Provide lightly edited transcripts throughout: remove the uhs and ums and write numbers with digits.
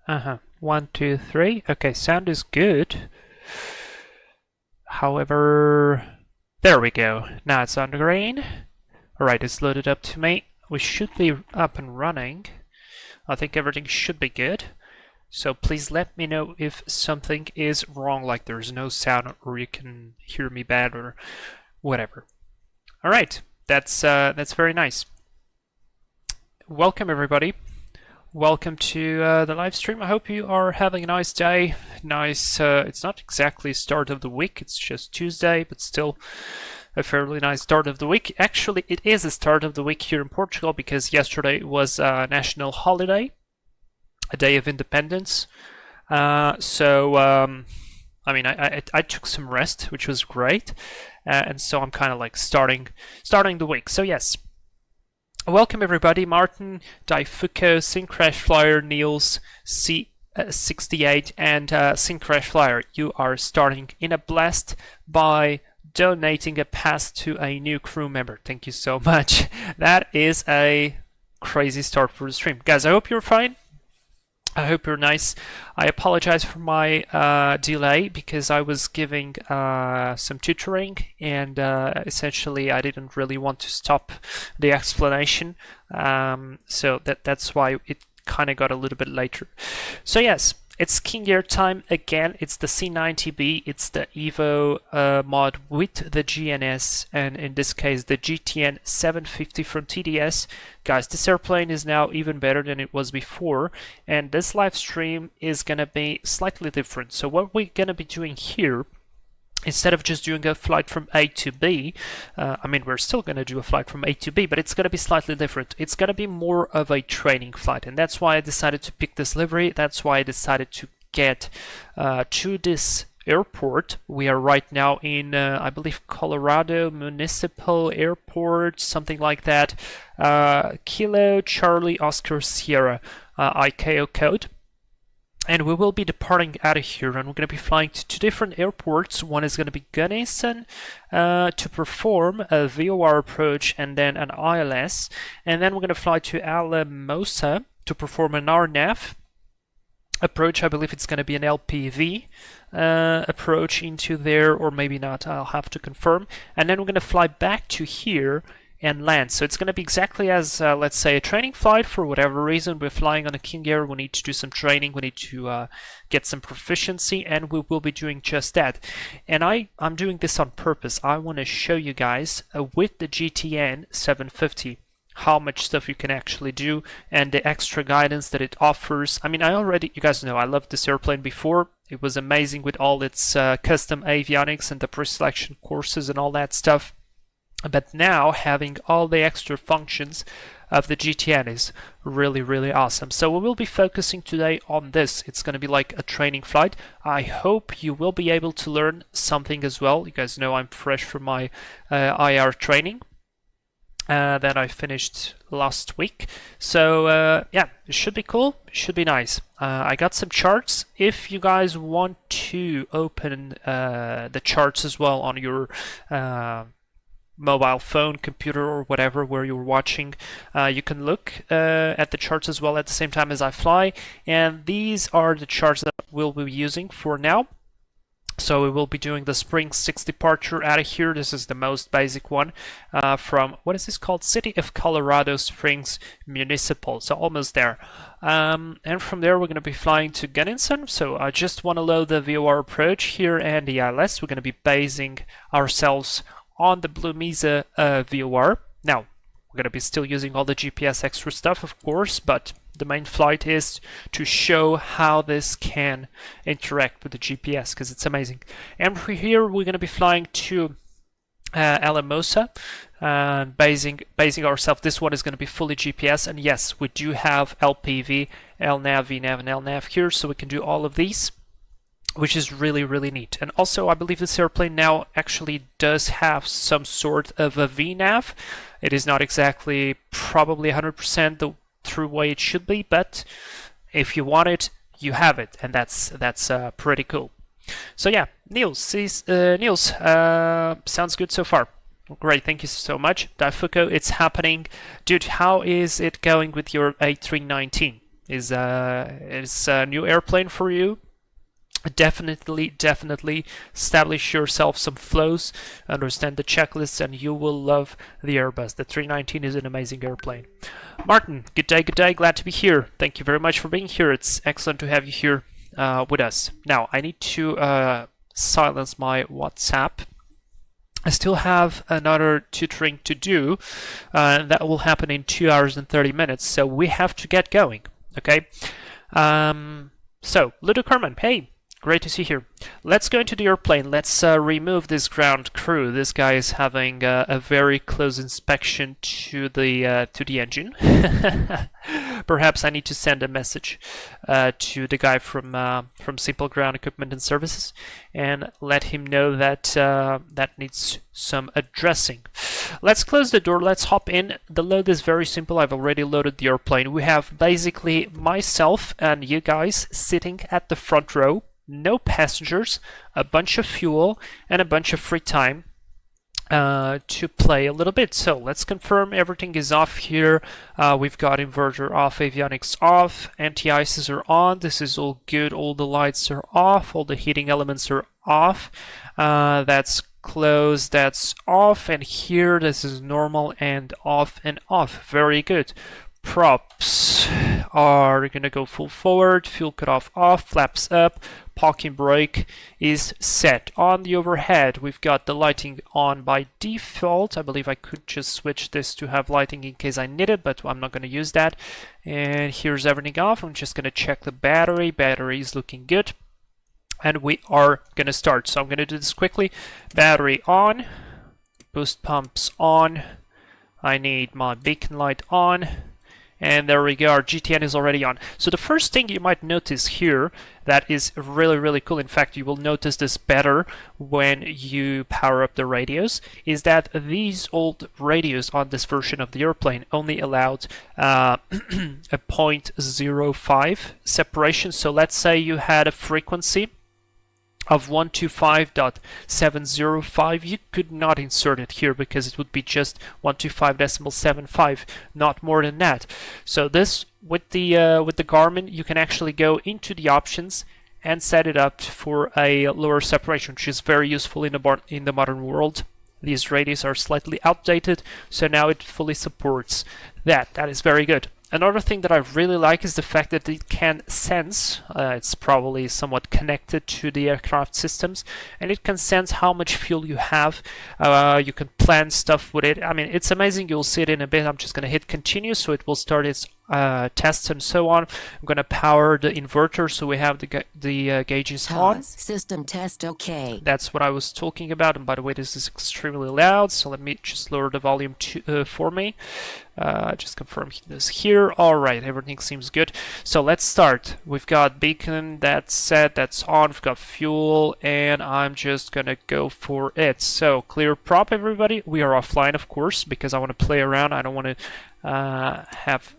1, 2, 3. Okay, sound is good. However, there we go. Now it's on green. Alright, it's loaded up to me. We should be up and running. I think everything should be good. So please let me know if something is wrong, like there's no sound or you can hear me bad or whatever. Alright, that's very nice. Welcome everybody. Welcome to the live stream. I hope you are having a nice day. Nice, it's not exactly start of the week, it's just Tuesday, but still a fairly nice start of the week. Actually, it is a start of the week here in Portugal because yesterday was a national holiday, a day of independence. I mean, I took some rest, which was great, and so I'm kind of like starting the week. So yes. Welcome everybody, Martin, Daifuko, Syncrash Flyer, Niels, C68 and Syncrash Flyer. You are starting in a blast by donating a pass to a new crew member. Thank you so much. That is a crazy start for the stream. Guys, I hope you're fine. I hope you're nice. I apologize for my delay because I was giving some tutoring and essentially I didn't really want to stop the explanation. So that's why it kind of got a little bit later. So yes, it's King Air time again. It's the C90B, it's the EVO mod with the GNS, and in this case the GTN 750 from TDS. Guys, this airplane is now even better than it was before, and this live stream is gonna be slightly different. So what we're gonna be doing here, instead of just doing a flight from A to B, I mean, we're still going to do a flight from A to B, but it's going to be slightly different. It's going to be more of a training flight, and that's why I decided to pick this livery. That's why I decided to get to this airport. We are right now in, I believe, Colorado Municipal Airport, something like that. Kilo Charlie Oscar Sierra ICAO code. And we will be departing out of here, and we're going to be flying to two different airports. One is going to be Gunnison to perform a VOR approach and then an ILS. And then we're going to fly to Alamosa to perform an RNAV approach. I believe it's going to be an LPV approach into there, or maybe not. I'll have to confirm. And then we're going to fly back to here and land. So it's going to be exactly as, let's say, a training flight. For whatever reason, we're flying on a King Air, we need to do some training, we need to get some proficiency, and we will be doing just that. And I'm doing this on purpose. I want to show you guys with the GTN 750 how much stuff you can actually do and the extra guidance that it offers. I mean, you guys know I loved this airplane before. It was amazing with all its custom avionics and the pre-selection courses and all that stuff. But now having all the extra functions of the GTN is really, really awesome. So we will be focusing today on this. It's going to be like a training flight. I hope you will be able to learn something as well. You guys know I'm fresh from my IR training that I finished last week. So yeah, it should be cool. It should be nice. I got some charts. If you guys want to open the charts as well on your mobile phone, computer, or whatever where you're watching, you can look at the charts as well at the same time as I fly, and these are the charts that we'll be using for now. So we will be doing the Spring 6 departure out of here. This is the most basic one from, what is this called? City of Colorado Springs Municipal, so almost there. And from there we're going to be flying to Gunnison. So I just want to load the VOR approach here and the ILS. We're going to be basing ourselves on the Blue Mesa VOR. Now, we're going to be still using all the GPS extra stuff, of course, but the main flight is to show how this can interact with the GPS, because it's amazing. And for here, we're going to be flying to Alamosa, basing ourselves. This one is going to be fully GPS, and yes, we do have LPV, LNAV, VNAV, and LNAV here, so we can do all of these, which is really, really neat. And also, I believe this airplane now actually does have some sort of a VNAV. It is not exactly probably 100% the true way it should be, but if you want it, you have it, and that's pretty cool. So yeah, Niels, sounds good so far. Great, thank you so much. Daifuko, it's happening. Dude, how is it going with your A319? is a new airplane for you. Definitely establish yourself some flows, understand the checklists, and you will love the Airbus. The 319 is an amazing airplane. Martin, good day, glad to be here. Thank you very much for being here. It's excellent to have you here with us. Now, I need to silence my WhatsApp. I still have another tutoring to do, and that will happen in 2 hours and 30 minutes, so we have to get going, okay? So, Ludo Kerman, hey! Great to see you here. Let's go into the airplane. Let's remove this ground crew. This guy is having a very close inspection to the engine. Perhaps I need to send a message to the guy from Simple Ground Equipment and Services and let him know that that needs some addressing. Let's close the door. Let's hop in. The load is very simple. I've already loaded the airplane. We have basically myself and you guys sitting at the front row. No passengers, a bunch of fuel, and a bunch of free time to play a little bit. So let's confirm everything is off here. We've got inverter off, avionics off, anti-ices are on. This is all good. All the lights are off. All the heating elements are off. That's closed, that's off, and here this is normal and off and off. Very good. Props are gonna go full forward, fuel cutoff off, flaps up, parking brake is set. On the overhead, we've got the lighting on by default. I believe I could just switch this to have lighting in case I need it, but I'm not gonna use that. And here's everything off. I'm just gonna check the battery. Battery is looking good. And we are gonna start. So I'm gonna do this quickly. Battery on, boost pumps on. I need my beacon light on. And there we go, our GTN is already on. So the first thing you might notice here that is really cool, in fact you will notice this better when you power up the radios, is that these old radios on this version of the airplane only allowed a 0.05 separation. So let's say you had a frequency of 125.705, you could not insert it here because it would be just 125.75, not more than that. So this, with the Garmin, you can actually go into the options and set it up for a lower separation, which is very useful in the modern world. These radios are slightly outdated, so now it fully supports that. That is very good. Another thing that I really like is the fact that it can sense, it's probably somewhat connected to the aircraft systems, and it can sense how much fuel you have. You can plan stuff with it. I mean, it's amazing. You'll see it in a bit. I'm just going to hit continue, so it will start its tests and so on. I'm going to power the inverter, so we have the gauges on. System test okay. That's what I was talking about, and by the way, this is extremely loud, so let me just lower the volume for me. Just confirm this here. Alright, everything seems good. So let's start. We've got beacon, that's set, that's on, we've got fuel, and I'm just gonna go for it. So clear prop, everybody. We are offline, of course, because I want to play around. I don't want to have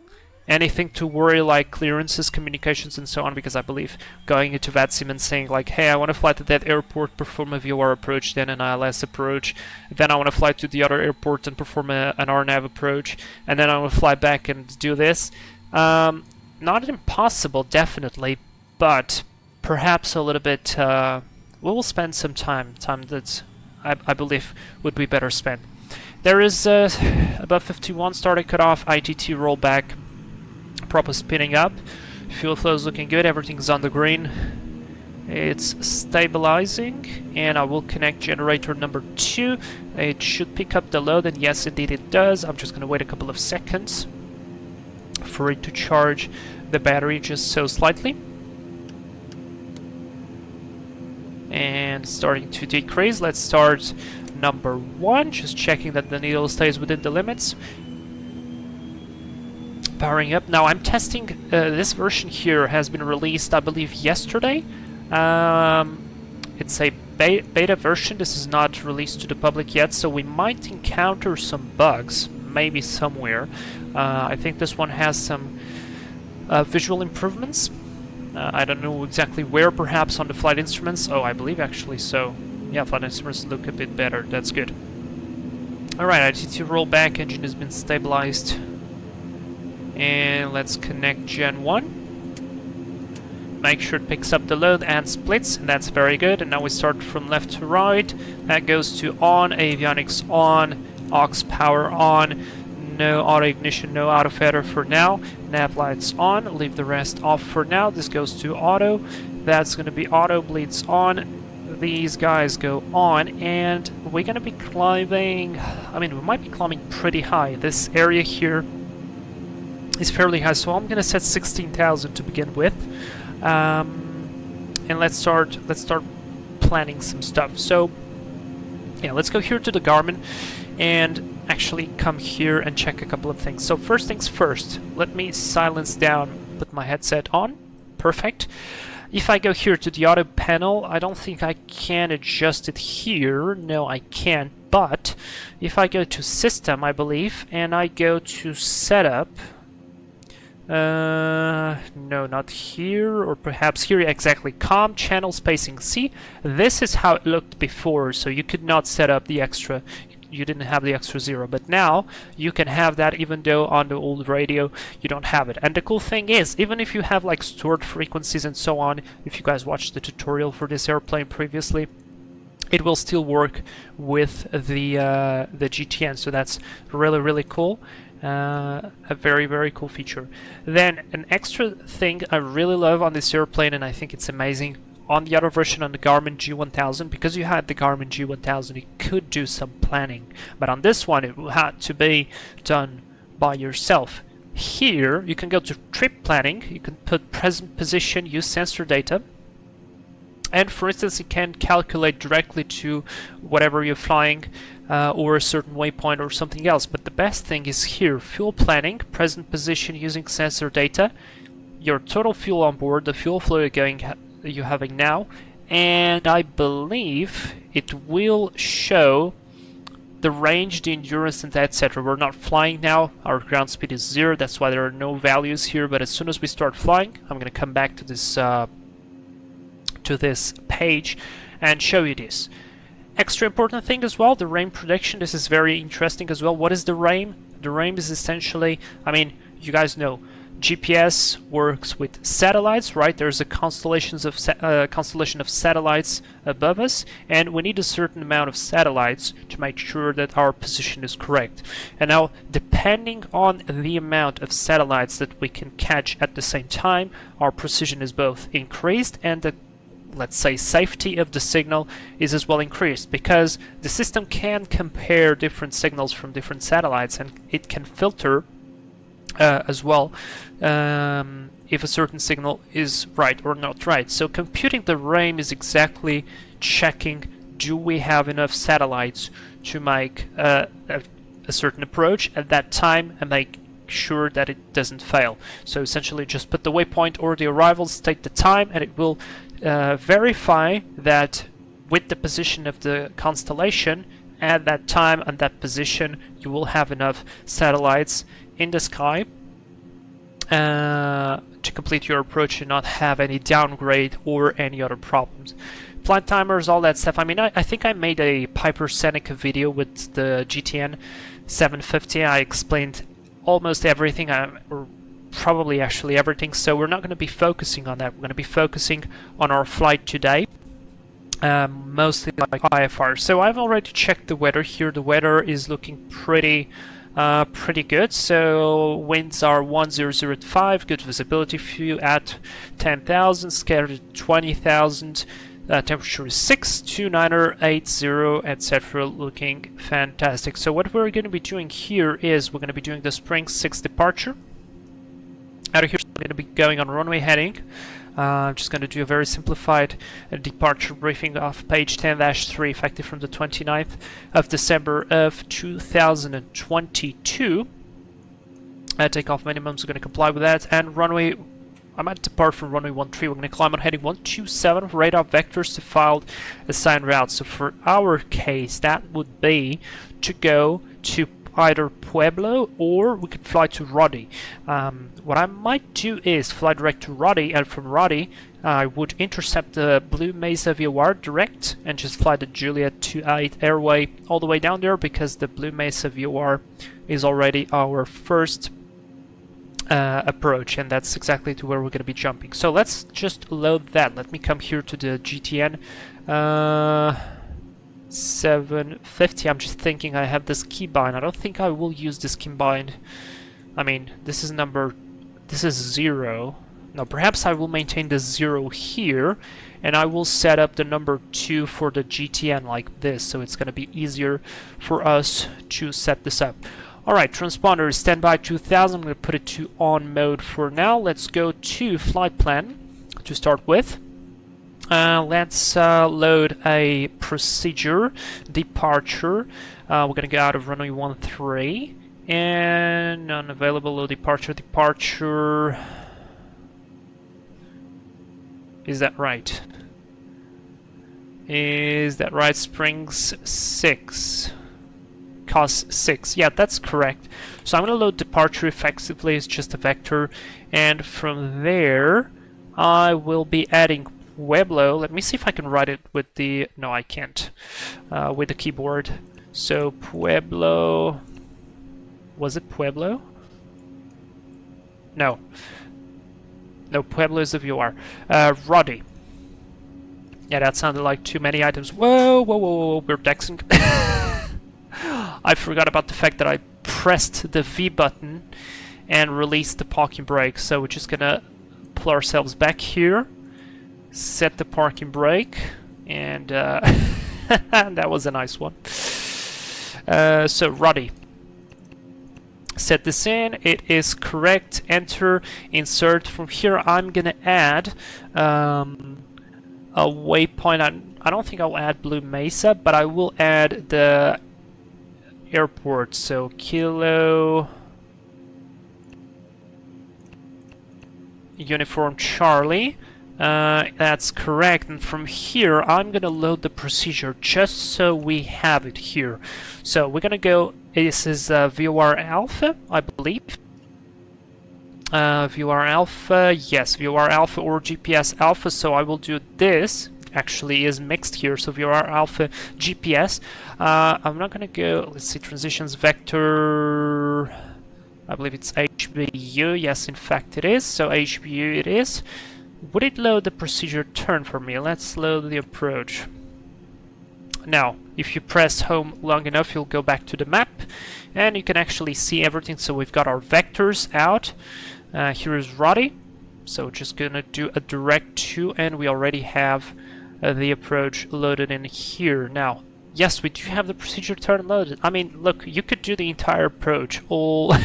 anything to worry like clearances, communications, and so on, because I believe going into VATSIM and saying like, hey, I want to fly to that airport, perform a VOR approach, then an ILS approach, then I want to fly to the other airport and perform an RNAV approach, and then I want to fly back and do this. Not impossible, definitely, but perhaps a little bit, we will spend some time that I believe would be better spent. There is above 51 started cutoff, IGT rollback, proper spinning up, fuel flow is looking good, everything's on the green, it's stabilizing, and I will connect generator number 2. It should pick up the load, and yes indeed it does. I'm just going to wait a couple of seconds for it to charge the battery just so slightly, and starting to decrease. Let's start number 1, just checking that the needle stays within the limits. Powering up. Now I'm testing, this version here has been released I believe yesterday. It's a beta version, this is not released to the public yet, so we might encounter some bugs, maybe somewhere. I think this one has some visual improvements. I don't know exactly where, perhaps on the flight instruments. Oh, I believe actually so. Yeah, flight instruments look a bit better, that's good. Alright, IGT rollback, engine has been stabilized. And let's connect Gen 1. make sure it picks up the load and splits, and that's very good. And now we start from left to right. That goes to on, avionics on, aux power on, no auto ignition, no auto fader for now. Nav lights on, leave the rest off for now. This goes to auto. That's going to be auto, bleeds on. These guys go on, and we're going to be climbing. I mean, we might be climbing pretty high. This area here is fairly high, so I'm going to set 16,000 to begin with. And let's start planning some stuff. So yeah, let's go here to the Garmin and actually come here and check a couple of things. So first things first, let me silence down, put my headset on. Perfect. If I go here to the auto panel, I don't think I can adjust it here. No, I can't. But if I go to system, I believe, and I go to setup, no, not here, or perhaps here, exactly, COM channel spacing. See, this is how it looked before, so you could not set up the extra. You didn't have the extra 0, but now you can have that, even though on the old radio you don't have it. And the cool thing is, even if you have like stored frequencies and so on, if you guys watched the tutorial for this airplane previously, it will still work with the GTN, so that's really cool. A very cool feature. Then an extra thing I really love on this airplane, and I think it's amazing, on the other version, on the Garmin G1000, because you had the Garmin G1000, you could do some planning, but on this one it had to be done by yourself. Here you can go to trip planning, you can put present position, use sensor data, and for instance you can calculate directly to whatever you're flying, or a certain waypoint or something else. But the best thing is here, fuel planning, present position using sensor data, your total fuel on board, the fuel flow you're having now, and I believe it will show the range, the endurance, and etc. We're not flying now, our ground speed is 0, that's why there are no values here, but as soon as we start flying, I'm going to come back to this page and show you this. Extra important thing as well, the rain prediction. This is very interesting as well. What is the rain? The rain is essentially, I mean, you guys know, GPS works with satellites, right? There's a constellation of satellites above us, and we need a certain amount of satellites to make sure that our position is correct. And now, depending on the amount of satellites that we can catch at the same time, our precision is both increased and the, let's say, safety of the signal is as well increased, because the system can compare different signals from different satellites, and it can filter as well if a certain signal is right or not right. So computing the RAM is exactly checking, do we have enough satellites to make a certain approach at that time and make sure that it doesn't fail. So essentially just put the waypoint or the arrival, state the time, and it will verify that with the position of the constellation at that time and that position you will have enough satellites in the sky to complete your approach and not have any downgrade or any other problems. Flight timers, all that stuff. I mean, I think I made a Piper Seneca video with the GTN 750. I explained almost everything, or probably actually everything, so we're not going to be focusing on that. We're going to be focusing on our flight today, mostly like IFR. So I've already checked the weather here. The weather is looking pretty good. So winds are 1005, good visibility, view at 10,000, scattered at 20,000, temperature is 6, 2980, etc. Looking fantastic. So what we're going to be doing here is we're going to be doing the Spring 6 departure. Out of here, we're going to be going on runway heading. I'm just going to do a very simplified departure briefing off page 10-3, effective from the 29th of December of 2022. Takeoff minimums are going to comply with that, and runway, I might depart from runway 13. We're going to climb on heading 127, radar vectors to filed assigned route. So for our case, that would be to go to either Pueblo or we could fly to Rodi. What I might do is fly direct to Rodi, and from Rodi I would intercept the Blue Mesa VOR direct and just fly the Juliet 28 airway all the way down there, because the Blue Mesa VOR is already our first approach, and that's exactly to where we're going to be jumping. So let's just load that. Let me come here to the GTN 750. I'm just thinking I have this keybind. I don't think I will use this keybind. I mean, this is 0. Now perhaps I will maintain the 0 here, and I will set up the number 2 for the GTN like this, so it's going to be easier for us to set this up. Alright, transponder standby 2000. I'm going to put it to on mode for now. Let's go to flight plan to start with. Let's load a procedure departure. We're going to go out of runway 13 and unavailable low departure. Is that right? Is that right? Springs 6. Cost 6. Yeah, that's correct. So I'm going to load departure effectively. It's just a vector. And from there, I will be adding Pueblo. Let me see if I can write it with the... No, I can't. With the keyboard. So Pueblo... Was it Pueblo? No. No, Pueblo is the VOR. Roddy. Yeah, that sounded like too many items. Whoa, whoa, whoa, whoa. We're dexing. I forgot about the fact that I pressed the V button and released the parking brake. So we're just gonna pull ourselves back here, set the parking brake, and that was a nice one. So Roddy, set this in. It is correct. Enter, insert. From here, I'm gonna add a waypoint. I don't think I'll add Blue Mesa, but I will add the airport. So Kilo Uniform Charlie. That's correct. And from here, I'm gonna load the procedure just so we have it here. So we're gonna go. This is VOR Alpha, I believe. VOR Alpha, yes, VOR Alpha or GPS Alpha. So I will do this. Actually is mixed here, so VOR Alpha GPS. I'm not gonna go, let's see, transitions vector, I believe it's HBU. Yes, in fact it is, so HBU it is. Would it load the procedure turn for me? Let's load the approach. Now, if you press home long enough, you'll go back to the map and you can actually see everything. So we've got our vectors out. Here is Roddy, so just gonna do a direct to, and we already have the approach loaded in here. Now, yes, we do have the procedure turn loaded. I mean, look, you could do the entire approach all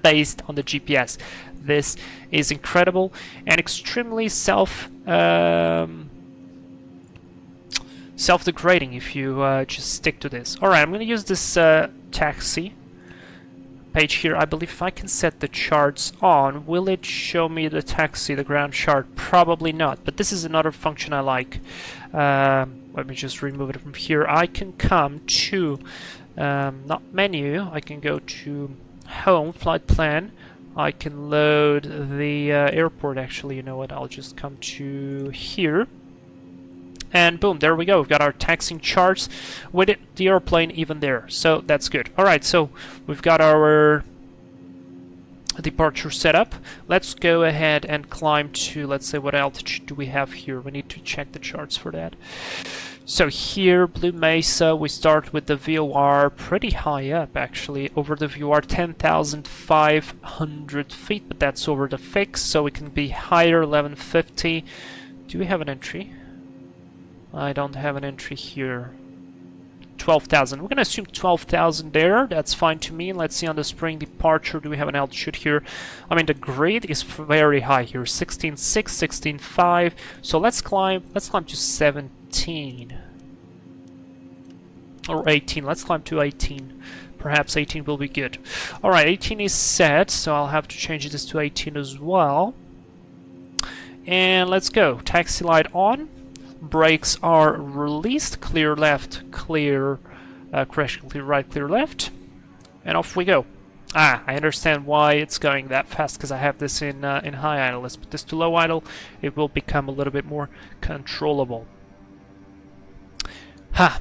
based on the GPS. This is incredible and extremely self-degrading if you just stick to this. Alright, I'm going to use this taxi page here. I believe if I can set the charts on, will it show me the taxi, the ground chart? Probably not, but this is another function I like. Let me just remove it from here. I can come to, not menu, I can go to home, flight plan. I can load the airport. Actually, you know what, I'll just come to here. And boom, there we go. We've got our taxiing charts with it, the airplane even there. So that's good. Alright, so we've got our departure set up. Let's go ahead and climb to, let's say, what altitude do we have here? We need to check the charts for that. So here, Blue Mesa, we start with the VOR pretty high up, actually. Over the VOR, 10,500 feet, but that's over the fix, so it can be higher, 1150. Do we have an entry? I don't have an entry here. 12,000. We're going to assume 12,000 there. That's fine to me. Let's see on the spring departure. Do we have an altitude here? I mean, the grade is very high here. 16.6, 16.5. So let's climb to 17. Or 18. Let's climb to 18. Perhaps 18 will be good. Alright, 18 is set. So I'll have to change this to 18 as well. And let's go. Taxi light on. Brakes are released. Clear left, clear, correction, clear right, clear left, and off we go. I understand why it's going that fast, because I have this in high idle. Let's put this to low idle. It will become a little bit more controllable. Ha!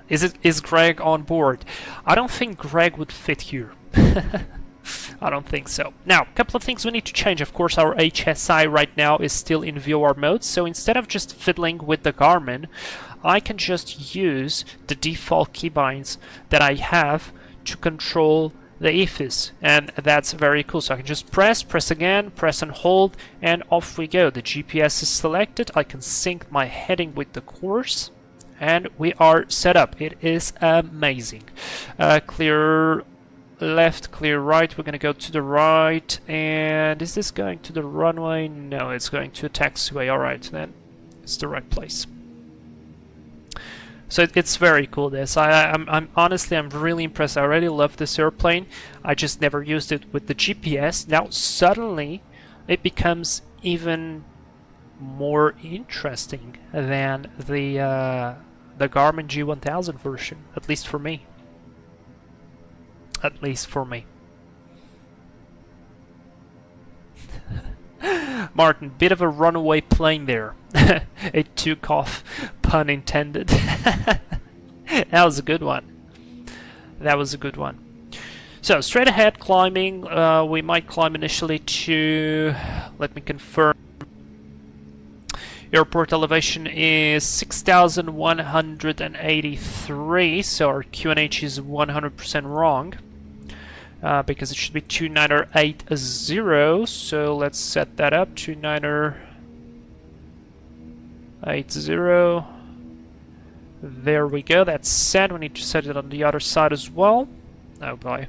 Is Greg on board? I don't think Greg would fit here. I don't think so. Now, a couple of things we need to change. Of course, our HSI right now is still in VOR mode, so instead of just fiddling with the Garmin, I can just use the default keybinds that I have to control the IFRs, and that's very cool. So I can just press again, press and hold, and off we go. The GPS is selected. I can sync my heading with the course, and we are set up. It is amazing. Clear left, clear right. We're gonna go to the right, and is this going to the runway? No, it's going to a taxiway. All right, then it's the right place. So it's very cool, this. I'm honestly, I'm really impressed. I already love this airplane. I just never used it with the GPS. Now suddenly it becomes even more interesting than the Garmin G1000 version, at least for me. At least for me. Martin, bit of a runaway plane there. It took off, pun intended. That was a good one. That was a good one. So, straight ahead climbing, we might climb initially to, let me confirm, airport elevation is 6,183, so our QNH is 100% wrong. Because it should be 2980, so let's set that up, 2980. There we go, that's set. We need to set it on the other side as well. Oh boy.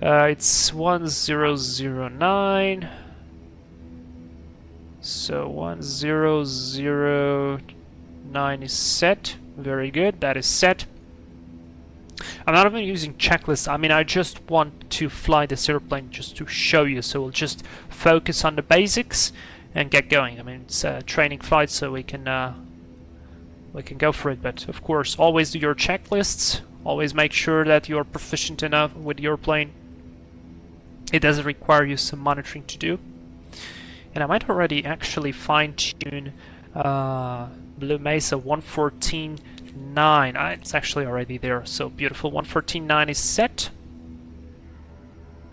It's 1009. So 1009 is set. Very good, that is set. I'm not even using checklists. I mean, I just want to fly this airplane just to show you. So we'll just focus on the basics and get going. I mean, it's a training flight, so we can go for it. But of course, always do your checklists. Always make sure that you're proficient enough with your plane. It does require you some monitoring to do. And I might already actually fine-tune Blue Mesa 114.9. It's actually already there, so beautiful. 114.9 is set.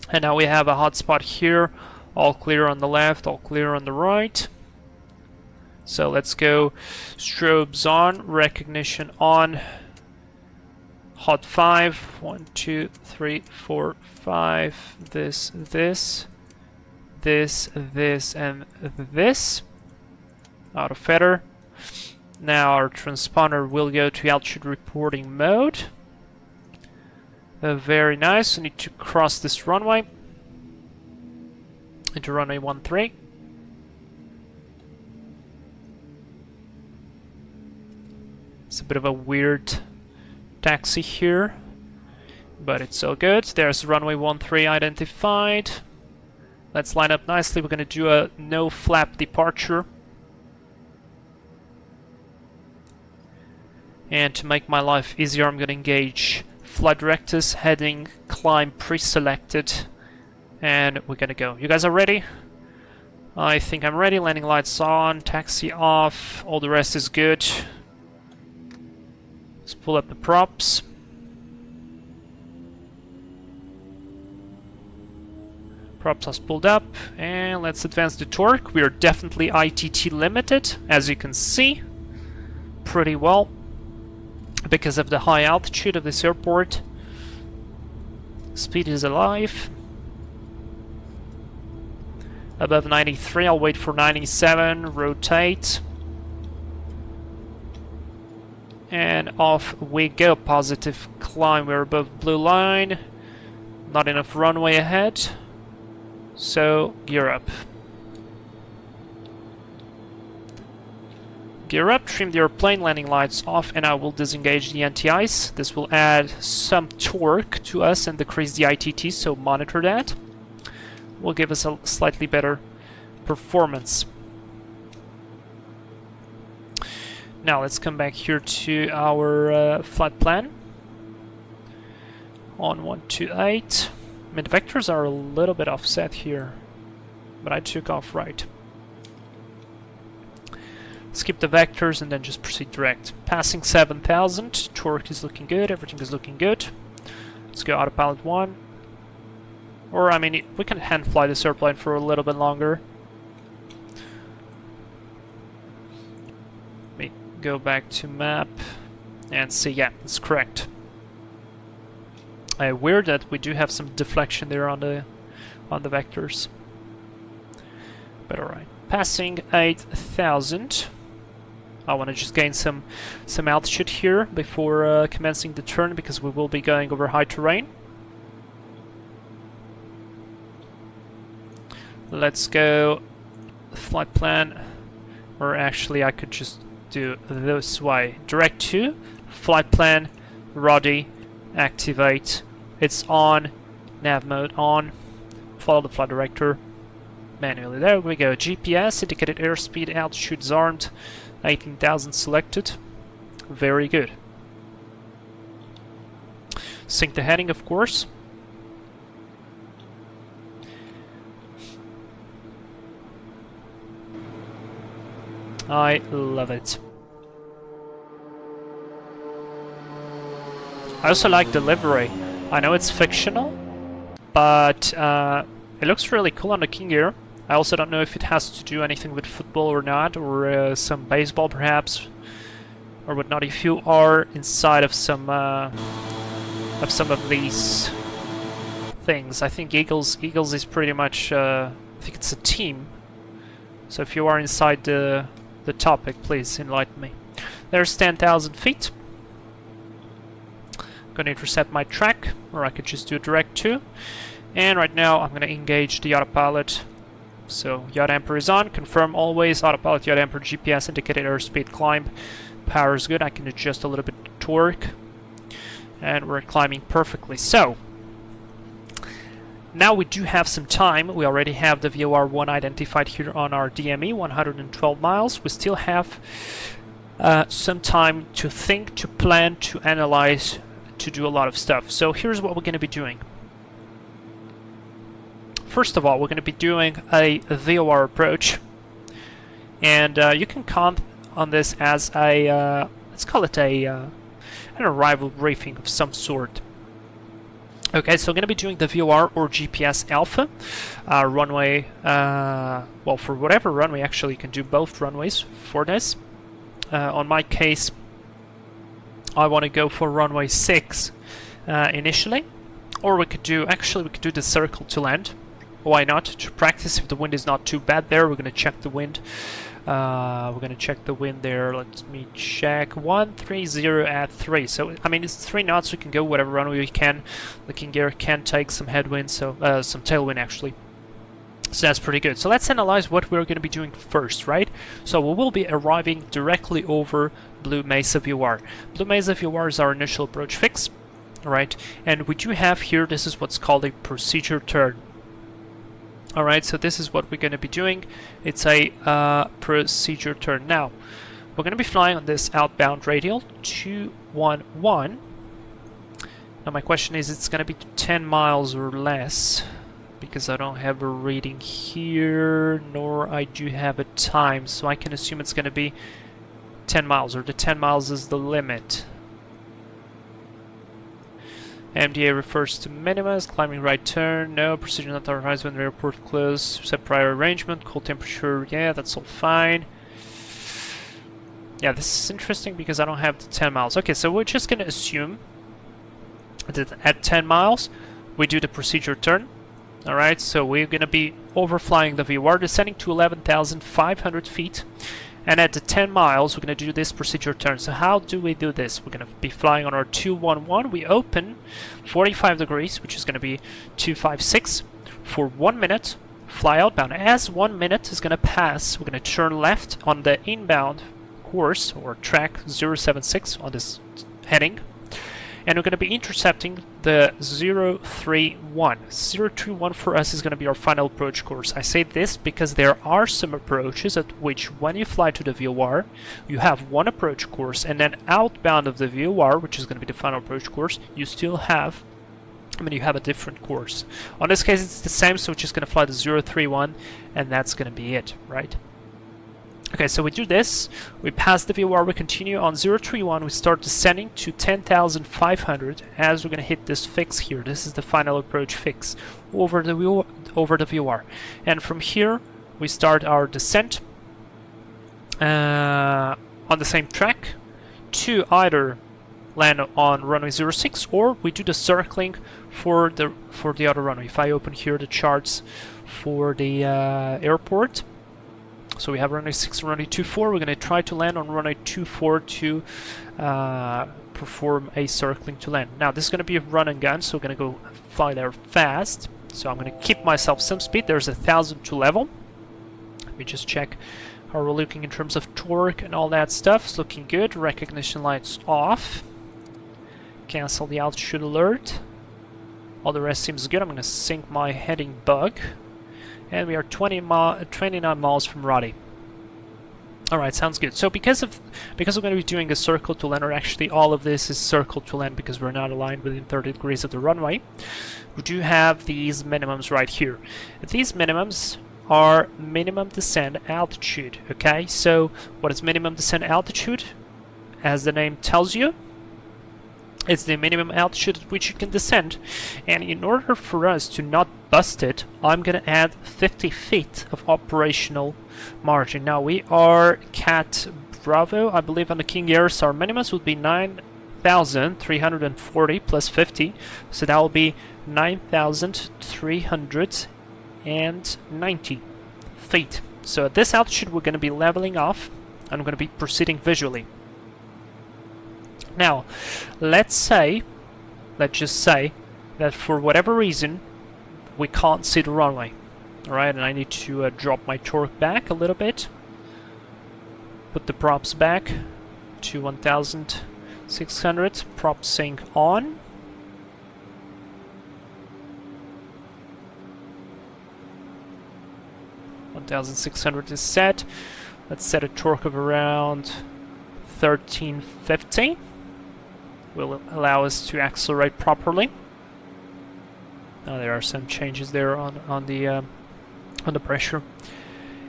And now we have a hotspot here. All clear on the left, all clear on the right. So let's go. Strobes on, recognition on. Hot 5. 1, 2, 3, 4, 5. This, and this. Out of feather. Now our transponder will go to altitude reporting mode. Very nice. We need to cross this runway into runway 13. It's a bit of a weird taxi here, but it's all good. There's runway 13 identified. Let's line up nicely. We're going to do a no flap departure. And to make my life easier, I'm going to engage flight directors, heading, climb pre-selected, and we're going to go. You guys are ready? I think I'm ready. Landing lights on, taxi off, all the rest is good. Let's pull up the props. Props are pulled up, and let's advance the torque. We are definitely ITT limited, as you can see, pretty well, because of the high altitude of this airport. Speed is alive. Above 93, I'll wait for 97, rotate. And off we go, positive climb, we're above blue line. Not enough runway ahead, so gear up. Gear up, trim the airplane, landing lights off, and I will disengage the anti-ice. This will add some torque to us and decrease the ITT, so monitor that. Will give us a slightly better performance. Now let's come back here to our flight plan. On 128. I mean, the vectors are a little bit offset here, but I took off right. Skip the vectors and then just proceed direct. Passing 7,000, torque is looking good, everything is looking good. Let's go autopilot 1. Or, I mean, we can hand fly this airplane for a little bit longer. Let me go back to map and see, yeah, it's correct. Weird that we do have some deflection there on the vectors. But alright. Passing 8,000. I want to just gain some altitude here before commencing the turn, because we will be going over high terrain. Let's go flight plan, or actually I could just do this way. Direct to flight plan, RODI, activate. It's on, nav mode on, follow the flight director manually. There we go. GPS, indicated airspeed, altitude is armed, 18,000 selected. Very good. Sync the heading, of course. I love it. I also like the livery. I know it's fictional, but it looks really cool on the King Air. I also don't know if it has to do anything with football or not, or some baseball perhaps, or whatnot. If you are inside of some of these things, I think Eagles is pretty much. I think it's a team. So if you are inside the topic, please enlighten me. There's 10,000 feet. I'm gonna intercept my track, or I could just do a direct to. And right now I'm gonna engage the autopilot. So yaw damper is on, confirm always, autopilot yaw damper, GPS indicated airspeed climb, power is good, I can adjust a little bit the torque, and we're climbing perfectly. So, now we do have some time. We already have the VOR1 identified here on our DME, 112 miles. We still have some time to think, to plan, to analyze, to do a lot of stuff. So here's what we're going to be doing. First of all, we're going to be doing a VOR approach, and you can count on this as a, let's call it an arrival briefing of some sort. Okay, so we're going to be doing the VOR or GPS Alpha runway, well, for whatever runway. Actually, you can do both runways for this. On my case, I want to go for runway 6 initially, or we could do the circle to land. Why not? To practice if the wind is not too bad there. We're going to check the wind. We're going to check the wind there. Let me check. 130 at 3. So, I mean, it's 3 knots. We can go whatever runway we can. The King Air can take some headwind, so some tailwind actually. So that's pretty good. So let's analyze what we're going to be doing first, right? So we will be arriving directly over Blue Mesa VOR. Blue Mesa VOR is our initial approach fix, right? And we do have here, this is what's called a procedure turn. Alright, so this is what we're going to be doing. It's a procedure turn. Now, we're going to be flying on this outbound radial 211. Now my question is, it's going to be 10 miles or less, because I don't have a reading here, nor I do have a time, so I can assume it's going to be 10 miles, or the 10 miles is the limit. MDA refers to minimas, climbing right turn, no, precision not authorized when the airport closed, set prior arrangement, cold temperature, yeah, that's all fine. Yeah, this is interesting because I don't have the 10 miles. Okay, so we're just going to assume that at 10 miles, we do the procedure turn. Alright, so we're going to be overflying the VOR, descending to 11,500 feet. And at the 10 miles, we're going to do this procedure turn. So how do we do this? We're going to be flying on our 211. We open 45 degrees, which is going to be 256, for 1 minute. Fly outbound. As 1 minute is going to pass, we're going to turn left on the inbound course, or track 076 on this heading. And we're going to be intercepting the 031. 031 for us is going to be our final approach course. I say this because there are some approaches at which, when you fly to the VOR, you have one approach course, and then outbound of the VOR, which is going to be the final approach course, you still have, you have a different course. On this case, it's the same, so we're just going to fly the 031, and that's going to be it, right? Okay, so we do this, we pass the VOR, we continue on 031, we start descending to 10,500 as we're going to hit this fix here. This is the final approach fix over the VOR. And from here, we start our descent on the same track to either land on runway 06 or we do the circling for the other runway. If I open here the charts for the airport, so we have runway 6 and runway 24. We're going to try to land on runway 24 to perform a circling to land. Now this is going to be a run and gun, so we're going to go fly there fast. So I'm going to keep myself some speed. There's 1,000 to level. Let me just check how we're looking in terms of torque and all that stuff. It's looking good. Recognition lights off. Cancel the altitude alert. All the rest seems good. I'm going to sync my heading bug. And we are 29 miles from Roddy. Alright, sounds good. So because we're going to be doing a circle to land, or actually all of this is circle to land because we're not aligned within 30 degrees of the runway, we do have these minimums right here. These minimums are minimum descent altitude, okay? So what is minimum descent altitude? As the name tells you, it's the minimum altitude at which you can descend, and in order for us to not bust it, I'm going to add 50 feet of operational margin. Now we are Cat Bravo, I believe on the King Airs our minimums would be 9,340 plus 50, so that will be 9,390 feet. So at this altitude we're going to be leveling off, and I'm going to be proceeding visually. Now, let's just say that for whatever reason we can't see the runway, alright, and I need to drop my torque back a little bit, put the props back to 1,600, prop sync on, (1,600) is set. Let's set a torque of around 1350. Will allow us to accelerate properly. Now there are some changes there on the pressure,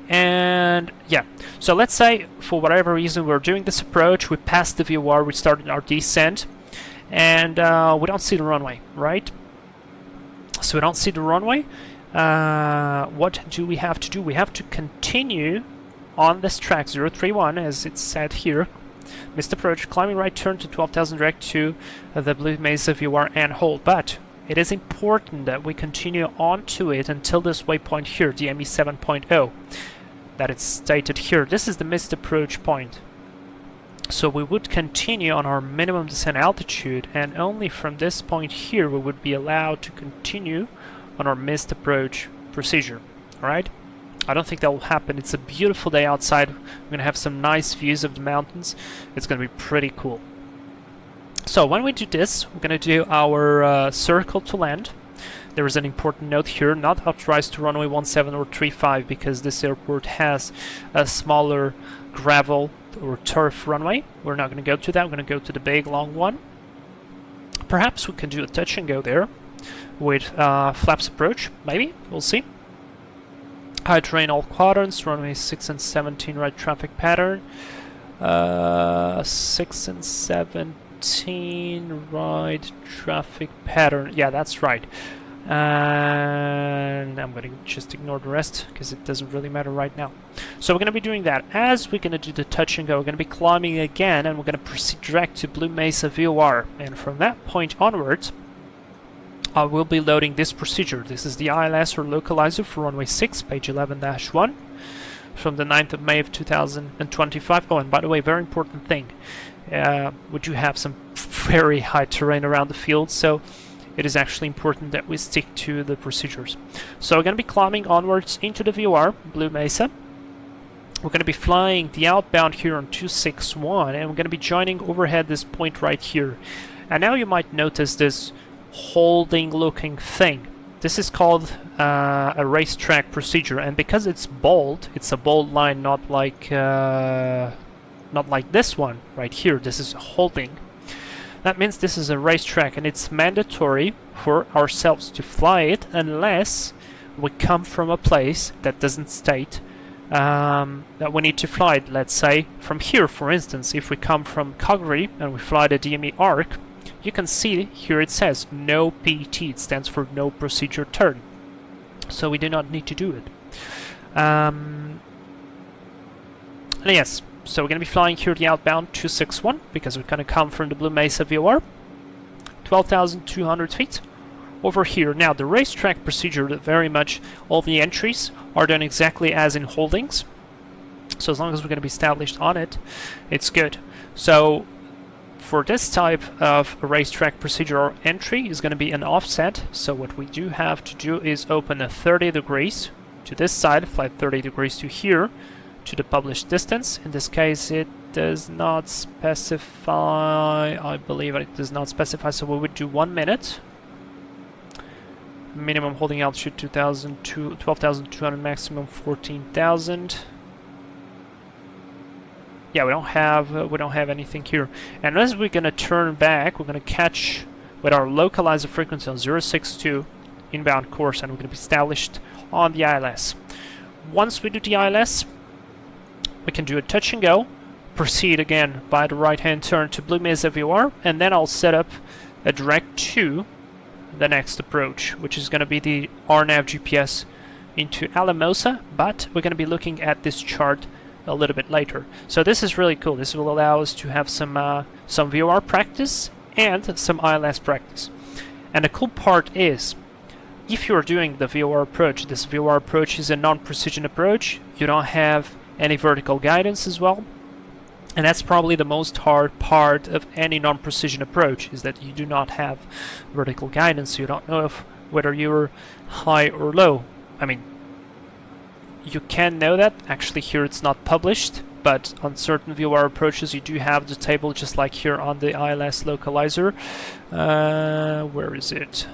and yeah. So let's say for whatever reason we're doing this approach, we passed the VOR, we started our descent, and we don't see the runway, right? So we don't see the runway. What do we have to do? We have to continue on this track 031 as it's said here. Missed approach, climbing right turn to 12,000 direct to the Blue Mesa VOR and hold. But it is important that we continue onto it until this waypoint here, the ME 7.0, that it's stated here. This is the missed approach point. So we would continue on our minimum descent altitude, and only from this point here we would be allowed to continue on our missed approach procedure. Alright? I don't think that will happen. It's a beautiful day outside. We're going to have some nice views of the mountains. It's going to be pretty cool. So when we do this, we're going to do our circle to land. There is an important note here, not authorized to runway 17 or 35 because this airport has a smaller gravel or turf runway. We're not going to go to that. We're going to go to the big long one. Perhaps we can do a touch and go there with flaps approach. Maybe. We'll see. High terrain all quadrants, runway 6 and 17 right traffic pattern. 6 and 17 right traffic pattern. Yeah, that's right. And I'm going to just ignore the rest because it doesn't really matter right now. So we're going to be doing that. As we're going to do the touch and go, we're going to be climbing again, and we're going to proceed direct to Blue Mesa VOR. And from that point onwards, I will be loading this procedure. This is the ILS or localizer for runway 6, page 11-1, from the 9th of May of 2025. Oh, and by the way, very important thing. We do have some very high terrain around the field, so it is actually important that we stick to the procedures. So we're going to be climbing onwards into the VOR, Blue Mesa. We're going to be flying the outbound here on 261, and we're going to be joining overhead this point right here. And now you might notice this holding looking thing. This is called a racetrack procedure, and because it's bold, it's a bold line, not like this one right here. This is holding. That means this is a racetrack, and it's mandatory for ourselves to fly it unless we come from a place that doesn't state that we need to fly it. Let's say from here, for instance, if we come from Calgary and we fly the DME ARC, you can see here it says no PT. It stands for no procedure turn. So we do not need to do it. And yes, so we're going to be flying here the outbound 261 because we're going to come from the Blue Mesa VOR, 12,200 feet. Over here, now the racetrack procedure, very much all the entries are done exactly as in holdings. So as long as we're going to be established on it, it's good. So for this type of a racetrack procedure or entry is going to be an offset. So what we do have to do is open a 30 degrees to this side, fly 30 degrees to here, to the published distance. In this case, it does not specify, I believe it does not specify, so we would do 1 minute. Minimum holding altitude 12,200, maximum 14,000. Yeah, we don't have anything here. And as we're gonna turn back, we're gonna catch with our localizer frequency on 062 inbound course, and we're gonna be established on the ILS. Once we do the ILS, we can do a touch and go, proceed again by the right-hand turn to Blue Mesa VOR, and then I'll set up a direct to the next approach, which is going to be the RNAV GPS into Alamosa, but we're going to be looking at this chart a little bit later. So this is really cool. This will allow us to have some VOR practice and some ILS practice. And the cool part is, if you're doing the VOR approach, this VOR approach is a non-precision approach. You don't have any vertical guidance as well. And that's probably the most hard part of any non-precision approach, is that you do not have vertical guidance. So you don't know whether you're high or low. I mean, you can know that. Actually, here it's not published, but on certain VOR approaches you do have the table, just like here on the ILS localizer. Where is it?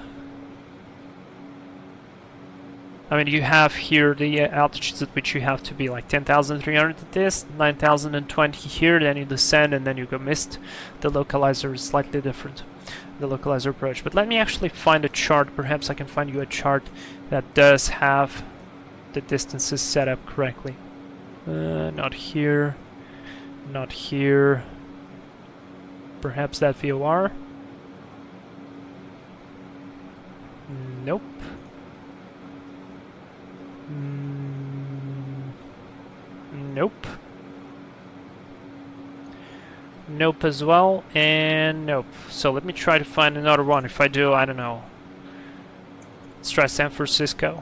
I mean, you have here the altitudes at which you have to be, like 10,300 at this, 9,020 here, then you descend and then you go mist. The localizer is slightly different, the localizer approach. But let me actually find a chart. Perhaps I can find you a chart that does have the distances set up correctly. Not here, not here. Perhaps that VOR? Nope. Nope. Nope as well, and nope. So let me try to find another one. If I do, I don't know. Let's try San Francisco.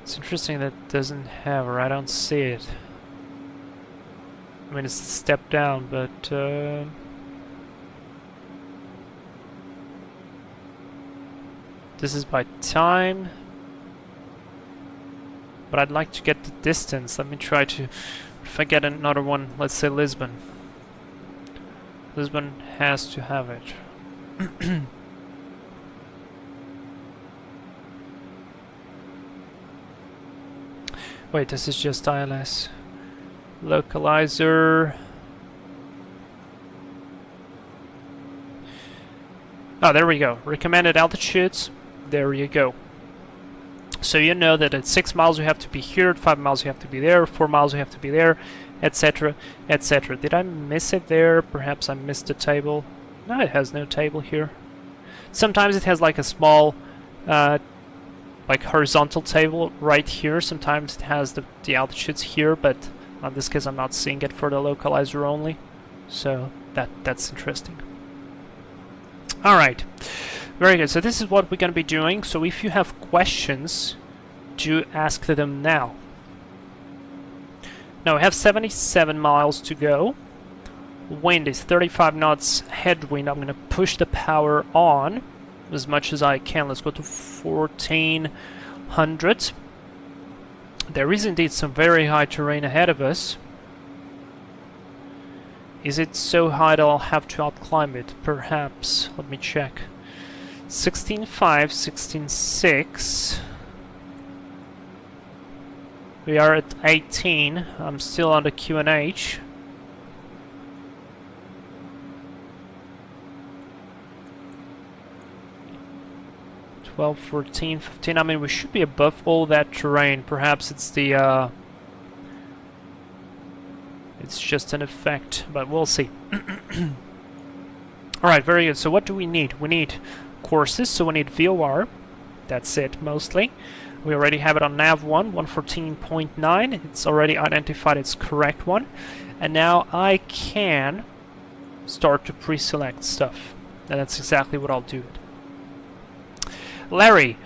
It's interesting that it doesn't have her. I don't see it. I mean, it's a step down, but this is by time, but I'd like to get the distance. Let me try to, if I get another one, let's say Lisbon. Lisbon has to have it. Wait, this is just ILS. Localizer. Oh, there we go. Recommended altitudes. There you go. So you know that at 6 miles you have to be here, at 5 miles you have to be there, 4 miles you have to be there, etc, etc. Did I miss it there? Perhaps I missed the table. No, it has no table here. Sometimes it has like a small like horizontal table right here. Sometimes it has the altitudes here, but in this case I'm not seeing it for the localizer only. So that's interesting. Alright, very good. So this is what we're going to be doing. So if you have questions, do ask them now. Now we have 77 miles to go. Wind is 35 knots headwind. I'm going to push the power on as much as I can. Let's go to 1400. There is indeed some very high terrain ahead of us. Is it so high that I'll have to outclimb it? Perhaps. Let me check. 16.5, 16.6. We are at 18. I'm still on the QNH. 12, 14, 15. I mean, we should be above all that terrain. Perhaps it's the it's just an effect, but we'll see. Alright, very good. So what do we need? We need courses, so we need VOR. That's it, mostly. We already have it on nav1, 114.9. It's already identified its correct one. And now I can start to pre-select stuff. And that's exactly what I'll do. Larry,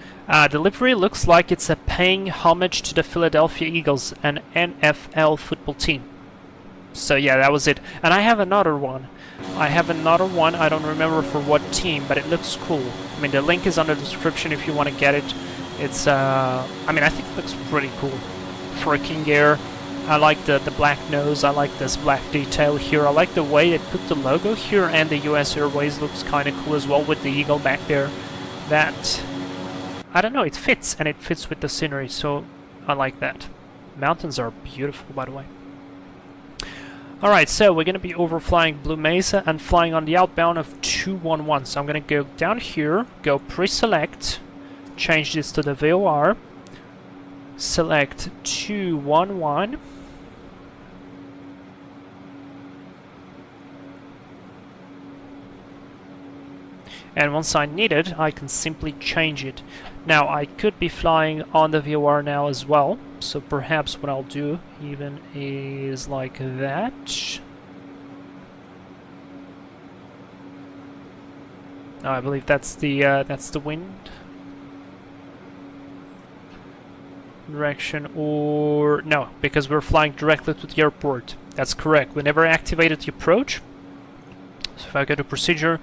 delivery looks like it's a paying homage to the Philadelphia Eagles, an NFL football team. So yeah, that was it. And I have another one. I don't remember for what team, but it looks cool. I mean, the link is on the description if you want to get it. It's, I mean, I think it looks pretty cool. For a King Air, I like the black nose, I like this black detail here. I like the way they put the logo here, and the US Airways looks kind of cool as well with the eagle back there. That, I don't know, it fits, and it fits with the scenery, so I like that. Mountains are beautiful, by the way. Alright, so we're going to be overflying Blue Mesa and flying on the outbound of 211. So I'm going to go down here, go pre-select, change this to the VOR, select 211, and once I need it, I can simply change it. Now, I could be flying on the VOR now as well, so perhaps what I'll do even is like that. Oh, I believe that's the wind direction, or no, because we're flying directly to the airport. That's correct. We never activated the approach. So if I go to procedure,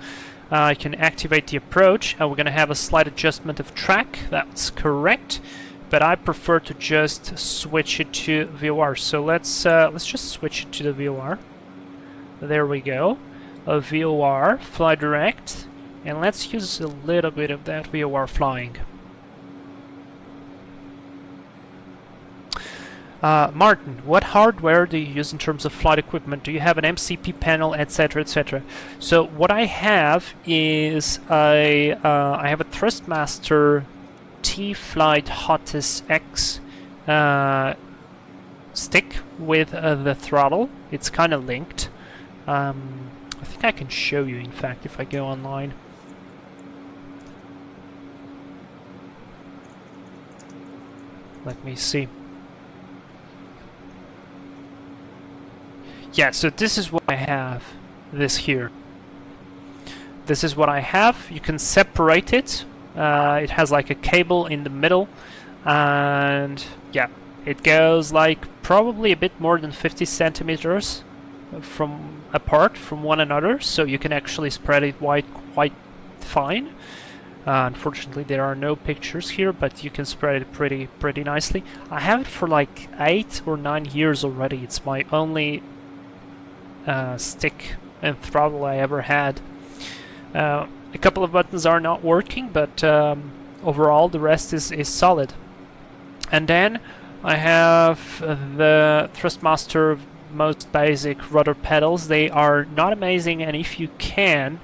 I can activate the approach, and we're going to have a slight adjustment of track. That's correct, but I prefer to just switch it to VOR. So let's just switch it to the VOR. There we go. A VOR, fly direct, and let's use a little bit of that VOR flying. Martin, what hardware do you use in terms of flight equipment? Do you have an MCP panel, etc., etc.? So what I have is I have a Thrustmaster T-Flight Hottest X stick with the throttle. It's kind of linked. I think I can show you, in fact, if I go online. Let me see. Yeah, so this is what I have, this here. This is what I have. You can separate it. It has like a cable in the middle, and yeah, it goes like probably a bit more than 50 centimeters from apart from one another, so you can actually spread it quite fine. Unfortunately, there are no pictures here, but you can spread it pretty nicely. I have it for like 8 or 9 years already. It's my only stick and throttle I ever had. A couple of buttons are not working, but overall the rest is solid. And then I have the Thrustmaster most basic rudder pedals. They are not amazing, and if you can,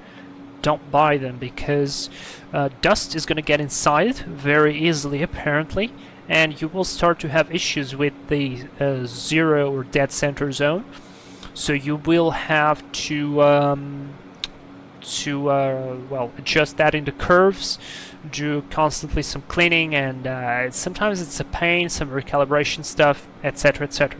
don't buy them, because dust is going to get inside very easily apparently, and you will start to have issues with the zero or dead center zone. So you will have to well, adjust that in the curves, do constantly some cleaning, and sometimes it's a pain, some recalibration stuff, etc., etc.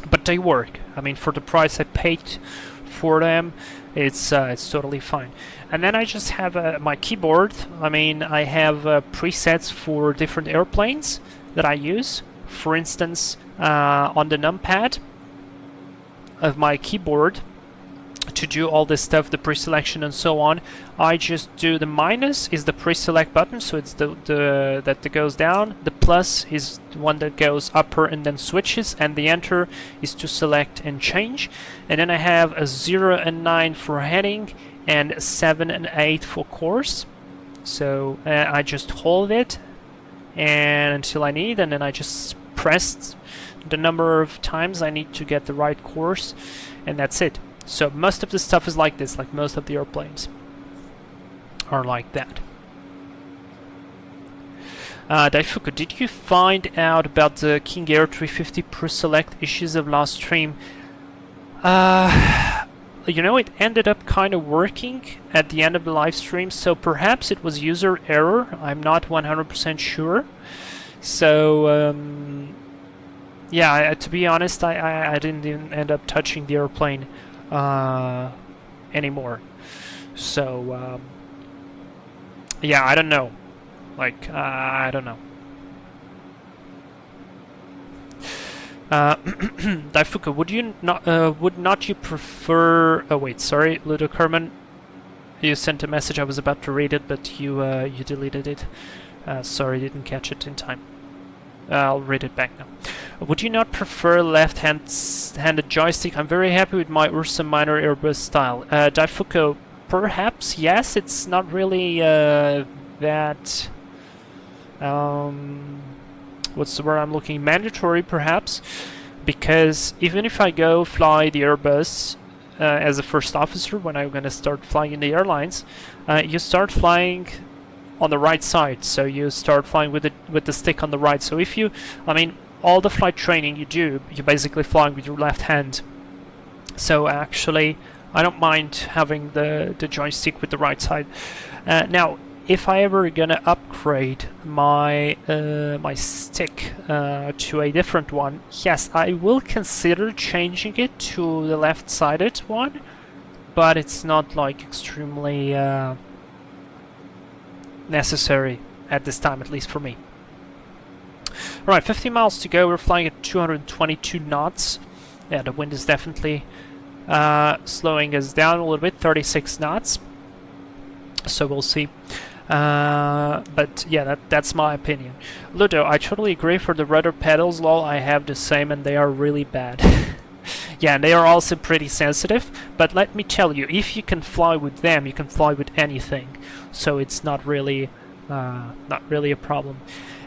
But they work. I mean, for the price I paid for them, it's totally fine. And then I just have my keyboard. I mean, I have presets for different airplanes that I use. For instance, on the numpad of my keyboard, to do all this stuff, the pre-selection and so on, I just do the minus is the pre-select button, so it's that goes down. The plus is the one that goes upper and then switches, and the enter is to select and change. And then I have a 0 and 9 for heading, and 7 and 8 for course. So I just hold it and until I need, and then I just press the number of times I need to get the right course, and that's it. So most of the stuff is like this, like most of the airplanes are like that. Daifuku, did you find out about the King Air 350 pre-select issues of last stream? You know, it ended up kind of working at the end of the live stream, so perhaps it was user error. I'm not 100% sure. So, yeah, to be honest, I didn't even end up touching the airplane anymore. So, yeah, I don't know. Like, I don't know. Daifuka, would not you prefer... Oh wait, sorry, Ludo Kerman. You sent a message, I was about to read it, but you deleted it. Sorry, didn't catch it in time. I'll read it back now. Would you not prefer left-handed joystick? I'm very happy with my Ursa Minor Airbus style. Daifuka, perhaps, yes, it's not really that... what's the word I'm looking? Mandatory, perhaps, because even if I go fly the Airbus as a first officer, when I'm going to start flying in the airlines, you start flying on the right side, so you start flying with the stick on the right. So if you, I mean, all the flight training you do, you're basically flying with your left hand. So actually, I don't mind having the joystick with the right side. Now, if I ever gonna upgrade my my stick to a different one, yes, I will consider changing it to the left-sided one, but it's not like extremely necessary at this time, at least for me. Alright, 50 miles to go. We're flying at 222 knots. Yeah, the wind is definitely slowing us down a little bit, 36 knots. So we'll see. But yeah, that's my opinion. Ludo, I totally agree. For the rudder pedals, lol, I have the same and they are really bad. Yeah, and they are also pretty sensitive, but let me tell you, if you can fly with them, you can fly with anything. So it's not really a problem.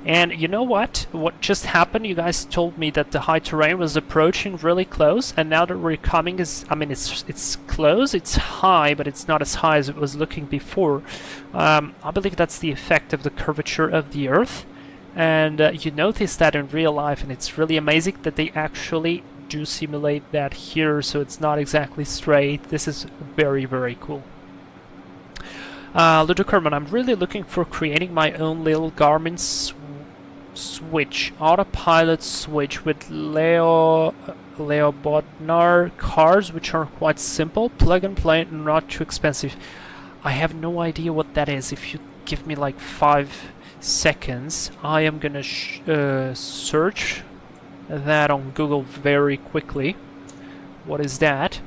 And you know what? What just happened? You guys told me that the high terrain was approaching really close, and now that we're coming, I mean, it's close, it's high, but it's not as high as it was looking before. I believe that's the effect of the curvature of the Earth, and you notice that in real life, and it's really amazing that they actually do simulate that here, so it's not exactly straight. This is very, very cool. Ludo Kerman, I'm really looking for creating my own little Garmin switch, autopilot switch with Leo Bodnar cars, which are quite simple, plug and play, and not too expensive. I have no idea what that is. If you give me like 5 seconds, I am gonna search that on Google very quickly. What is that?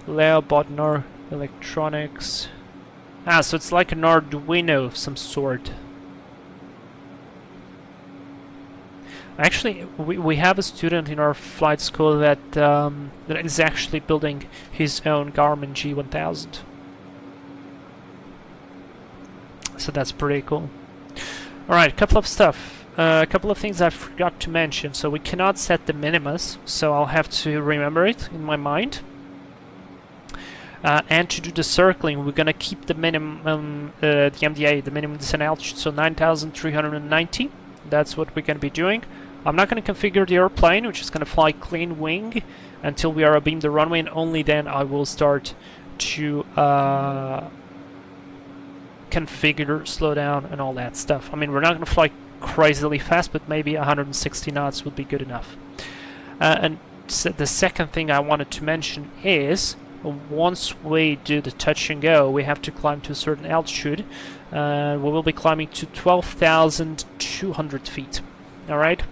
Leo Bodnar electronics. Ah, so it's like an Arduino of some sort. Actually, we have a student in our flight school that is actually building his own Garmin G1000. So that's pretty cool. Alright, a couple of things I forgot to mention. So we cannot set the minimus, so I'll have to remember it in my mind. And to do the circling, we're gonna keep the minimum, the MDA, the minimum descent altitude, so 9,390. That's what we're gonna be doing. I'm not gonna configure the airplane, which is gonna fly clean wing until we are abeam the runway, and only then I will start to configure, slow down, and all that stuff. I mean, we're not gonna fly crazily fast, but maybe 160 knots would be good enough. And so the second thing I wanted to mention is, once we do the touch and go, we have to climb to a certain altitude. We will be climbing to 12,200 feet. Alright?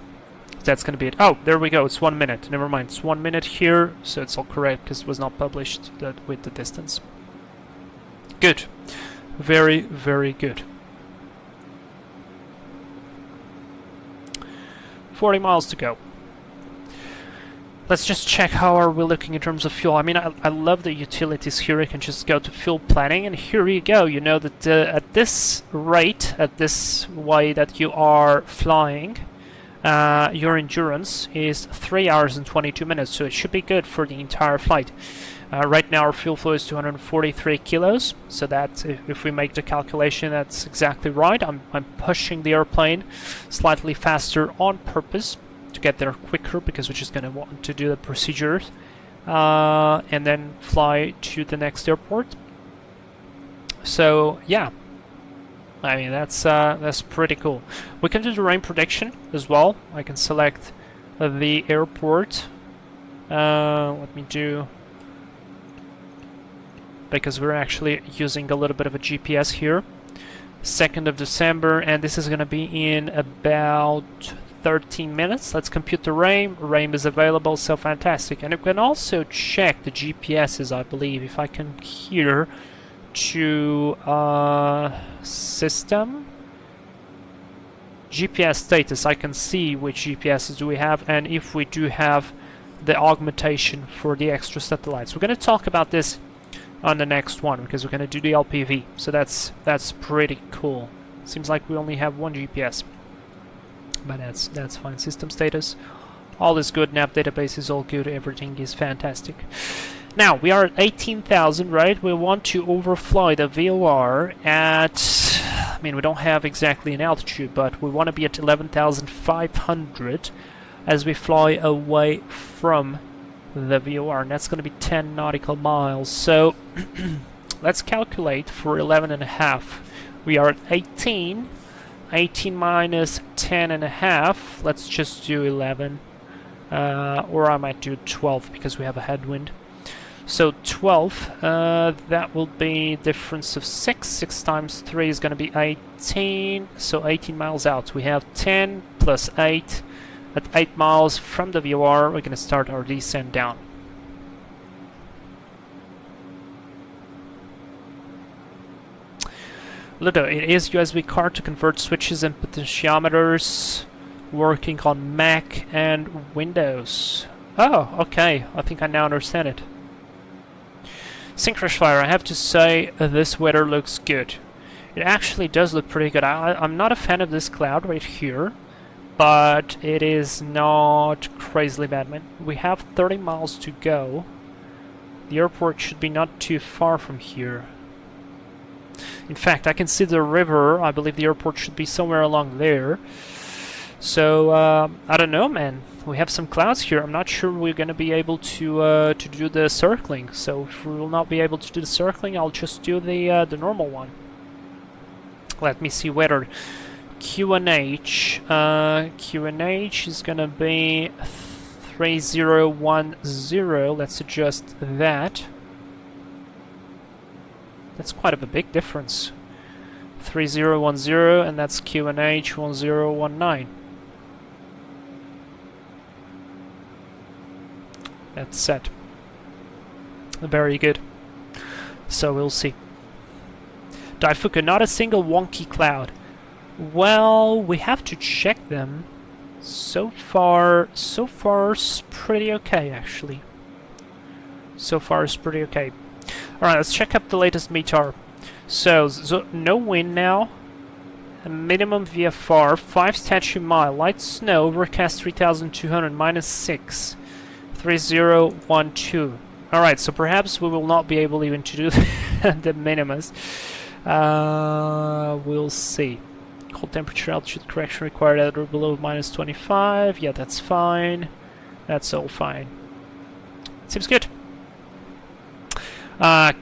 That's going to be it. Oh, there we go. It's 1 minute. Never mind. It's 1 minute here, so it's all correct because it was not published with the distance. Good. Very, very good. 40 miles to go. Let's just check how are we looking in terms of fuel. I mean, I love the utilities here. You can just go to fuel planning, and here you go. You know that at this rate, at this way that you are flying, your endurance is 3 hours and 22 minutes, so it should be good for the entire flight. Right now our fuel flow is 243 kilos, so that if we make the calculation, that's exactly right. I'm pushing the airplane slightly faster on purpose to get there quicker, because we're just going to want to do the procedures and then fly to the next airport. So yeah, I mean that's pretty cool. We can do the rain prediction as well. I can select the airport. Let me do, because we're actually using a little bit of a GPS here. 2nd of December, and this is going to be in about 13 minutes. Let's compute the rain. Rain is available, so fantastic. And you can also check the GPSs, I believe, if I can here to system GPS status. I can see which GPSs do we have, and if we do have the augmentation for the extra satellites. We're going to talk about this on the next one, because we're going to do the LPV, so that's pretty cool. Seems like we only have one GPS, but that's fine. System status, all is good. Nav database is all good. Everything is fantastic. Now we are at 18,000, right? We want to overfly the VOR at, I mean, we don't have exactly an altitude, but we want to be at 11,500 as we fly away from the VOR, and that's going to be 10 nautical miles. So let's calculate for 11.5. We are at 18. 18 minus 10.5. Let's just do 11, or I might do 12 because we have a headwind. So 12, that will be difference of 6. 6 times 3 is going to be 18. So 18 miles out. We have 10 plus 8. At 8 miles from the VOR, we're going to start our descent down. Ludo, it is USB card to convert switches and potentiometers, working on Mac and Windows. Oh, okay. I think I now understand it. Synchronous Fire, I have to say this weather looks good. It actually does look pretty good. I'm not a fan of this cloud right here, but it is not crazily bad. We have 30 miles to go. The airport should be not too far from here. In fact, I can see the river. I believe the airport should be somewhere along there. So, I don't know, man. We have some clouds here. I'm not sure we're going to be able to do the circling. So, if we will not be able to do the circling, I'll just do the normal one. Let me see weather. QNH. QNH is gonna be 3010. Let's adjust that. That's quite of a big difference. 3010, and that's QNH 1019. That's set. Very good. So we'll see. Daifuku, not a single wonky cloud. Well, we have to check them. So far it's pretty okay, actually. So far it's pretty okay. Alright, let's check up the latest METAR. So no wind now. A minimum VFR, 5 statute mile, light snow, overcast 3200, -6. 3012. Alright, so perhaps we will not be able even to do the minimus. We'll see. Cold temperature, altitude correction required at or below -25. Yeah, that's fine. That's all fine. Seems good.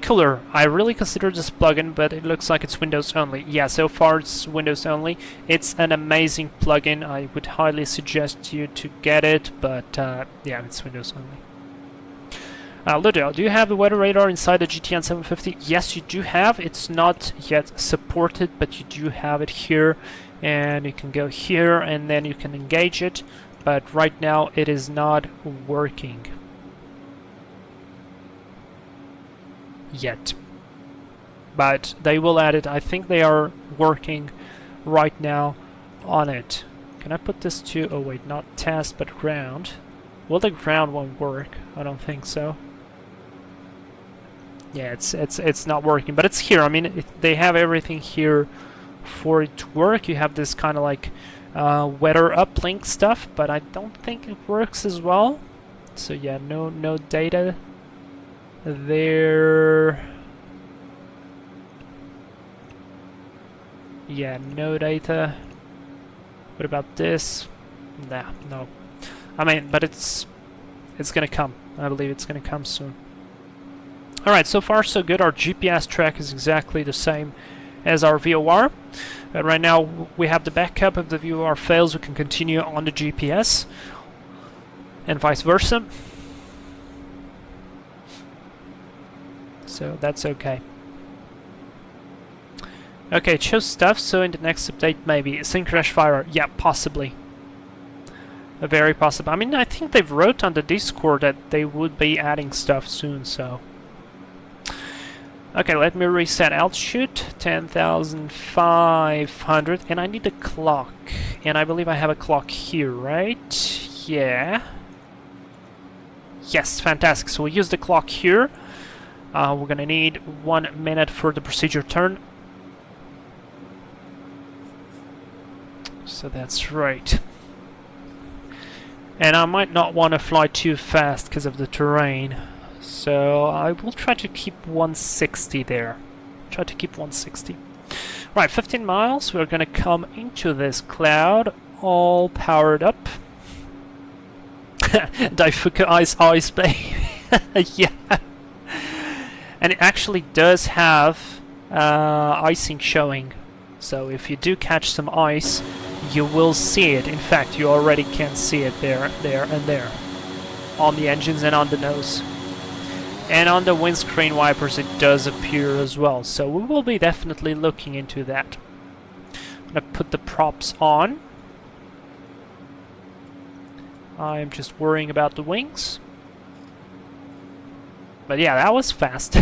Cooler. I really considered this plugin, but it looks like it's Windows only. Yeah, so far it's Windows only. It's an amazing plugin. I would highly suggest you to get it, but yeah, it's Windows only. Ludo, do you have the weather radar inside the GTN 750? Yes, you do have. It's not yet supported, but you do have it here. And you can go here, and then you can engage it. But right now, it is not working. Yet. But they will add it. I think they are working right now on it. Can I put this to... Oh wait, not test, but ground. Well, the ground won't work. I don't think so. Yeah, it's not working, but it's here. I mean, they have everything here for it to work. You have this kind of like weather uplink stuff, but I don't think it works as well. So yeah, no data There... Yeah, no data. What about this? Nah, no. I mean, but it's gonna come. I believe it's gonna come soon. Alright, so far so good. Our GPS track is exactly the same as our VOR. But right now we have the backup. If the VOR fails, we can continue on the GPS. And vice versa. So that's okay. Okay, it shows stuff, so in the next update maybe. Synchronous fire, yeah, possibly. Very possible. I mean, I think they've wrote on the Discord that they would be adding stuff soon, so... Okay, let me reset altitude, 10,500, and I need a clock. And I believe I have a clock here, right? Yeah. Yes, fantastic. So we'll use the clock here. We're gonna need 1 minute for the procedure turn. So that's right. And I might not want to fly too fast because of the terrain. So I will try to keep 160 there. Try to keep 160. Right, 15 miles. We're going to come into this cloud all powered up. Daifuku Ice Bay. Yeah. And it actually does have icing showing. So if you do catch some ice, you will see it. In fact, you already can see it there, and there. On the engines and on the nose. And on the windscreen wipers it does appear as well. So we will be definitely looking into that. I'm going to put the props on. I'm just worrying about the wings. But yeah, that was fast.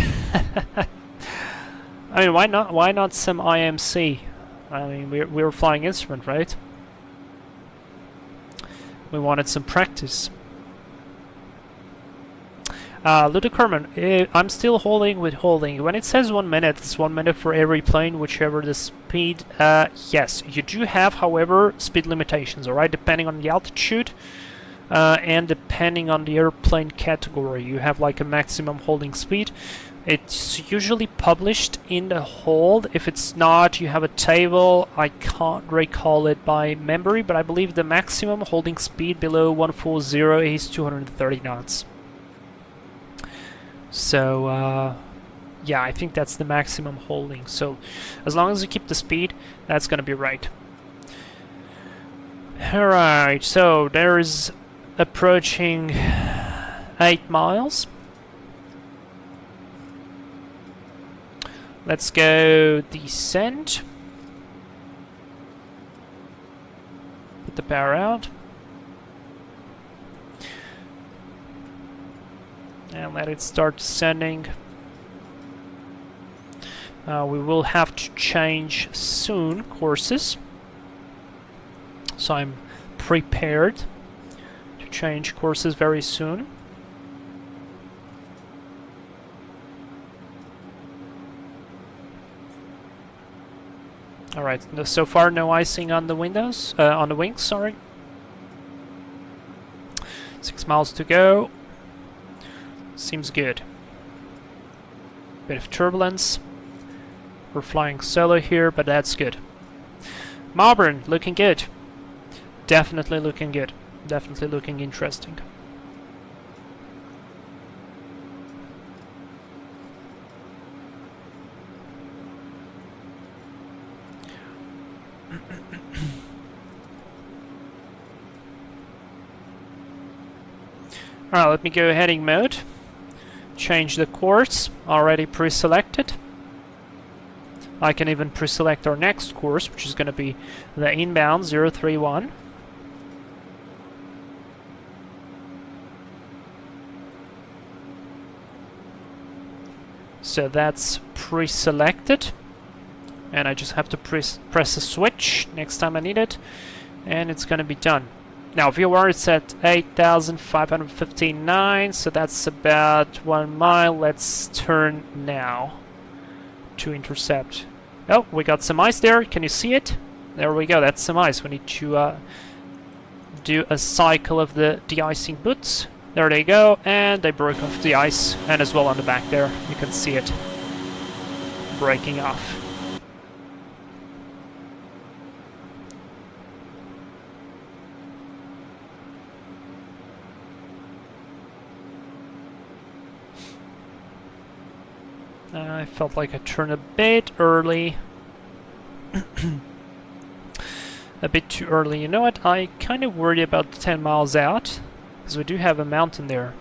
I mean, why not some IMC? I mean, we were flying instrument, right? We wanted some practice. Ludicorman, I'm still holding with holding. When it says 1 minute, it's 1 minute for every plane, whichever the speed. Yes, you do have, however, speed limitations, alright? Depending on the altitude and depending on the airplane category. You have like a maximum holding speed. It's usually published in the hold. If it's not, you have a table. I can't recall it by memory, but I believe the maximum holding speed below 140 is 230 knots. So, yeah, I think that's the maximum holding. So, as long as you keep the speed, that's gonna be right. Alright, so there is approaching 8 miles. Let's go descend. Put the power out. And let it start descending. We will have to change soon courses. So I'm prepared to change courses very soon. Alright, so far no icing on the windows, on the wings, sorry. 6 miles to go. Seems good. Bit of turbulence. We're flying solo here, but that's good. Melbourne, looking good. Definitely looking good. Definitely looking interesting. Alright, let me go heading mode. Change the course, already pre-selected. I can even pre-select our next course, which is going to be the inbound 031. So that's pre-selected. And I just have to press a switch next time I need it. And it's going to be done. Now, VOR is at 8,559, so that's about 1 mile. Let's turn now to intercept. Oh, we got some ice there. Can you see it? There we go. That's some ice. We need to do a cycle of the de-icing boots, There they go, and they broke off the ice, and as well on the back there, you can see it breaking off. I felt like I turned a bit early. A bit too early. You know what? I kind of worry about 10 miles out, because we do have a mountain there.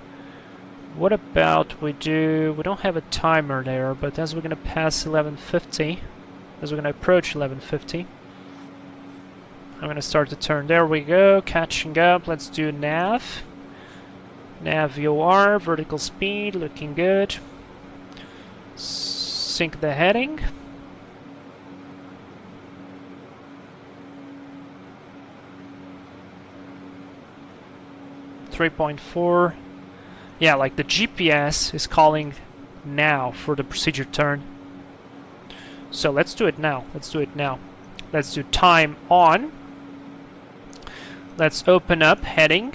What about we don't have a timer there, but as we're going to pass 1150, as we're going to approach 1150, I'm going to start the turn. There we go, catching up. Let's do nav. Nav VOR, vertical speed, looking good. Sync the heading. .4. Yeah, like the GPS is calling now for the procedure turn. So let's do it now. Let's do it now. Let's do time on. Let's open up heading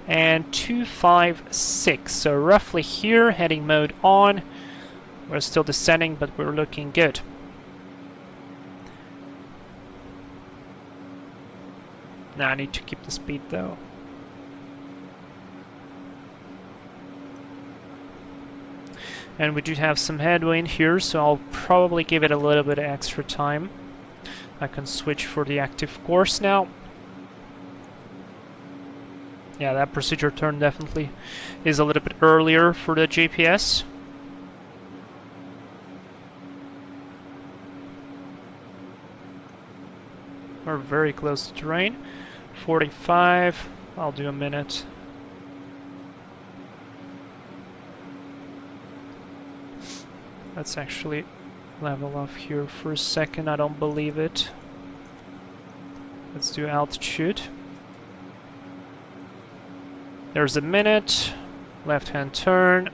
and 256. So roughly here, heading mode on. We're still descending, but we're looking good. Now I need to keep the speed though. And we do have some headwind here, so I'll probably give it a little bit of extra time. I can switch for the active course now. Yeah, that procedure turn definitely is a little bit earlier for the GPS. We're very close to terrain. 45, I'll do a minute. Let's actually level off here for a second. I don't believe it. Let's do altitude. There's a minute. Left hand turn.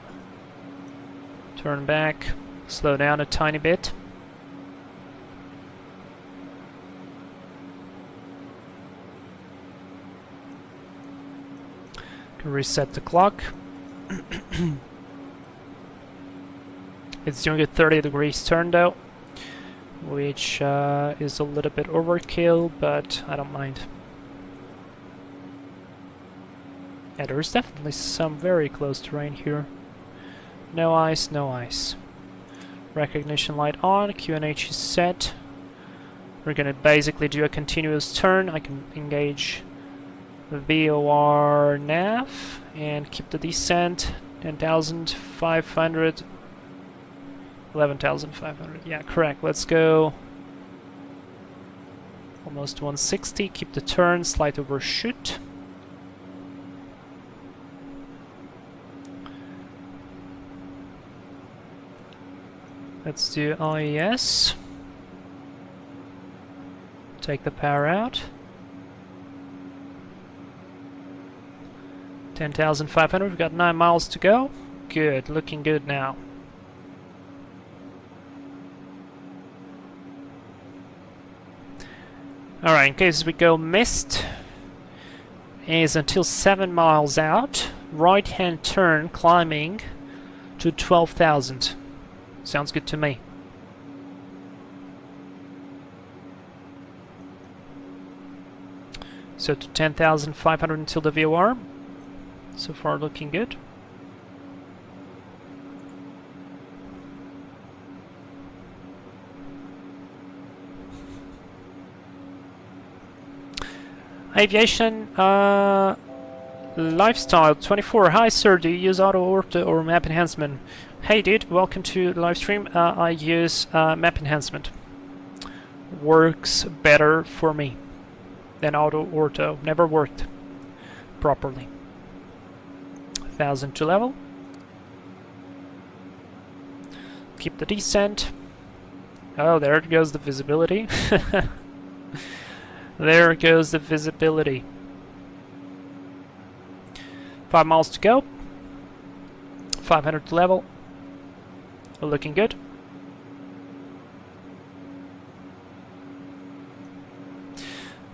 Turn back. Slow down a tiny bit. Can reset the clock. It's doing a 30 degrees turn though, which is a little bit overkill, but I don't mind. Yeah, there's definitely some very close terrain here. No ice, no ice. Recognition light on, QNH is set. We're gonna basically do a continuous turn. I can engage the VOR nav and keep the descent. 10,500. 11,500. Yeah, correct. Let's go. Almost 160. Keep the turn. Slight overshoot. Let's do IES. Take the power out. 10,500. We've got 9 miles to go. Good. Looking good now. Alright, in case we go missed, is until 7 miles out, right hand turn climbing to 12,000. Sounds good to me. So to 10,500 until the VOR. So far looking good. Aviation Lifestyle 24. Hi sir, do you use auto ortho or map enhancement? Hey dude, welcome to the live stream. I use map enhancement. Works better for me than auto ortho. Never worked properly. 1,000 to level. Keep the descent. Oh, there goes the visibility. There goes the visibility. 5 miles to go. 500 to level. Looking good.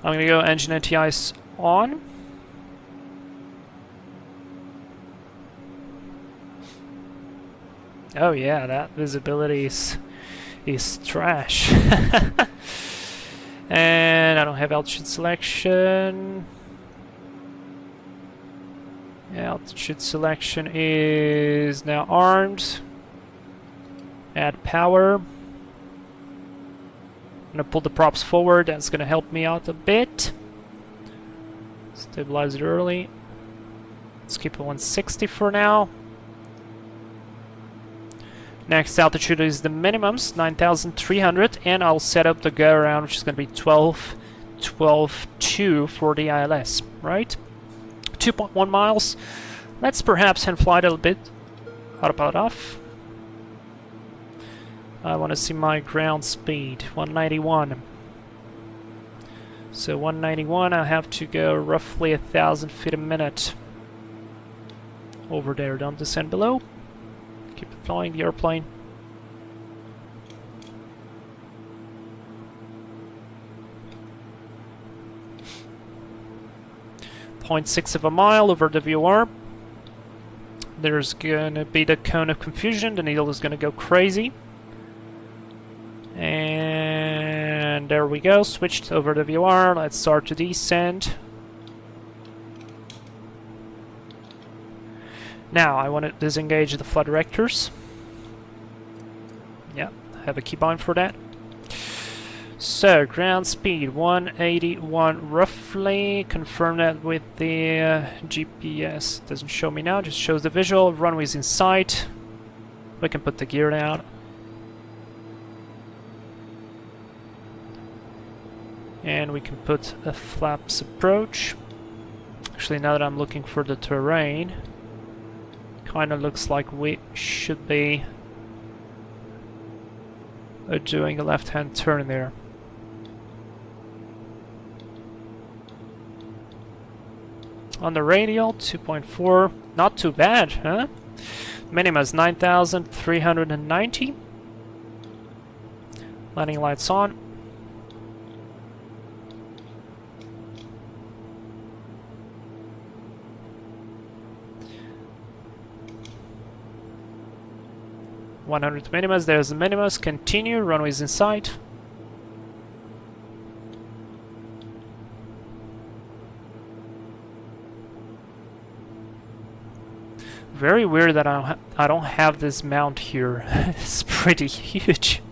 I'm gonna go engine anti-ice on. Oh yeah, that visibility is trash. And I don't have altitude selection. Altitude selection is now armed. Add power. I'm gonna pull the props forward. That's gonna help me out a bit. Stabilize it early. Let's keep it 160 for now. Next altitude is the minimums, 9,300, and I'll set up the go around, which is going to be 12.2 for the ILS, right? 2.1 miles. Let's perhaps hand fly a little bit. Autopilot off. I want to see my ground speed, 191. So 191, I have to go roughly 1,000 feet a minute. Over there, don't descend below. Keep flying the airplane. .6 of a mile over the VOR. There's gonna be the cone of confusion. The needle is gonna go crazy. And there we go. Switched over the VOR. Let's start to descend. Now, I want to disengage the flight directors. Yeah, have a keybind for that. So, ground speed, 181 roughly. Confirm that with the GPS. Doesn't show me now, just shows the visual. Runway's in sight. We can put the gear down. And we can put a flaps approach. Actually, now that I'm looking for the terrain, kind of looks like we should be doing a left-hand turn there. On the radial, 2.4, not too bad, huh? Minimum is 9,390. Landing lights on. .100 minimus, there's the minimus, continue, runways in sight. Very weird that I don't have this mount here. It's pretty huge.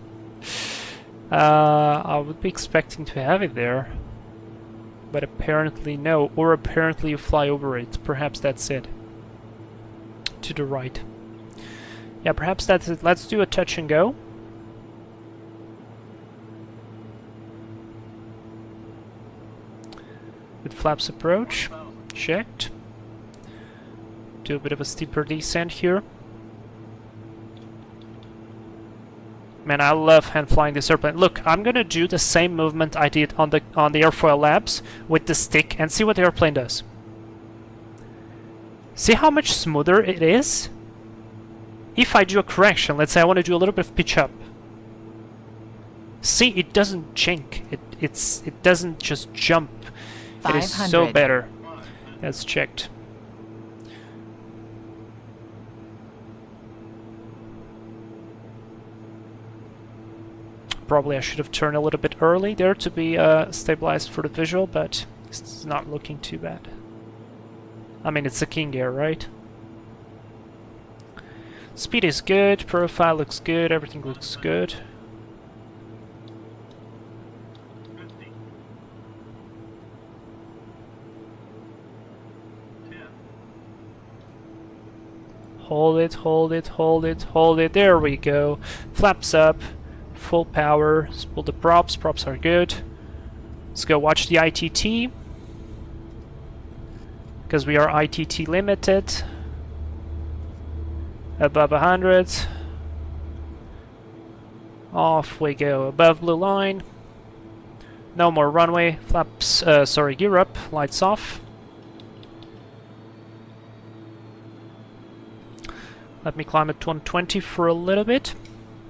I would be expecting to have it there, but apparently no, or apparently you fly over it. Perhaps that's it. To the right. Yeah, perhaps that's it. Let's do a touch and go. With flaps approach. Checked. Do a bit of a steeper descent here. Man, I love hand flying this airplane. Look, I'm gonna do the same movement I did on the Airfoil Labs with the stick and see what the airplane does. See how much smoother it is? If I do a correction, let's say I want to do a little bit of pitch up. See, it doesn't jink. It doesn't just jump. It is so better. That's checked. Probably I should have turned a little bit early there to be stabilized for the visual, but it's not looking too bad. I mean, it's a King Air, right? Speed is good, profile looks good, everything looks good. Hold it, hold it, hold it, hold it. There we go. Flaps up, full power. Let's pull the props. Props are good. Let's go watch the ITT, because we are ITT limited. Above 100. Off we go. Above blue line. No more runway. Flaps, sorry, gear up. Lights off. Let me climb at 120 for a little bit.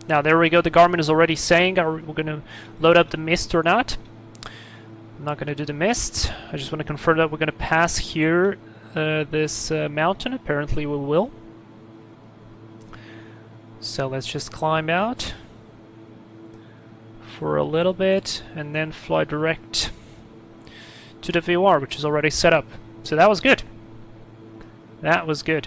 Now there we go. The Garmin is already saying are we going to load up the mist or not. I'm not going to do the mist. I just want to confirm that we're going to pass here this mountain. Apparently we will. So let's just climb out for a little bit and then fly direct to the VOR, which is already set up. So that was good. That was good.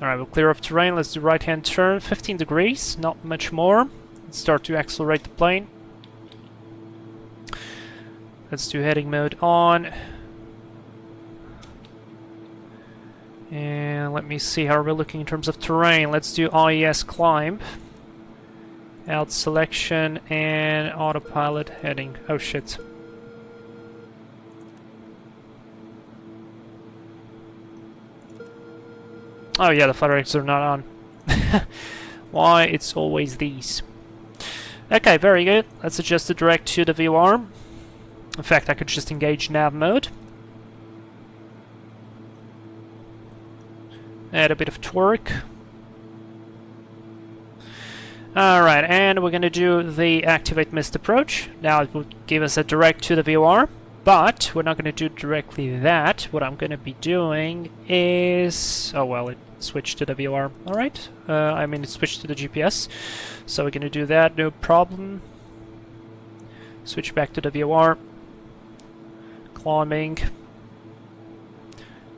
Alright, we'll clear off terrain. Let's do right-hand turn. 15 degrees, not much more. Let's start to accelerate the plane. Let's do heading mode on. And let me see how we're looking in terms of terrain. Let's do IES climb. Out selection and autopilot heading. Oh shit. Oh yeah, the flight records are not on. Why? It's always these. Okay, very good. Let's adjust it direct to the VOR. In fact, I could just engage nav mode. Add a bit of torque. Alright, and we're going to do the activate missed approach. Now it will give us a direct to the VOR, but we're not going to do directly that. What I'm going to be doing is... oh well, it switched to the VOR. Alright, I mean it switched to the GPS. So we're going to do that, no problem. Switch back to the VOR. Climbing.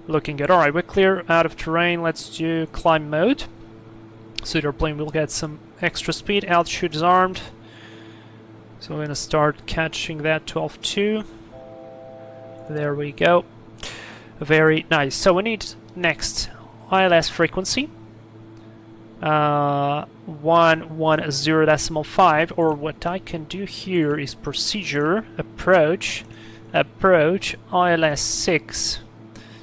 Looking good. Alright, we're clear out of terrain. Let's do climb mode. So the airplane will get some extra speed. Altitude is armed. So we're going to start catching that 12.2. There we go. Very nice. So we need next ILS frequency. 110.5, or what I can do here is procedure, approach, ILS 6.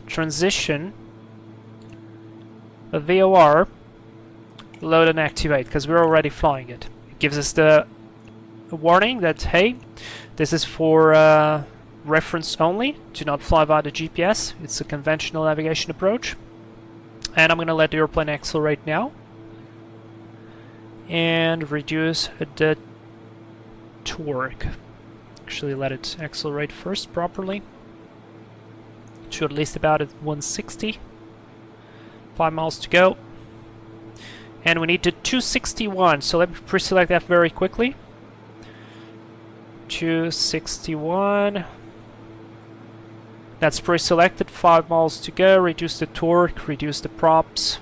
Transition, a VOR, load and activate, because we're already flying it. It gives us the warning that, hey, this is for reference only, do not fly via the GPS, it's a conventional navigation approach. And I'm going to let the airplane accelerate now. And reduce the torque. Actually, let it accelerate first properly. To at least about at 160. 5 miles to go. And we need to 261, so let me pre-select that very quickly. 261. That's pre-selected, 5 miles to go. Reduce the torque, reduce the props.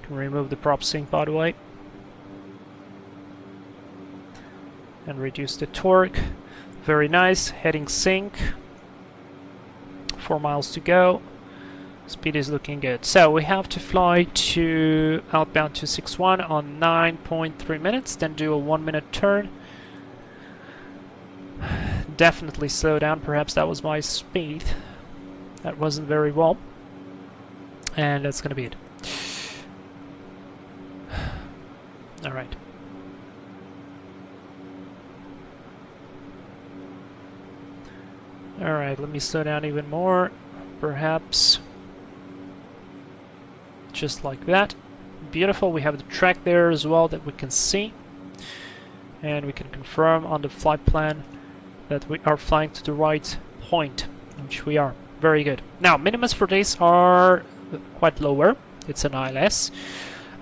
Can remove the prop sync, by the way. And reduce the torque. Very nice. Heading sync. 4 miles to go. Speed is looking good. So we have to fly to outbound 261 on 9.3 minutes, then do a 1 minute turn. Definitely slow down. Perhaps that was my speed. That wasn't very well. And that's gonna be it. Alright. Alright, let me slow down even more. Perhaps just like that. Beautiful. We have the track there as well that we can see. And we can confirm on the flight plan that we are flying to the right point, which we are. Very good. Now, minimums for this are quite lower. It's an ILS.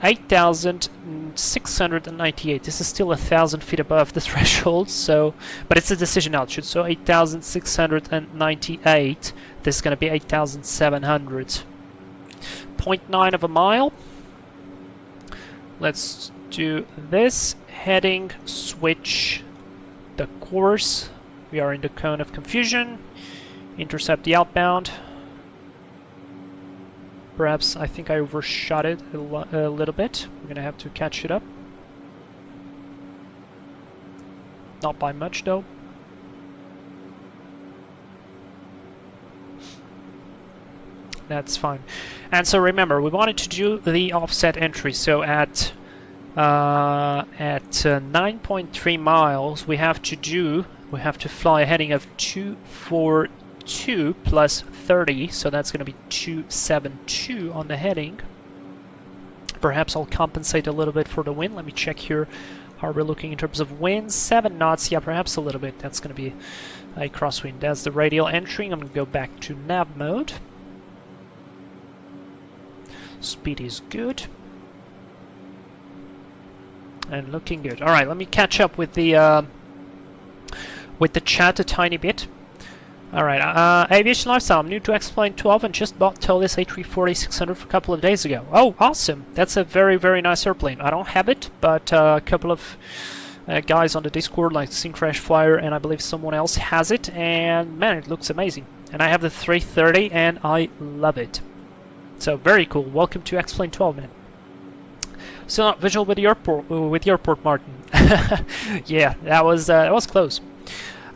8,698. This is still 1,000 feet above the threshold, so, but it's a decision altitude, so 8,698. This is going to be 8,700. 0.9 of a mile. Let's do this. Heading, switch the course. We are in the cone of confusion. Intercept the outbound. Perhaps I think I overshot it a little bit. We're going to have to catch it up. Not by much though. That's fine. And so remember, we wanted to do the offset entry. So at 9.3 miles, we have to fly a heading of 242 plus 30, so that's going to be 272 on the heading. Perhaps I'll compensate a little bit for the wind. Let me check here how we're looking in terms of wind. 7 knots, yeah, perhaps a little bit. That's going to be a crosswind. That's the radial entry. I'm going to go back to nav mode. Speed is good. And looking good. Alright, let me catch up with the chat a tiny bit. Alright, Aviation Lifestyle, I'm new to X-Plane 12 and just bought TDS A340-600 a couple of days ago. Oh, awesome! That's a very, very nice airplane. I don't have it, but a couple of guys on the Discord, like Syncrash Flyer, and I believe someone else has it, and man, it looks amazing. And I have the 330, and I love it. So, very cool. Welcome to X-Plane 12, man. Still not visual with the airport, Martin. Yeah, that was close.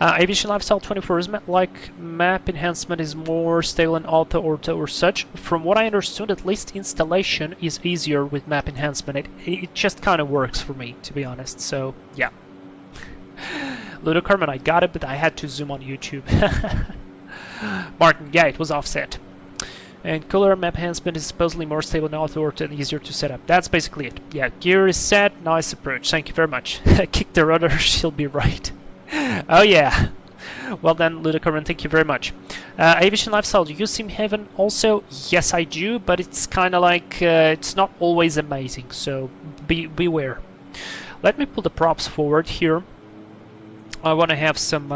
Aviation Lifestyle 24 is like map enhancement is more stable in auto or such. From what I understood, at least installation is easier with map enhancement. It just kind of works for me, to be honest. So yeah. Ludo Carmen, I got it, but I had to zoom on YouTube. Martin, yeah, it was offset. And cooler map enhancement is supposedly more stable in auto and easier to set up. That's basically it. Yeah, gear is set. Nice approach. Thank you very much. Kick the rudder, she'll be right. Oh yeah. Well then, Ludicorn, thank you very much. Aviation Lifestyle, do you sim heaven also? Yes, I do, but it's kind of like it's not always amazing, so beware. Let me pull the props forward here. I want to have some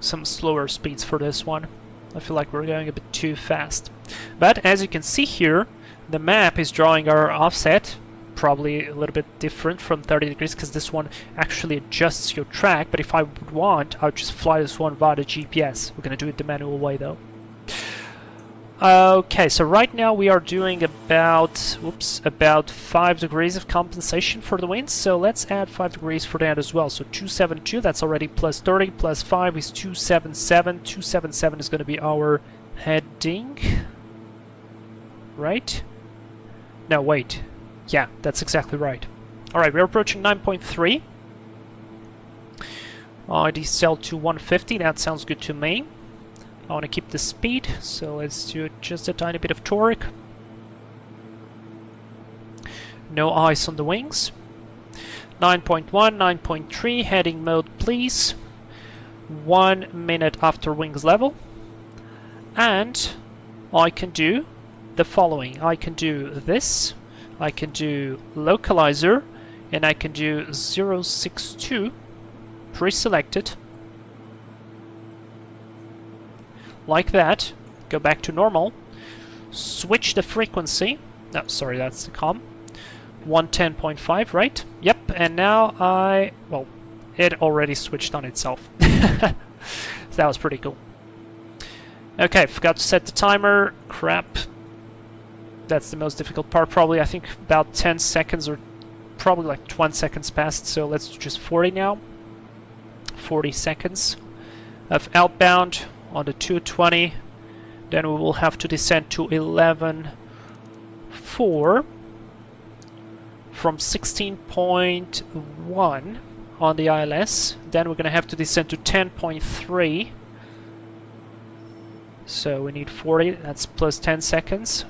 slower speeds for this one. I feel like we're going a bit too fast. But as you can see here, the map is drawing our offset. Probably a little bit different from 30 degrees because this one actually adjusts your track, but if I would want, I would just fly this one via the GPS. We're going to do it the manual way though. Okay, so right now we are doing about 5 degrees of compensation for the winds, so let's add 5 degrees for that as well. So 272, that's already plus 30, plus 5 is 277. 277 is going to be our heading, right? No, wait. Yeah, that's exactly right. Alright, we're approaching 9.3. I decel to 150, that sounds good to me. I want to keep the speed, so let's do just a tiny bit of torque. No ice on the wings. 9.1, 9.3, heading mode please. 1 minute after wings level. And I can do the following. I can do this. I can do localizer, and I can do 062 pre-selected, like that. Go back to normal, switch the frequency. No, sorry, that's the COM. 110.5, right? Yep, and now well, it already switched on itself. So that was pretty cool. Okay, forgot to set the timer. Crap. That's the most difficult part, probably. I think about 10 seconds or probably like 20 seconds passed, so let's do just 40 now. 40 seconds of outbound on the 220. Then we will have to descend to 11.4 from 16.1 on the ILS. Then we're going to have to descend to 10.3. So we need 40, that's plus 10 seconds.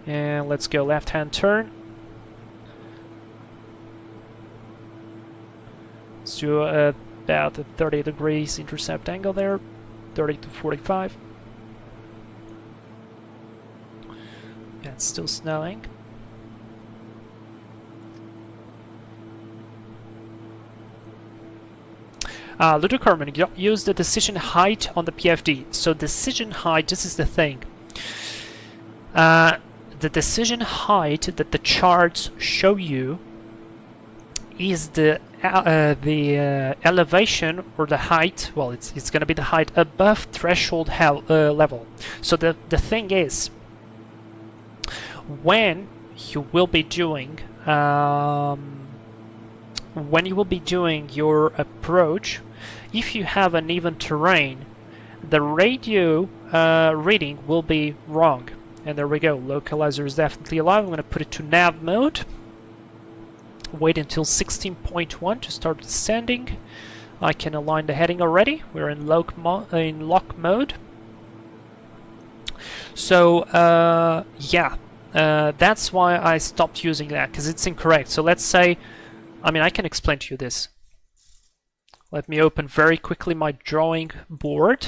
And let's go left-hand turn. Let's do about a 30 degrees intercept angle there. 30 to 45. Yeah, it's still snowing. Ludo Carmen, use the decision height on the PFD. So decision height, this is the thing. The decision height that the charts show you is the elevation or the height. Well, it's going to be the height above threshold level. So the thing is, when you will be doing your approach, if you have uneven terrain, the radio reading will be wrong. And there we go, localizer is definitely alive. I'm going to put it to nav mode. Wait until 16.1 to start descending. I can align the heading already. We're in lock mode. So yeah, that's why I stopped using that, because it's incorrect. So let's say, I mean, I can explain to you this. Let me open very quickly my drawing board.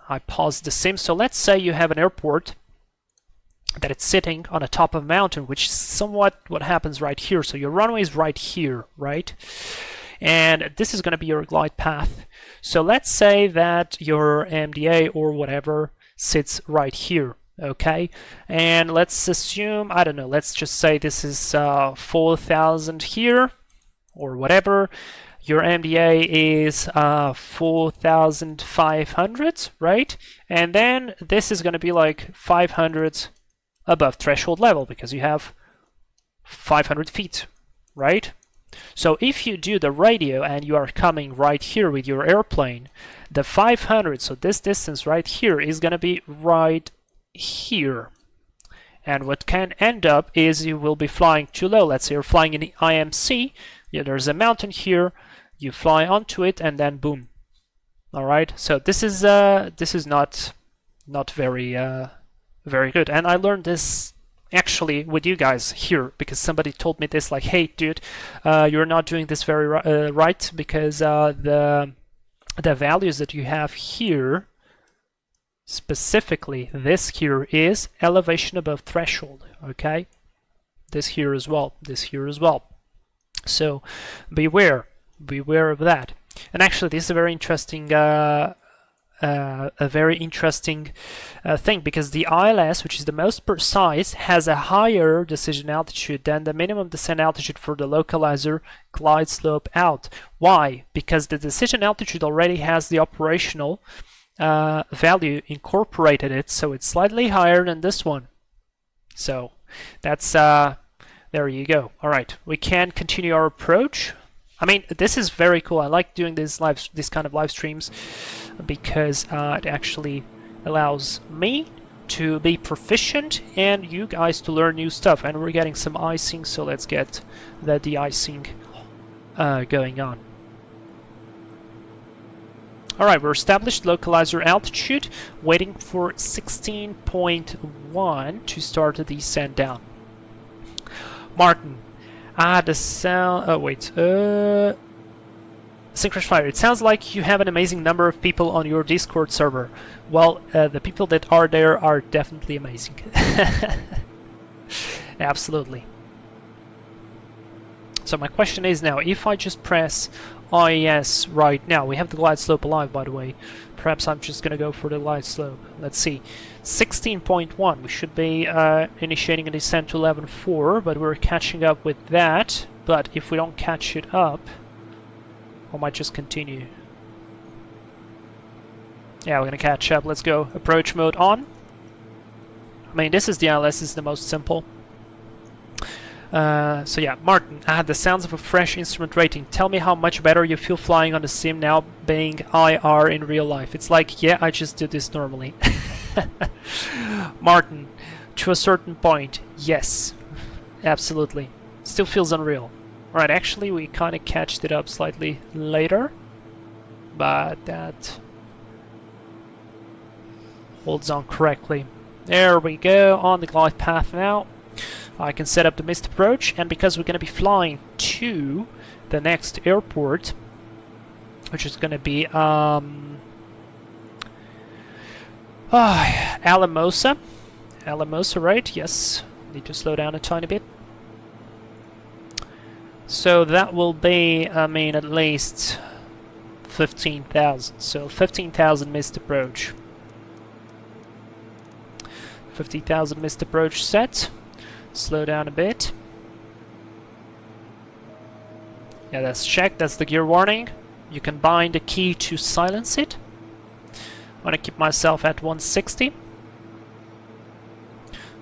I pause the sim. So let's say you have an airport that it's sitting on the top of a mountain, which is somewhat what happens right here. So your runway is right here, right? And this is going to be your glide path. So let's say that your MDA or whatever sits right here, okay? And let's assume, I don't know, let's just say this is 4,000 here or whatever. Your MDA is 4,500, right? And then this is going to be like 500 above threshold level because you have 500 feet, right? So if you do the radio and you are coming right here with your airplane, the 500, so this distance right here is going to be right here. And what can end up is you will be flying too low. Let's say you're flying in the IMC, yeah, there's a mountain here, you fly onto it and then boom. All right, so this is not very very good. And I learned this actually with you guys here because somebody told me this, like, hey dude, you're not doing this very right, because the values that you have here, specifically this here, is elevation above threshold, okay? This here as well, this here as well. So beware of that. And actually this is a very interesting thing, because the ILS, which is the most precise, has a higher decision altitude than the minimum descent altitude for the localizer glide slope out. Why? Because the decision altitude already has the operational value incorporated it, so it's slightly higher than this one. So that's there you go. All right, we can continue our approach. I mean, this is very cool. I like doing this kind of live streams because it actually allows me to be proficient and you guys to learn new stuff. And we're getting some icing, so let's get the de-icing going on. Alright, we're established localizer altitude, waiting for 16.1 to start the descent down. Martin. The sound... Oh, wait. Synchronous Fire. It sounds like you have an amazing number of people on your Discord server. Well, the people that are there are definitely amazing. Absolutely. So my question is now, if I just press IES right now, we have the glide slope alive, by the way. Perhaps I'm just going to go for the glide slope. Let's see. 16.1. We should be initiating a descent to 11.4, but we're catching up with that. But if we don't catch it up, I might just continue. Yeah, we're going to catch up. Let's go. Approach mode on. I mean, this is the ILS, is the most simple. So yeah, Martin, the sounds of a fresh instrument rating. Tell me how much better you feel flying on the sim now being IR in real life. It's like, yeah, I just do this normally. Martin, to a certain point, yes, absolutely. Still feels unreal. Right, actually we kind of catched it up slightly later, but that holds on correctly. There we go, on the glide path now. I can set up the missed approach, and because we're going to be flying to the next airport, which is going to be Alamosa. Alamosa, right? Yes. Need to slow down a tiny bit. So that will be, I mean, at least 15,000. So 15,000 missed approach. 50,000 missed approach set. Slow down a bit. Yeah, that's checked. That's the gear warning. You can bind a key to silence it. I'm gonna keep myself at 160.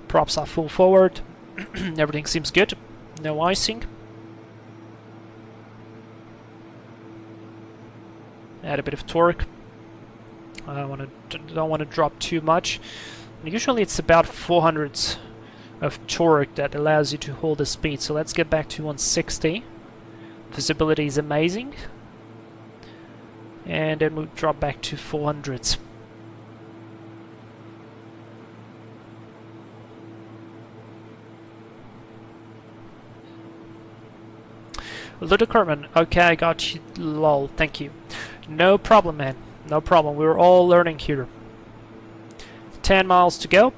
Props are full forward. Everything seems good. No icing. Add a bit of torque. I don't want to drop too much. And usually it's about 400 of torque that allows you to hold the speed. So let's get back to 160. Visibility is amazing. And then we'll drop back to 400s. Ludokerman, okay, I got you. Lol, thank you. No problem, man. No problem. We're all learning here. 10 miles to go.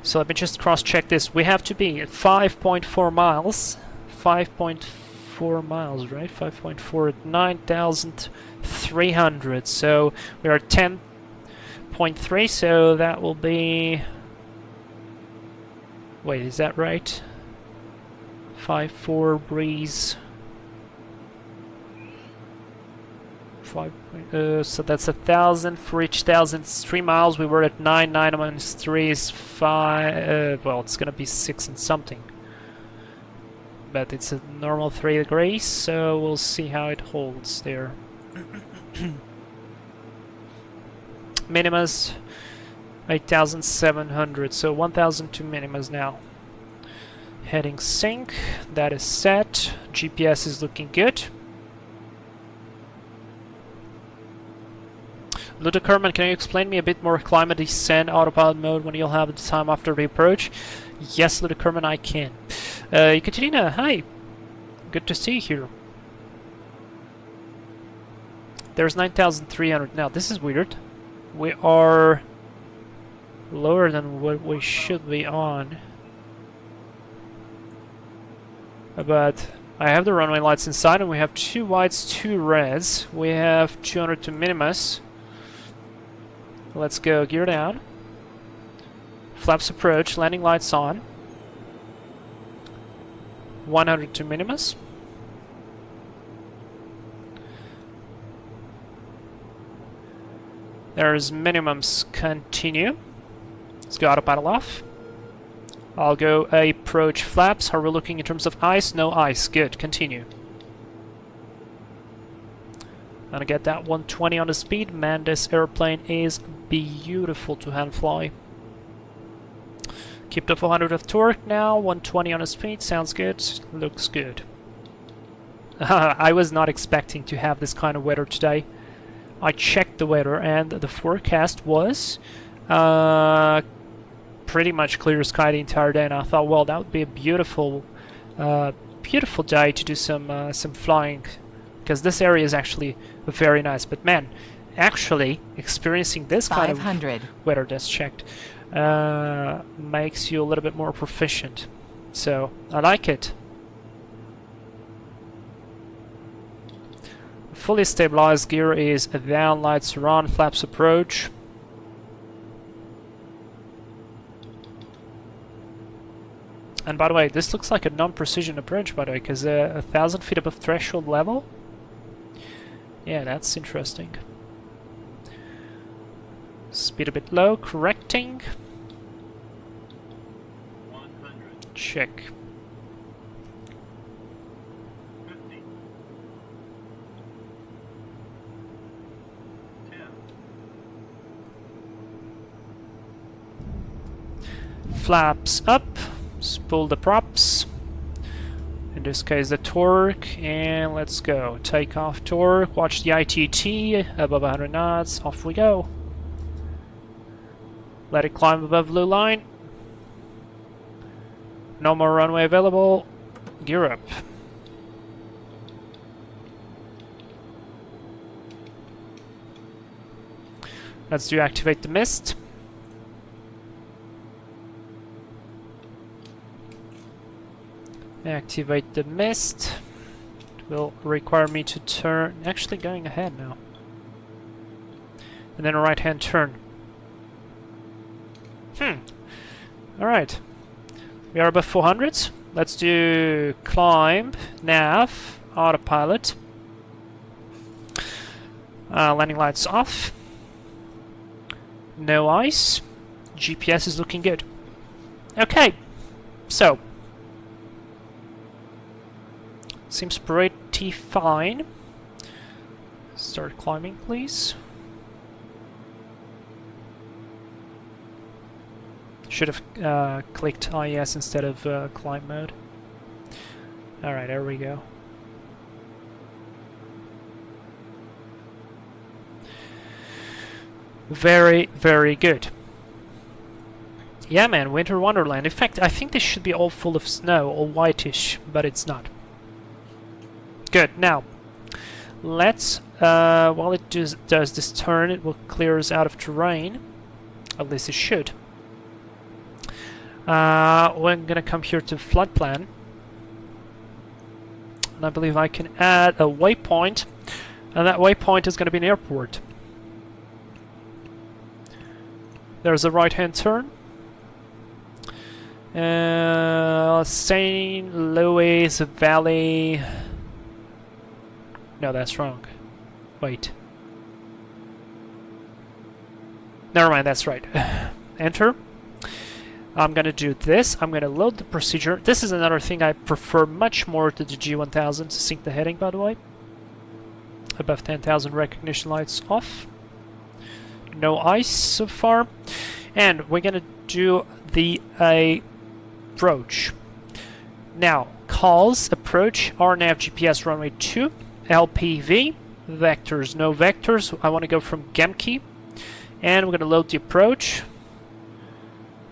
So let me just cross-check this. We have to be at 5.4 miles. 5.4 miles, right? 5.4 at 9,300. So we are at 10.3, so that will be... Wait, is that right? 5.4 breeze. 5. So that's 1,000 for each 1,000. It's 3 miles. We were at 9. 9 minus 3 is 5. Well, it's gonna be 6 and something. But it's a normal 3 degrees, so we'll see how it holds there. Minimas 8,700, so 1,000 to minimas now. Heading sync, that is set. GPS is looking good. Ludokerman, can you explain me a bit more climate descent autopilot mode when you'll have the time after the approach? Yes, Ludokerman, I can. Ekaterina, hi. Good to see you here. There's 9,300 now. This is weird. We are lower than what we should be on. But I have the runway lights inside, and we have 2 whites, 2 reds. We have 200 to minimus. Let's go, gear down. Flaps approach, landing lights on. 100 to minimus. There's minimums, continue. Let's go autopilot off. I'll go approach flaps. How are we looking in terms of ice? No ice, good, continue. Gonna get that 120 on the speed. Man, this airplane is beautiful to hand fly. Keep the 400 of torque now. 120 on the speed. Sounds good. Looks good. I was not expecting to have this kind of weather today. I checked the weather and the forecast was pretty much clear sky the entire day, and I thought, well, that would be a beautiful, beautiful day to do some flying. Because this area is actually very nice, but man, actually experiencing this kind of weather that's checked makes you a little bit more proficient. So I like it. Fully stabilized gear is down, lights are on, flaps approach. And by the way, this looks like a non-precision approach, by the way, because 1,000 feet above threshold level. Yeah, that's interesting. Speed a bit low, correcting. 100. Check. 50. 10. Flaps up. Spool the props. In this case, the torque, and let's go. Take off torque, watch the ITT, above 100 knots, off we go. Let it climb above blue line. No more runway available. Gear up. Let's deactivate the mist. Activate the mist. It will require me to turn, actually going ahead now. And then a right hand turn. Alright. We are above 400. Let's do climb, nav, autopilot. Landing lights off. No ice. GPS is looking good. Okay. So. Seems pretty fine. Start climbing, please. Should have clicked IES instead of climb mode. Alright, there we go. Very, very good. Yeah, man, Winter Wonderland. In fact, I think this should be all full of snow, all whitish, but it's not. Good. Now, let's, while it does this turn, it will clear us out of terrain. At least it should. We're gonna come here to flood plan. And I believe I can add a waypoint. And that waypoint is gonna be an airport. There's a right-hand turn. St. Louis Valley. No, that's wrong. Wait. Never mind, that's right. Enter. I'm gonna do this. I'm gonna load the procedure. This is another thing I prefer much more to the G1000 to sync the heading, by the way. Above 10,000 recognition lights off. No ice so far. And we're gonna do the approach. Now, calls, approach, RNAV GPS runway 2, LPV, vectors, no vectors. I want to go from Gemke. And we're going to load the approach.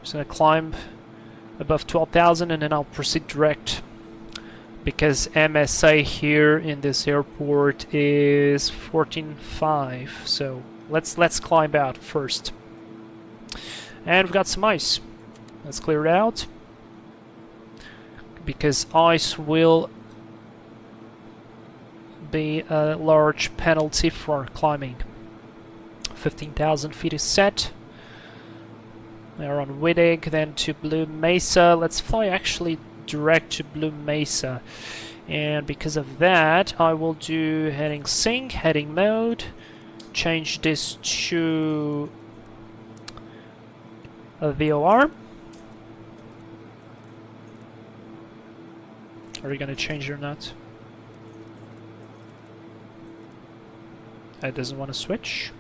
Just going to climb above 12,000 and then I'll proceed direct. Because MSA here in this airport is 14.5. So let's climb out first. And we've got some ice. Let's clear it out. Because ice will be a large penalty for climbing. 15,000 feet is set. We're on Wittig, then to Blue Mesa. Let's fly actually direct to Blue Mesa. And because of that, I will do heading sync, heading mode. Change this to a VOR. Are you gonna change or not? It doesn't want to switch.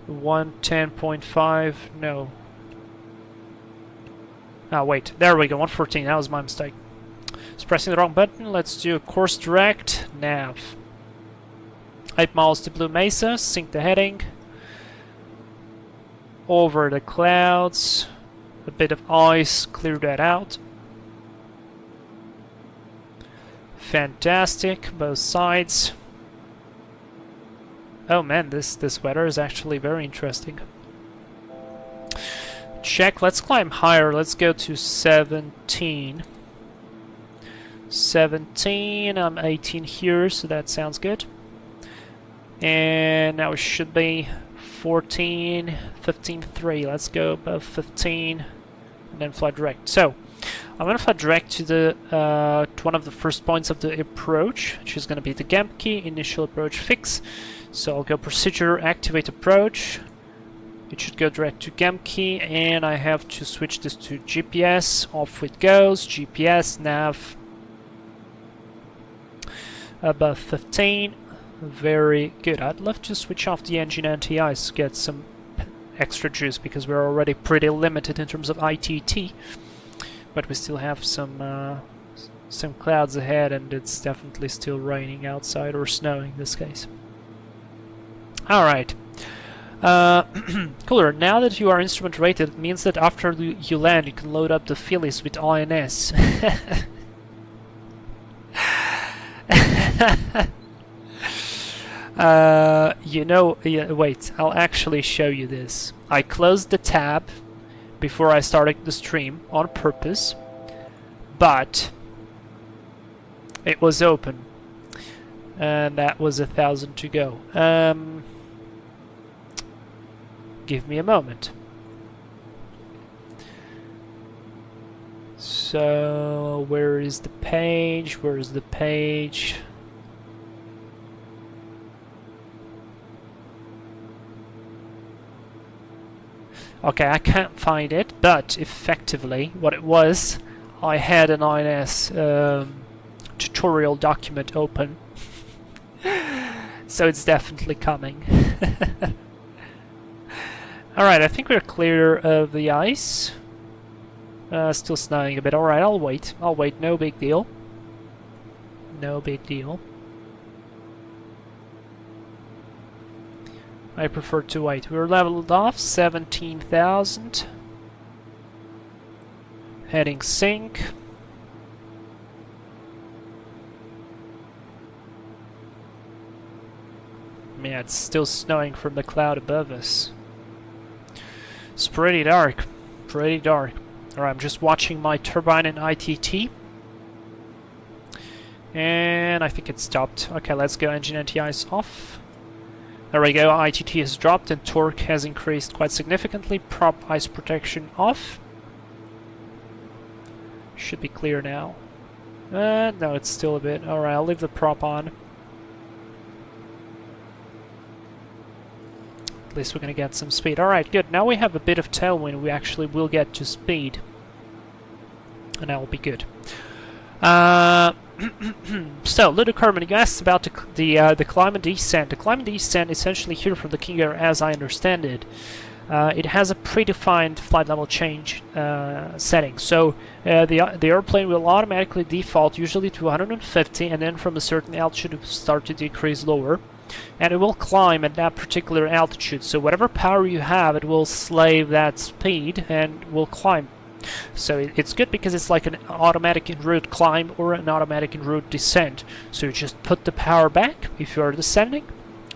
One 10.5, no. Ah, wait, there we go, 114, that was my mistake. Just pressing the wrong button. Let's do a course direct, nav. 8 miles to Blue Mesa, sync the heading. Over the clouds, a bit of ice, clear that out. Fantastic, both sides. Oh man, this weather is actually very interesting. Check, let's climb higher, let's go to 17. 17, I'm 18 here, so that sounds good. And now it should be 14, 15.3. Let's go above 15 and then fly direct. So I'm going to fly direct to the to one of the first points of the approach, which is going to be the Gemke initial approach fix. So I'll go procedure, activate approach. It should go direct to Gemke, and I have to switch this to GPS. Off it goes. GPS nav above 15. Very good. I'd love to switch off the engine anti-ice to get some extra juice because we're already pretty limited in terms of ITT. But we still have some clouds ahead, and it's definitely still raining outside or snowing in this case. Alright. Cooler, now that you are instrument rated, it means that after you land you can load up the Phillies with INS. You know, yeah, wait, I'll actually show you this. I closed the tab before I started the stream on purpose, but it was open, and that was 1,000 to go. Give me a moment. So, where is the page? Where is the page? Okay, I can't find it, but effectively what it was, I had an INS tutorial document open, so it's definitely coming. Alright, I think we're clear of the ice. Still snowing a bit. Alright, I'll wait, no big deal. No big deal. I prefer to wait. We're leveled off, 17,000. Heading sync. Yeah, it's still snowing from the cloud above us. It's pretty dark. Pretty dark. Alright, I'm just watching my turbine in ITT. And I think it stopped. Okay, let's go. Engine anti-ice off. There we go. ITT has dropped and torque has increased quite significantly. Prop ice protection off. Should be clear now. No, it's still a bit. Alright, I'll leave the prop on. At least we're going to get some speed. Alright, good. Now we have a bit of tailwind. We actually will get to speed. And that will be good. So, Ludocarmen, you asked about the climb and descent. The climb and descent essentially here from the King Air, as I understand it. It has a predefined flight level change setting. So the airplane will automatically default usually to 150, and then from a certain altitude it will start to decrease lower. And it will climb at that particular altitude. So whatever power you have, it will slave that speed and will climb. So it's good because it's like an automatic en route climb or an automatic en route descent. So you just put the power back if you are descending,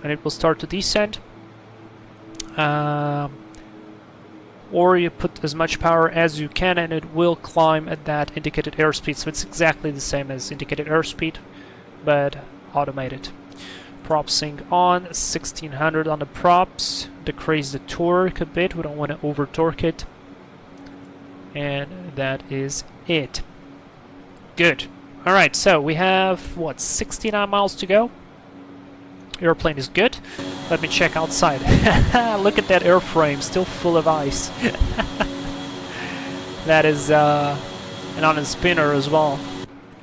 and it will start to descend. Or you put as much power as you can and it will climb at that indicated airspeed. So it's exactly the same as indicated airspeed, but automated. Prop sync on, 1600 on the props. Decrease the torque a bit, we don't want to over torque it. And that is it. Good. Alright, so we have, what, 69 miles to go? Airplane is good. Let me check outside. Look at that airframe, still full of ice. That is, and on a spinner as well.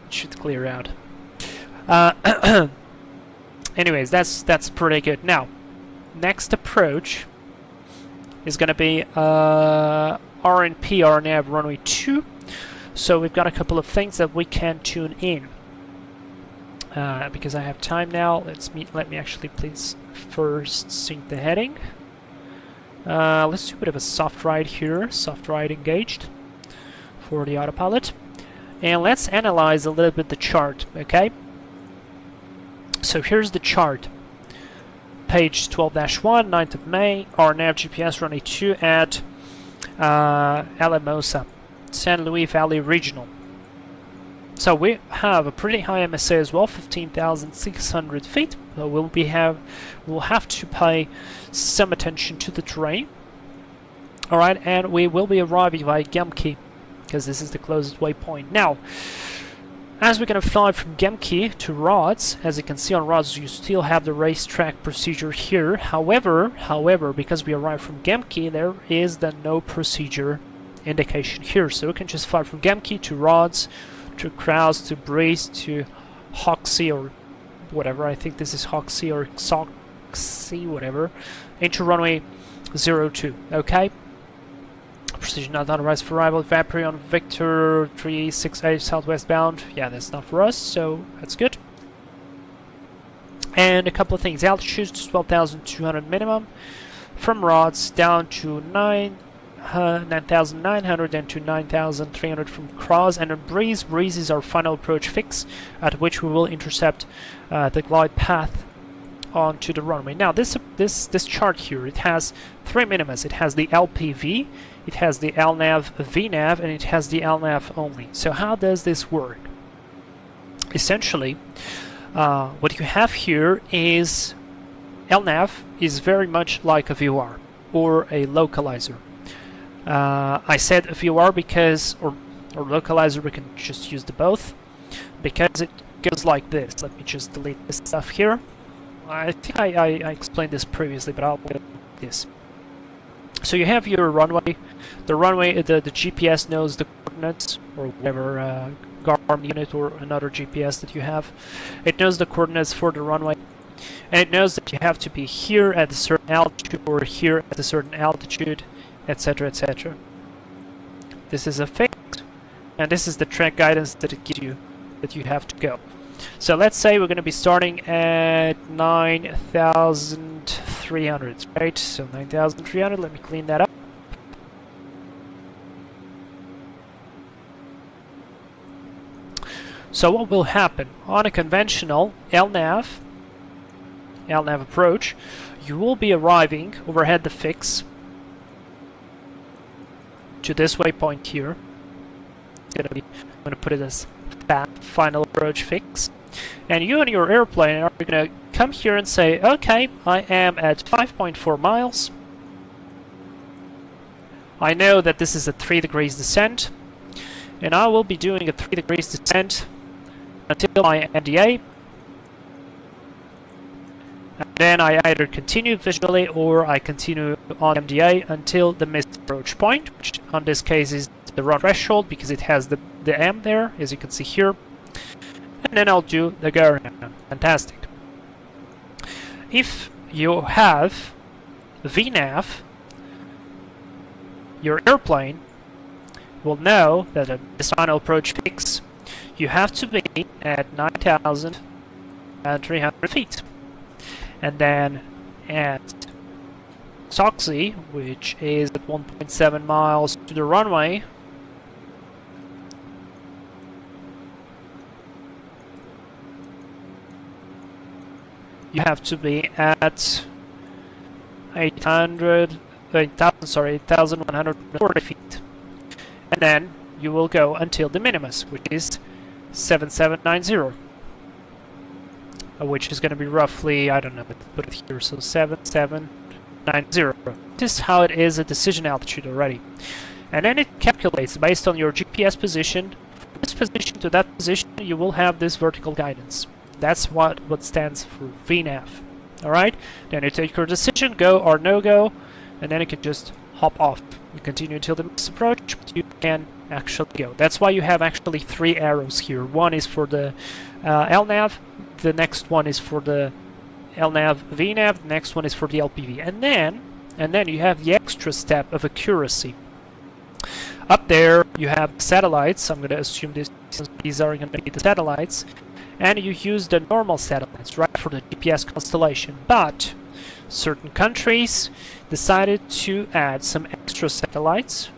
It should clear out. Anyways, that's pretty good. Now, next approach is going to be RNP, RNAV runway 2. So we've got a couple of things that we can tune in. Because I have time now, let me actually please first sync the heading. Let's do a bit of a soft ride here, soft ride engaged for the autopilot. And let's analyze a little bit the chart, okay? So here's the chart. Page 12-1, 9th of May, RNAV GPS runway 2 at Alamosa, San Luis Valley Regional. So we have a pretty high MSA as well, 15,600 feet. So we'll have to pay some attention to the terrain. All right, and we will be arriving by Gemki because this is the closest waypoint. Now, as we're going to fly from Gemki to Rods, as you can see on Rods, you still have the racetrack procedure here. However, because we arrive from Gemki, there is the no procedure indication here. So we can just fly from Gemki to Rods, to Kraus, to Breeze, to Hoxie, or whatever. I think this is Hoxie or Soxie, whatever, into runway 02. Okay. Precision not authorized for arrival. Vaporeon Victor 368 southwest bound. Yeah, that's not for us, so that's good. And a couple of things. Altitude 12,200 minimum. From Rods down to 9,900 and to 9,300 from Cross. And a Breeze. Breeze is our final approach fix, at which we will intercept the glide path onto the runway. Now this chart here, it has three minimas. It has the LPV, it has the LNAV VNAV, and it has the LNAV only. So how does this work? Essentially, what you have here is LNAV is very much like a VOR or a localizer. I said a VOR because, or localizer, we can just use the both, because it goes like this. Let me just delete this stuff here. I think I explained this previously, but I'll do this. So you have your runway. The runway, the GPS knows the coordinates, or whatever Garmin unit or another GPS that you have. It knows the coordinates for the runway, and it knows that you have to be here at a certain altitude or here at a certain altitude, etc., etc. This is a fix, and this is the track guidance that it gives you that you have to go. So let's say we're going to be starting at 9,300, right? So 9,300, let me clean that up. So what will happen? On a conventional LNAV approach, you will be arriving overhead the fix to this waypoint here. I'm gonna put it as final approach fix. And you and your airplane are gonna come here and say, okay, I am at 5.4 miles. I know that this is a 3 degrees descent, and I will be doing a 3 degrees descent until my NDA. And then I either continue visually or I continue on MDA until the missed approach point, which on this case is the run threshold because it has the M there, as you can see here. And then I'll do the go around. Fantastic. If you have VNAV, your airplane will know that at this final approach fix, you have to be at 9,300 feet. And then at Soxy, which is at 1.7 miles to the runway, you have to be at 8,140 feet. And then you will go until the minimus, which is 7790. Which is going to be roughly, I don't know, let's put it here, so 7790. This is how it is at decision altitude already. And then it calculates based on your GPS position. From this position to that position, you will have this vertical guidance. That's what stands for VNAV. Alright? Then you take your decision, go or no go, and then you can just hop off. You continue until the next approach, but you can actually go. That's why you have actually 3 arrows here. One is for the LNAV, the next one is for the LNAV VNAV, the next one is for the LPV. And then you have the extra step of accuracy. Up there you have satellites. I'm going to assume these are going to be the satellites. And you use the normal satellites, right, for the GPS constellation. But certain countries decided to add some extra satellites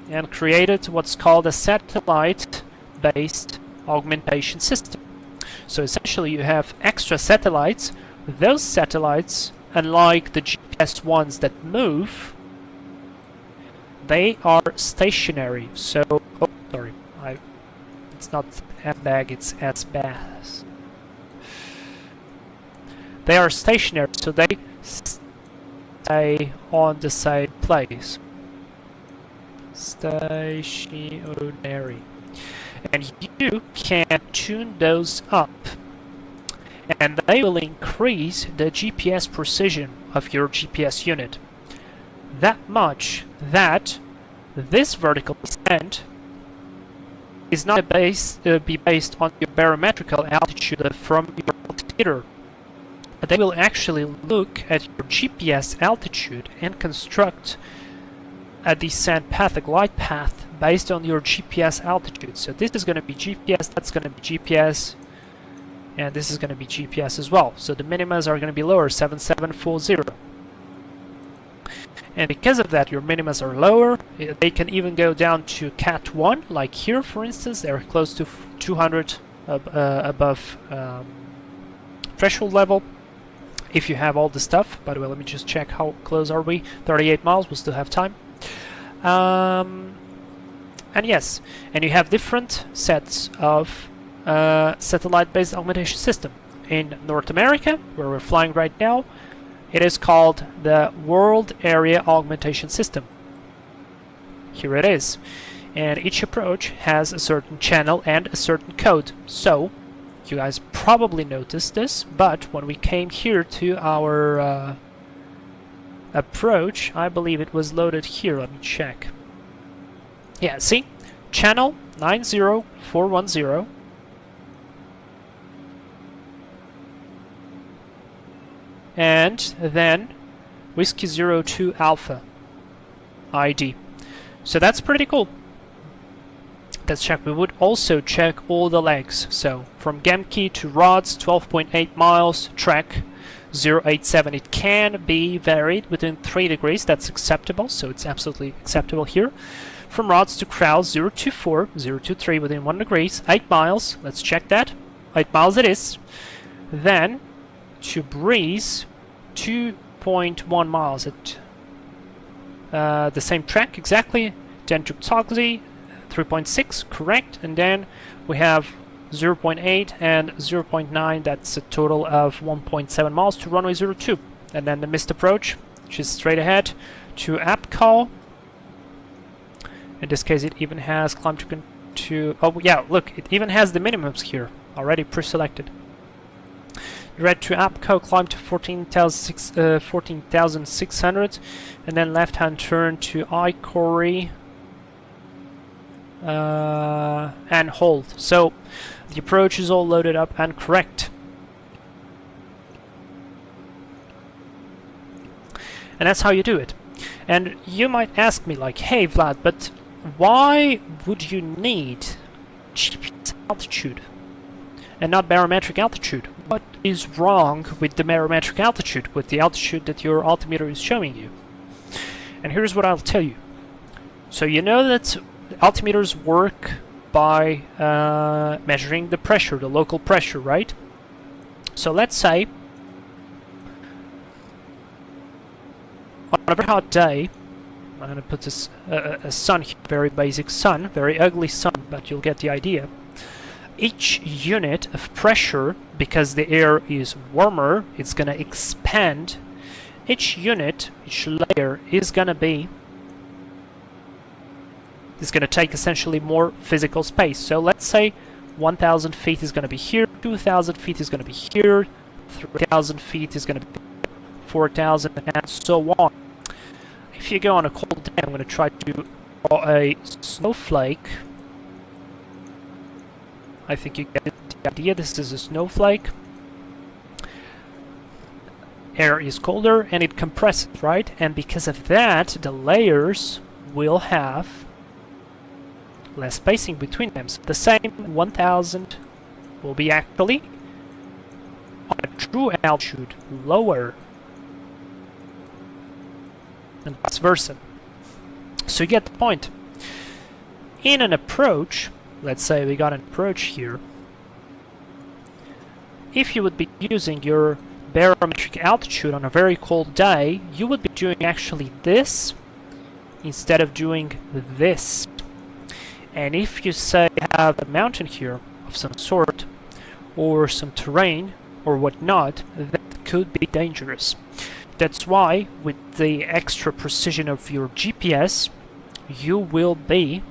and created what's called a satellite-based augmentation system. So essentially you have extra satellites. Those satellites, unlike the GPS ones that move, they are stationary. So, oh, sorry, it's not S-bag, it's S-bass. They are stationary, so they stay on the same place. Stationary. And you can tune those up, and they will increase the GPS precision of your GPS unit that much that this vertical descent is not be based on your barometrical altitude from your altimeter. They will actually look at your GPS altitude and construct a descent path, a glide path, based on your GPS altitude. So this is going to be GPS, that's going to be GPS, and this is going to be GPS as well. So the minimas are going to be lower, 7740. And because of that, your minimas are lower. They can even go down to Cat 1, like here, for instance. They're close to 200 above threshold level. If you have all the stuff. By the way, let me just check how close are we. 38 miles, we still have time. And yes, and you have different sets of satellite-based augmentation system. In North America, where we're flying right now, it is called the World Area Augmentation System. Here it is. And each approach has a certain channel and a certain code. So, you guys probably noticed this, but when we came here to our approach, I believe it was loaded here. Let me check. Yeah, see? Channel 90410. And then Whiskey 02 Alpha ID. So that's pretty cool. Let's check. We would also check all the legs. So from Gemke to Rods, 12.8 miles, track 087. It can be varied within 3 degrees, that's acceptable, so it's absolutely acceptable here. From rods to crows, 024, 023 within 1 degrees, 8 miles, let's check that, 8 miles it is. Then, to breeze, 2.1 miles at the same track exactly. Then to Toxie, 3.6, correct, and then we have 0.8 and 0.9, that's a total of 1.7 miles to runway 02. And then the missed approach, which is straight ahead to APCO. In this case, it even has climb to oh yeah, look, it even has the minimums here already pre-selected. Red to APCO, climb to 14,600, and then left-hand turn to I-Corey and hold. So the approach is all loaded up and correct. And that's how you do it. And you might ask me like, hey Vlad, but why would you need GPS altitude and not barometric altitude? What is wrong with the barometric altitude, with the altitude that your altimeter is showing you? And here's what I'll tell you. So you know that altimeters work by measuring the pressure, the local pressure, right? So let's say on a very hot day, I'm going to put this a sun here, very basic sun, very ugly sun, but you'll get the idea. Each unit of pressure, because the air is warmer, it's going to expand. Each unit, each layer is going to take essentially more physical space. So let's say 1,000 feet is going to be here, 2,000 feet is going to be here, 3,000 feet is going to be 4,000, and so on. If you go on a cold day, I'm going to try to draw a snowflake. I think you get the idea. This is a snowflake. Air is colder and it compresses, right? And because of that, the layers will have less spacing between them. So the same 1,000 will be actually on a true altitude lower, and vice versa. So you get the point. In an approach, let's say we got an approach here, if you would be using your barometric altitude on a very cold day, you would be doing actually this instead of doing this. And if you say have a mountain here of some sort, or some terrain or whatnot, that could be dangerous. That's why with the extra precision of your GPS, you will be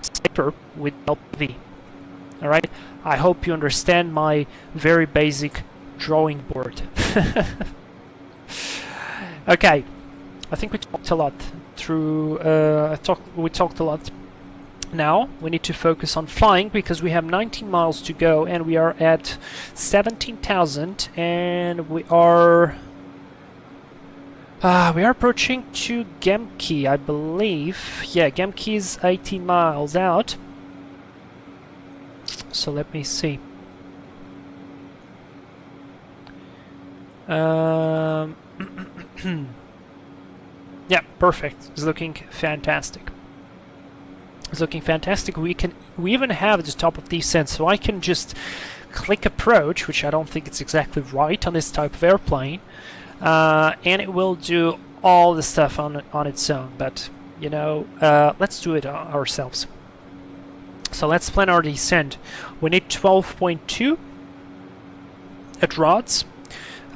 safer with LPV. Alright? I hope you understand my very basic drawing board. Okay, I think we talked a lot through, we talked a lot. Now we need to focus on flying because we have 19 miles to go and we are at 17,000 and we are approaching to Gemki, I believe. Yeah, Gemki is 18 miles out. So let me see. Yeah, perfect. It's looking fantastic. It's looking fantastic. We even have the top of descent, so I can just click approach, which I don't think it's exactly right on this type of airplane, and it will do all the stuff on its own. But you know, let's do it ourselves. So let's plan our descent. We need 12.2 at rods.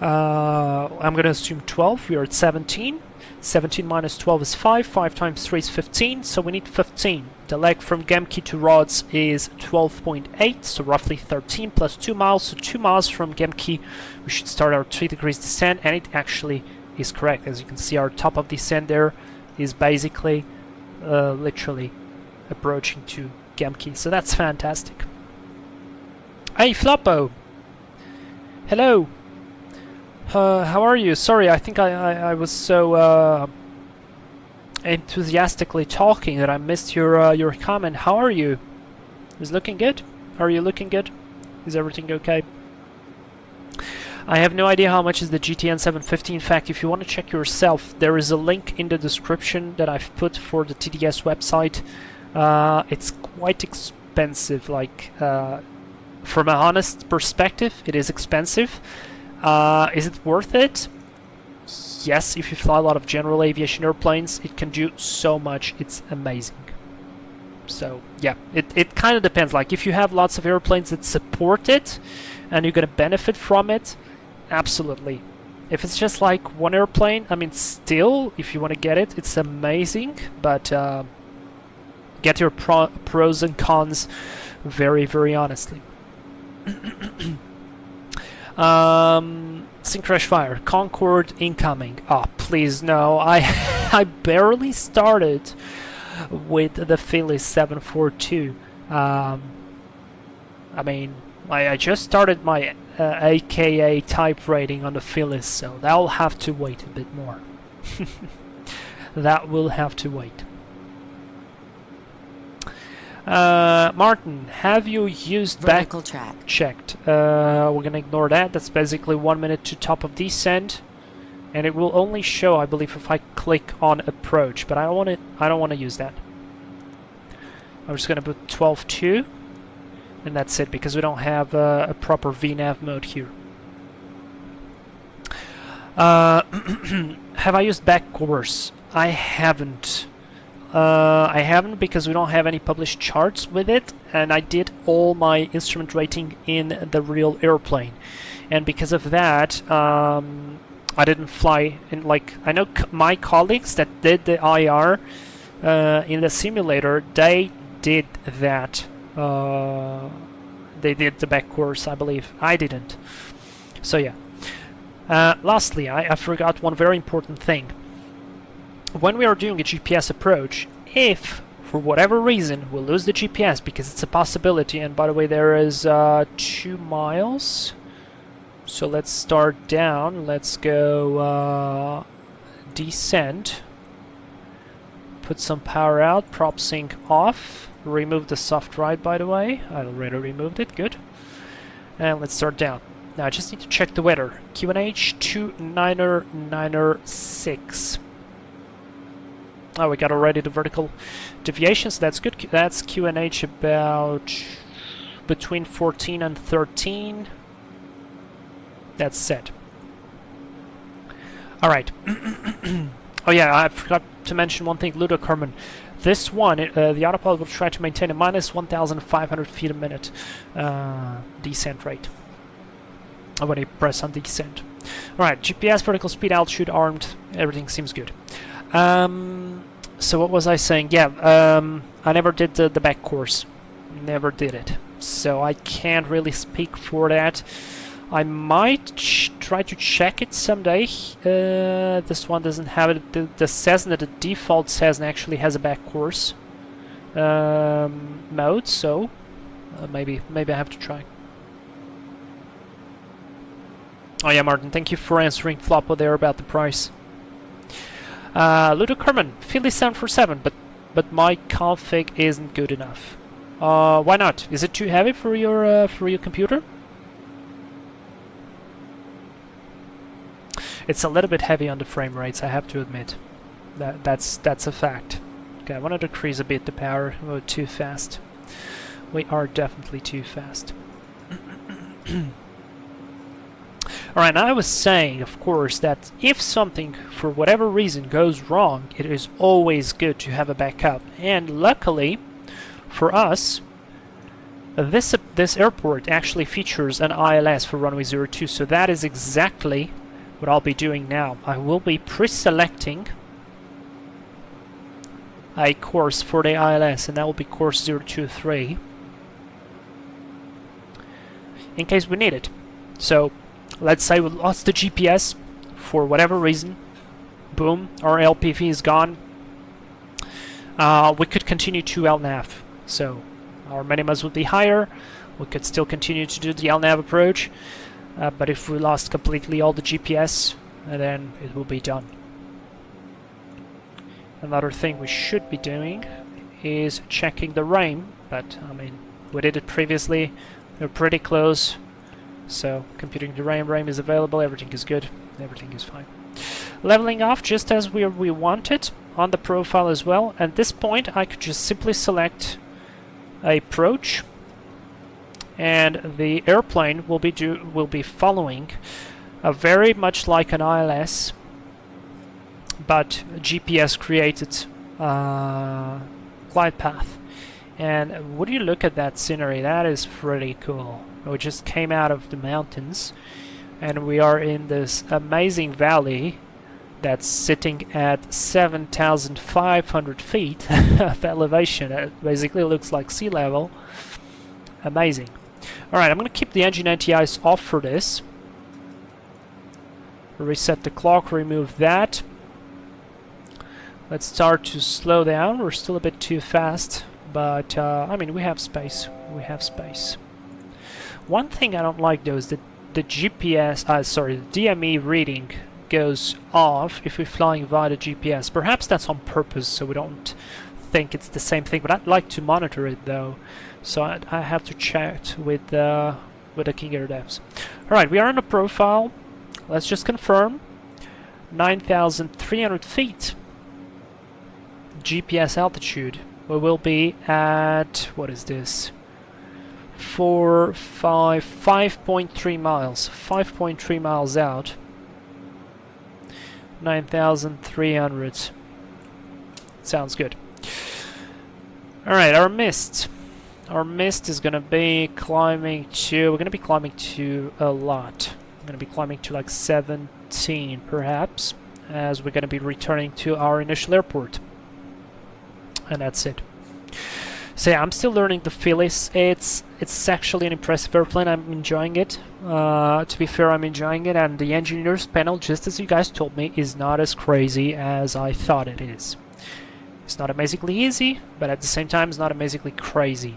I'm going to assume 12. We are at 17. 17 minus 12 is 5. 5 times 3 is 15. So we need 15. The leg from Gemki to rods is 12.8. So roughly 13 plus 2 miles. So 2 miles from Gemki, we should start our 3 degrees descent. And it actually is correct. As you can see, our top of descent there is basically literally approaching to Gemki. So that's fantastic. Hey, Floppo! Hello! How are you? Sorry, I think I was so enthusiastically talking that I missed your comment. How are you? Is looking good? Are you looking good? Is everything okay? I have no idea how much is the GTN 750. In fact, if you want to check yourself, there is a link in the description that I've put for the TDS website. It's quite expensive, like from an honest perspective, it is expensive. Is it worth it? Yes, if you fly a lot of general aviation airplanes, it can do so much. It's amazing. So yeah, it kind of depends. Like if you have lots of airplanes that support it and you're gonna benefit from it, absolutely. If it's just like one airplane, I mean, still, if you want to get it, it's amazing. But get your pros and cons very, very honestly. Sync crash fire. Concorde incoming. Oh, please no. I barely started with the Phillies 742. I mean, I just started my AKA type rating on the Phillies, so that'll have to wait a bit more. That will have to wait. Martin, have you used Vertical track. checked? We're gonna ignore that. That's basically 1 minute to top of descent, and it will only show, I believe, if I click on approach. But I don't want it. I don't want to use that. I'm just gonna put 12.2, and that's it, because we don't have a proper VNAV mode here. Have I used back course? I haven't. I haven't, because we don't have any published charts with it, and I did all my instrument rating in the real airplane, and because of that, I didn't fly in. Like, I know my colleagues that did the IR in the simulator, they did that. They did the back course, I believe. I didn't. So yeah. Lastly, I forgot one very important thing. When we are doing a GPS approach, if for whatever reason we lose the GPS, because it's a possibility, and by the way, there is 2 miles, so let's start down. Let's go descent, put some power out, prop sync off, remove the soft ride, by the way. I already removed it, good. And let's start down. Now I just need to check the weather. QNH 29996. Oh, we got already the vertical deviation, so that's good. That's QNH about between 14 and 13. That's set. Alright. Oh yeah, I forgot to mention one thing, Ludo Kerman. This one, the autopilot will try to maintain a minus 1,500 feet a minute descent rate when you press on descent. Alright, GPS, vertical speed, altitude, armed, everything seems good. So what was I saying? Yeah, I never did the back course. Never did it. So I can't really speak for that. I might try to check it someday. This one doesn't have it. The Cessna, the default Cessna, actually has a back course mode, so maybe I have to try. Oh yeah, Martin, thank you for answering Floppo there about the price. Ludo Kerman, Philly 747, but my config isn't good enough. Why not? Is it too heavy for your computer? It's a little bit heavy on the frame rates, I have to admit. That's a fact. Okay, I want to decrease a bit the power. Oh, too fast. We are definitely too fast. Alright, I was saying, of course, that if something, for whatever reason, goes wrong, it is always good to have a backup. And luckily, for us, this airport actually features an ILS for runway 02, so that is exactly what I'll be doing now. I will be pre-selecting a course for the ILS, and that will be course 023, in case we need it. So, let's say we lost the GPS for whatever reason. Boom, our LPV is gone. We could continue to LNAV. So our minimas would be higher. We could still continue to do the LNAV approach. But if we lost completely all the GPS, then it will be done. Another thing we should be doing is checking the rain. But, I mean, we did it previously. We're pretty close. So computing the RAM is available, everything is good, everything is fine. Leveling off just as we wanted on the profile as well. At this point I could just simply select approach, and the airplane will be following very much like an ILS, but GPS created glide path. And would you look at that scenery? That is pretty cool. We just came out of the mountains and we are in this amazing valley that's sitting at 7,500 feet of elevation. It basically looks like sea level. Amazing. Alright, I'm going to keep the engine anti-ice off for this. Reset the clock, remove that. Let's start to slow down. We're still a bit too fast, but I mean, we have space. We have space. One thing I don't like though is that the GPS, sorry, the DME reading goes off if we're flying via the GPS. Perhaps that's on purpose, so we don't think it's the same thing. But I'd like to monitor it though, so I have to chat with the King Air devs. All right, we are on a profile. Let's just confirm. 9,300 feet. GPS altitude. We will be at, what is this? 5.3 miles. 5.3 miles out. 9,300. Sounds good. Alright, our mist. Our mist is gonna be climbing to, we're gonna be climbing to a lot. We're gonna be climbing to like 17 perhaps, as we're gonna be returning to our initial airport. And that's it. So yeah, I'm still learning the Phillies. It's actually an impressive airplane. I'm enjoying it. To be fair, I'm enjoying it, and the engineers panel, just as you guys told me, is not as crazy as I thought it is. It's not amazingly easy, but at the same time, it's not amazingly crazy.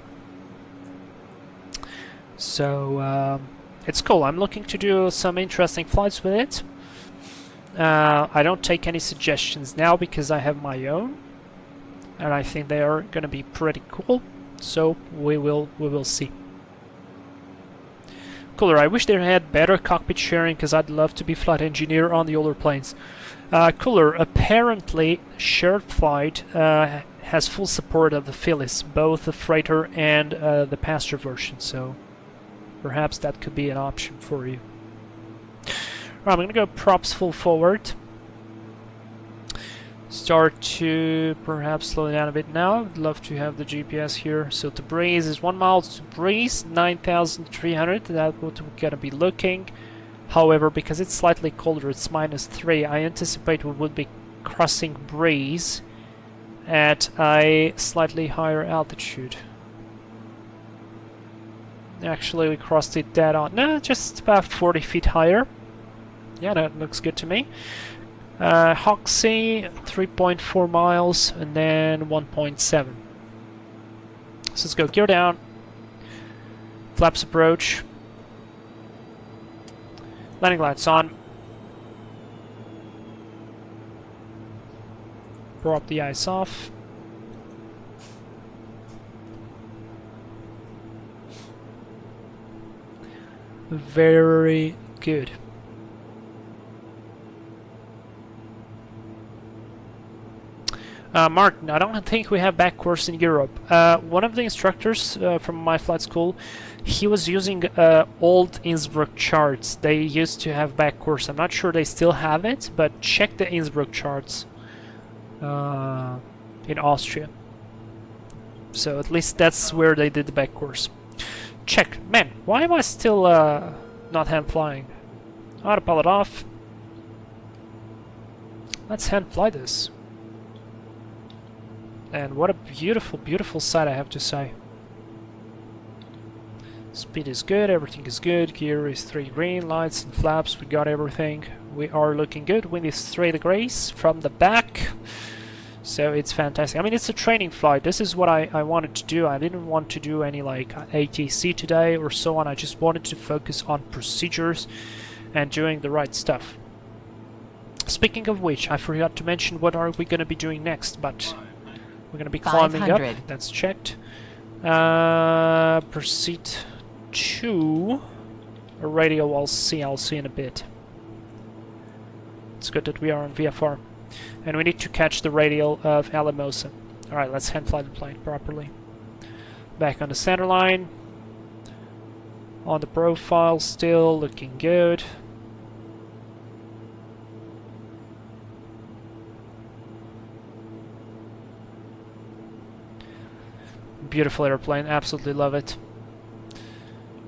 So it's cool. I'm looking to do some interesting flights with it. I don't take any suggestions now because I have my own, and I think they are going to be pretty cool. So we will see. Cooler, I wish they had better cockpit sharing because I'd love to be flight engineer on the older planes. Cooler, apparently shared flight has full support of the Phillies, both the freighter and the passenger version, so perhaps that could be an option for you. Right, I'm going to go props full forward. Start to perhaps slow down a bit now. I'd love to have the GPS here. So to breeze is 1 mile to breeze, 9,300. That's what we're gonna be looking. However, because it's slightly colder, it's -3. I anticipate we would be crossing breeze at a slightly higher altitude. Actually, we crossed it dead on. No, just about 40 feet higher. Yeah, that looks good to me. Hoxie, 3.4 miles, and then 1.7. So let's go gear down, flaps approach, landing lights on, prop the ice off, very good. Martin, I don't think we have back course in Europe. One of the instructors from my flight school, he was using old Innsbruck charts. They used to have back course. I'm not sure they still have it, but check the Innsbruck charts in Austria. So at least that's where they did the back course. Check. Man, why am I still not hand flying? Autopilot off. Let's hand fly this. And what a beautiful, beautiful sight, I have to say. Speed is good, everything is good, gear is 3 green, lights and flaps, we got everything. We are looking good. Wind is 3 degrees from the back, so it's fantastic. I mean, it's a training flight. This is what I wanted to do. I didn't want to do any like ATC today or so on. I just wanted to focus on procedures and doing the right stuff. Speaking of which, I forgot to mention what are we going to be doing next, but we're going to be climbing up. That's checked. Proceed to A radio I'll see in a bit. It's good that we are on VFR. And we need to catch the radial of Alamosa. Alright, let's hand fly the plane properly. Back on the center line. On the profile, still looking good. Beautiful airplane, absolutely love it.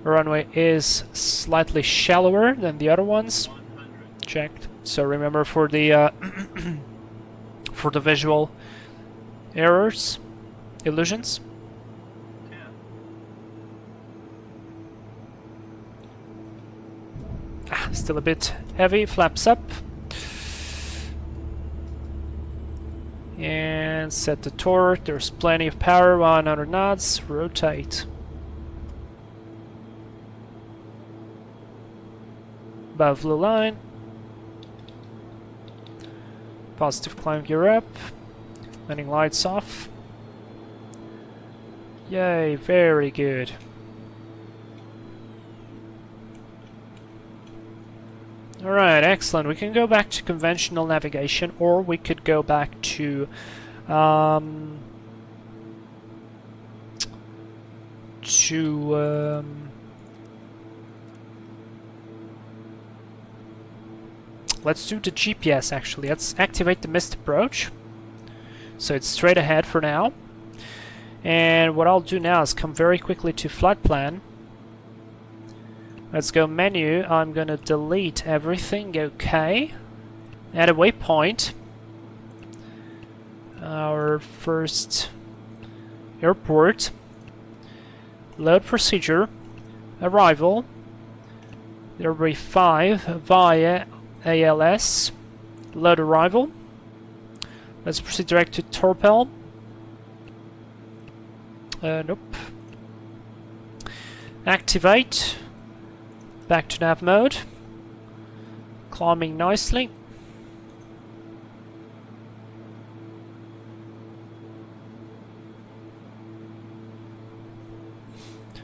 The runway is slightly shallower than the other ones. 100. Checked. So remember for the for the visual errors, illusions. 10. Still a bit heavy. Flaps up. And set the torque. There's plenty of power. 100 knots. Rotate. Above blue line. Positive climb gear up. Landing lights off. Yay, very good. Alright, excellent. We can go back to conventional navigation, or we could go back to let's do the GPS actually. Let's activate the missed approach. So it's straight ahead for now. And what I'll do now is come very quickly to flight plan. Let's go menu. I'm gonna delete everything. Okay. Add a waypoint. Our first airport. Load procedure. Arrival. There will be 5 via ALS. Load arrival. Let's proceed direct to Torpel. Nope. Activate. Back to nav mode. Climbing nicely.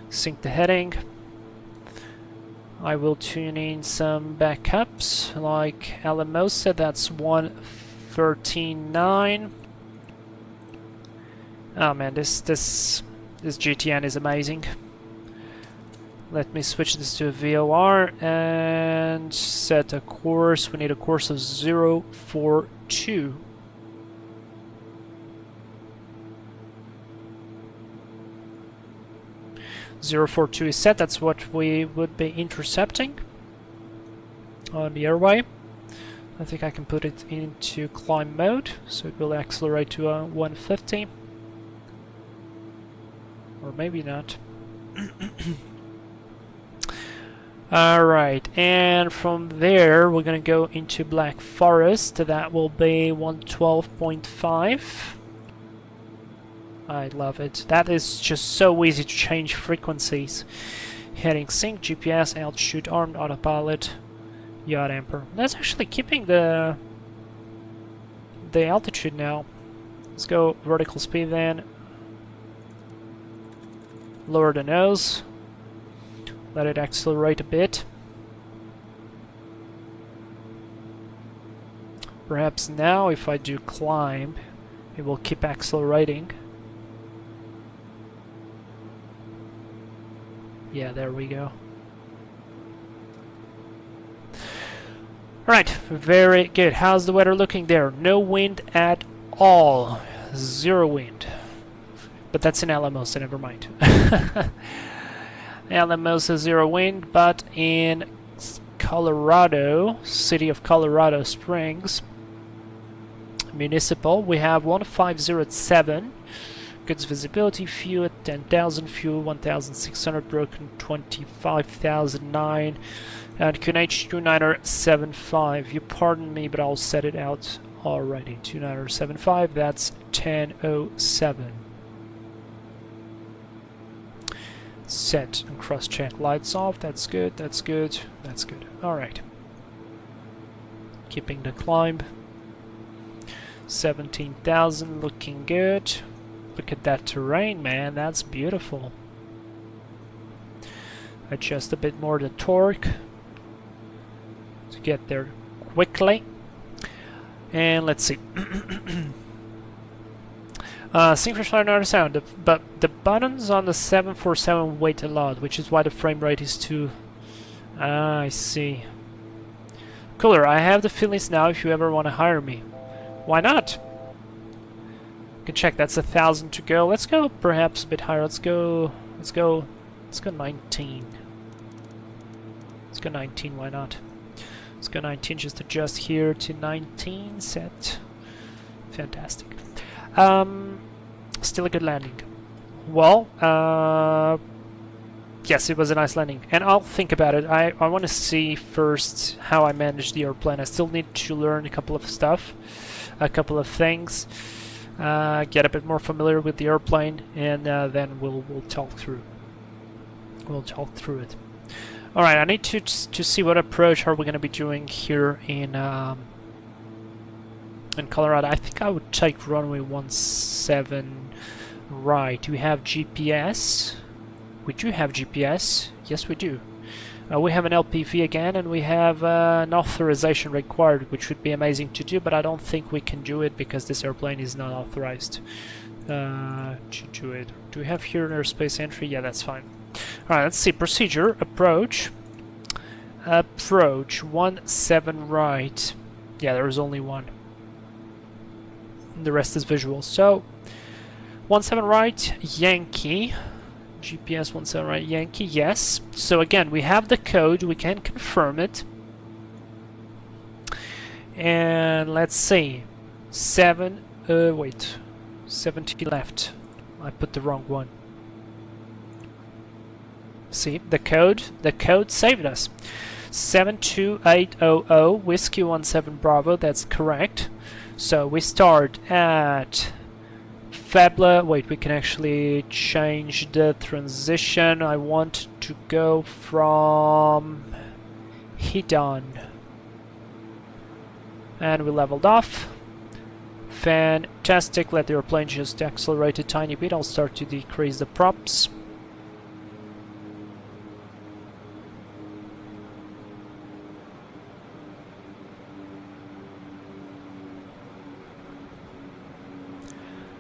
Sync the heading. I will tune in some backups like Alamosa, that's 113.9. Oh man, this GTN is amazing. Let me switch this to a VOR and set a course. We need a course of 042. .042 is set. That's what we would be intercepting on the airway. I think I can put it into climb mode, so it will accelerate to 150. Or maybe not. Alright, and from there we're gonna go into Black Forest. That will be 112.5. I love it. That is just so easy to change frequencies. Heading sync, GPS, altitude, armed autopilot, yacht amper. That's actually keeping the altitude now. Let's go vertical speed then. Lower the nose. Let it accelerate a bit. Perhaps now if I do climb, it will keep accelerating. Yeah, there we go. Right, very good. How's the weather looking there? No wind at all. 0 wind. But that's in Alamosa, never mind. Alamosa 0 wind, but in Colorado, city of Colorado Springs, municipal, we have 1507. Goods visibility, fuel at 10,000, fuel 1,600, broken 25,009, and QNH 2975. You pardon me, but I'll set it out already. 2975, that's 1007. Set and cross-check lights off. That's good, that's good, that's good. Alright. Keeping the climb. 17,000, looking good. Look at that terrain, man. That's beautiful. adjust a bit more the torque to get there quickly. And let's see. Synchronous not a sound, but the buttons on the 747 weight a lot, which is why the frame rate is too... Ah, I see. Cooler, I have the feelings now if you ever want to hire me. Why not? You can check, that's 1,000 to go. Let's go perhaps a bit higher. Let's go 19. Let's go 19, why not? Let's go 19, just adjust here to 19, set. Fantastic. Still a good landing. Well, yes, it was a nice landing. And I'll think about it. I want to see first how I manage the airplane. I still need to learn a couple of stuff, a couple of things, get a bit more familiar with the airplane, and then we'll talk through. We'll talk through it. All right, I need to see what approach are we going to be doing here in Colorado. I think I would take runway 17 right. Do we have GPS? We do have GPS. Yes, we do. We have an LPV again, and we have an authorization required, which would be amazing to do, but I don't think we can do it because this airplane is not authorized to do it. Do we have here an airspace entry? Yeah, that's fine. Alright, let's see. Procedure. Approach. Approach. 17 right. Yeah, there is only one. The rest is visual. So, 17 right, Yankee. GPS 17 right, Yankee, yes. So again, we have the code, we can confirm it. And let's see. 70 left. I put the wrong one. See, the code saved us. 72800, Whiskey 17 Bravo, that's correct. So we start at Fabla. Wait, we can actually change the transition. I want to go from Hedon. And we leveled off. Fantastic. Let the airplane just accelerate a tiny bit. I'll start to decrease the props.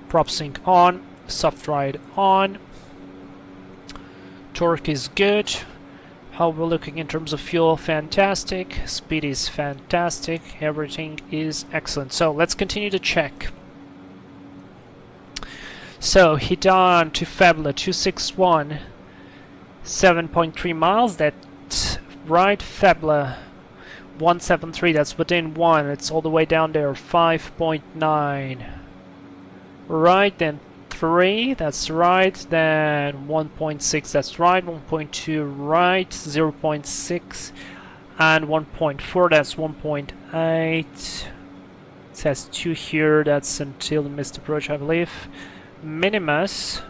Prop sync on, soft ride on, torque is good, how we're looking in terms of fuel, fantastic, speed is fantastic, everything is excellent. So let's continue to check. So Hedon to Fabula 261, 7.3 miles, that's right. Fabula 173, that's within 1, it's all the way down there, 5.9. Right, then 3, that's right, then 1.6, that's right, 1.2, right, 0.6, and 1.4, that's 1.8, it says 2 here, that's until the missed approach, I believe. Minimus,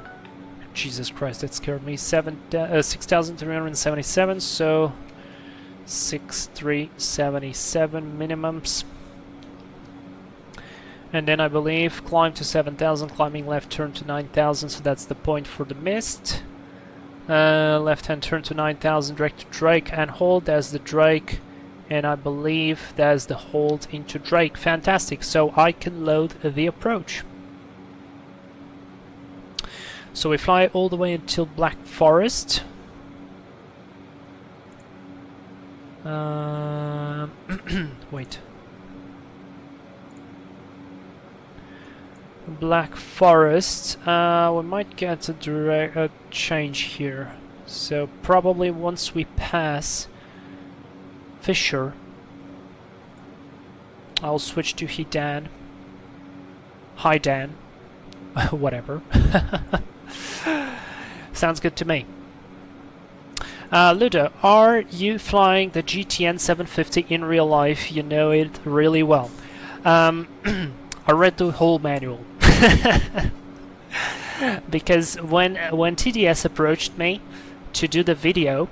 Jesus Christ, that scared me, 6,377, so 6,377 minimums. And then I believe climb to 7,000, climbing left turn to 9,000, so that's the point for the mist. Left hand turn to 9,000, direct to Drake and hold, there's the Drake, and I believe there's the hold into Drake. Fantastic, so I can load the approach. So we fly all the way until Black Forest. Wait. Black Forest, we might get a change here. So probably once we pass Fisher, I'll switch to Hedon. Hi Dan. Whatever. Sounds good to me. Ludo, are you flying the GTN 750 in real life? You know it really well. I read the whole manual. Because when TDS approached me to do the video,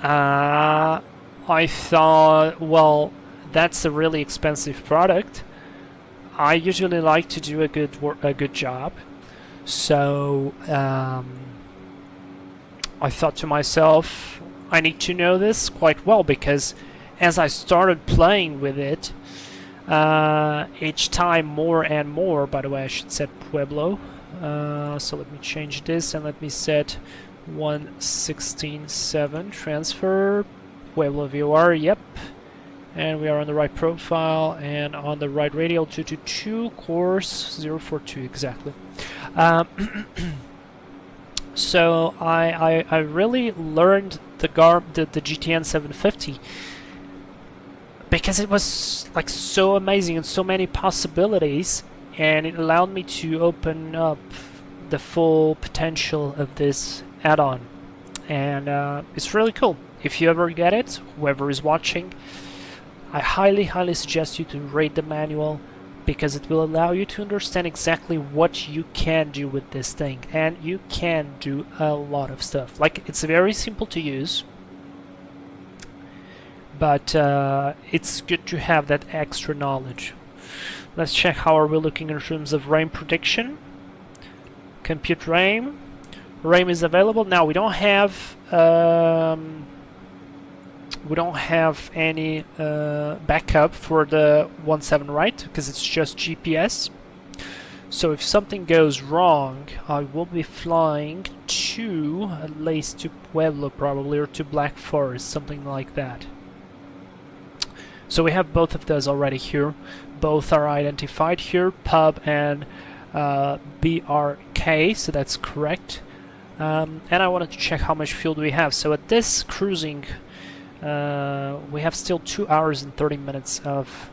I thought, well, that's a really expensive product. I usually like to do a good job, so I thought to myself, I need to know this quite well, because as I started playing with it, each time more and more. By the way, I should set Pueblo. So let me change this and let me set 116.7 transfer Pueblo VOR. Yep, and we are on the right profile and on the right radial 222 course 042 exactly. So I really learned the GTN 750 because it was like so amazing and so many possibilities, and it allowed me to open up the full potential of this add-on, and it's really cool. If you ever get it, whoever is watching, I highly suggest you to read the manual, because it will allow you to understand exactly what you can do with this thing, and you can do a lot of stuff. Like, it's very simple to use, but it's good to have that extra knowledge. Let's check how are we looking in terms of rain prediction. Compute rain. Rain is available now. We don't have any backup for the 17, right? Because it's just GPS. So if something goes wrong, I will be flying to at least to Pueblo probably, or to Black Forest, something like that. So we have both of those already here. Both are identified here, pub and BRK, so that's correct. And I wanted to check how much fuel do we have. So at this cruising, we have still 2 hours and 30 minutes of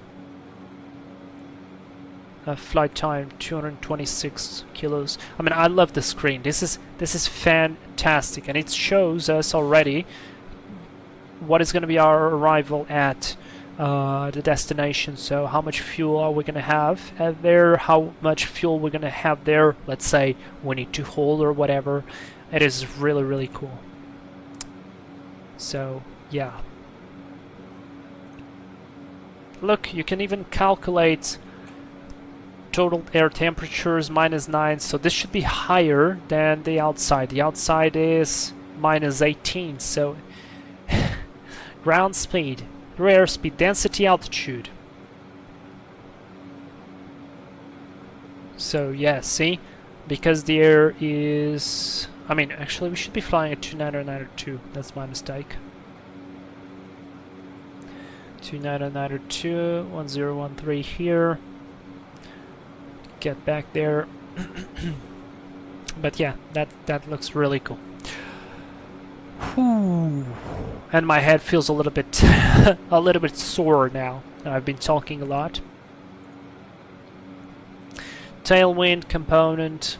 flight time, 226 kilos. I mean, I love the screen. This is fantastic, and it shows us already what is going to be our arrival at the destination. So how much fuel are we going to have there, how much fuel we're going to have there, let's say we need to hold or whatever. It is really cool. So yeah, look, you can even calculate total air temperatures -9, so this should be higher than the outside. The outside is -18, so ground speed, rear speed, density, altitude. So yeah, see, because the air is, I mean, actually we should be flying at 29092, that's my mistake. 29092, 1013 here. Get back there. But yeah, that looks really cool. Whew. And my head feels a little bit a little bit sore now. I've been talking a lot. Tailwind component,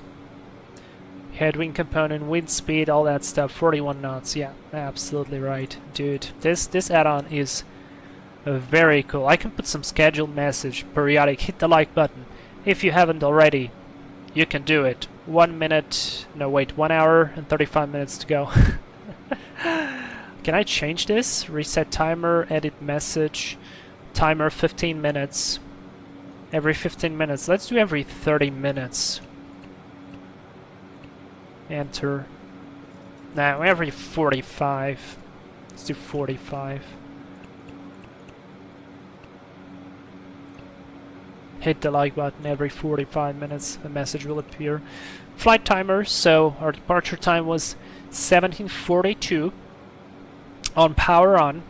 headwind component, wind speed, all that stuff. 41 knots. Yeah, absolutely right, dude. This add-on is very cool. I can put some scheduled message, periodic. Hit the like button if you haven't already. You can do it. 1 minute. No, wait. 1 hour and 35 minutes to go. Can I change this? Reset timer, edit message, timer 15 minutes. Every 15 minutes. Let's do every 30 minutes. Enter. Now every 45. Let's do 45. Hit the like button every 45 minutes. A message will appear. Flight timer. So our departure time was 1742 on power on,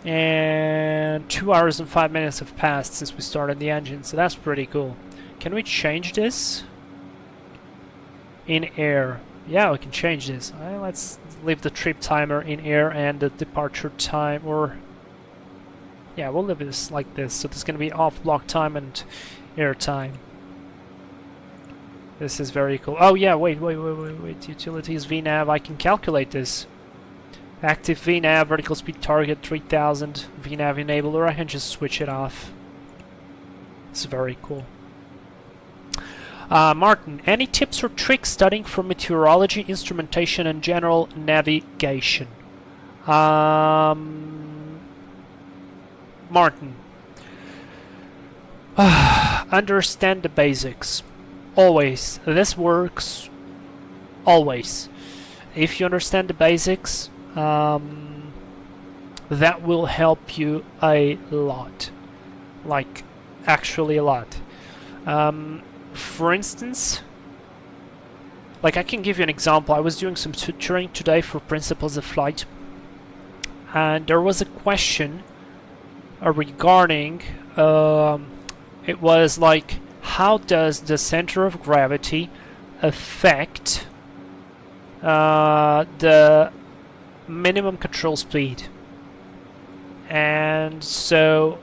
and 2 hours and 5 minutes have passed since we started the engine, so that's pretty cool. Can we change this in air? Yeah, we can change this. Let's leave the trip timer in air and the departure time, or yeah, we'll leave this like this. So there's going to be off block time and air time. This is very cool. Oh yeah, wait. Utilities VNAV, I can calculate this. Active VNAV, vertical speed target 3000, VNAV enable, or I can just switch it off. It's very cool. Martin, any tips or tricks studying for meteorology, instrumentation, and general navigation? Martin, understand the basics. Always. This works always. If you understand the basics, that will help you a lot. Like, actually a lot. For instance, like I can give you an example. I was doing some tutoring today for Principles of Flight, and there was a question regarding, it was like, how does the center of gravity affect the minimum control speed? And so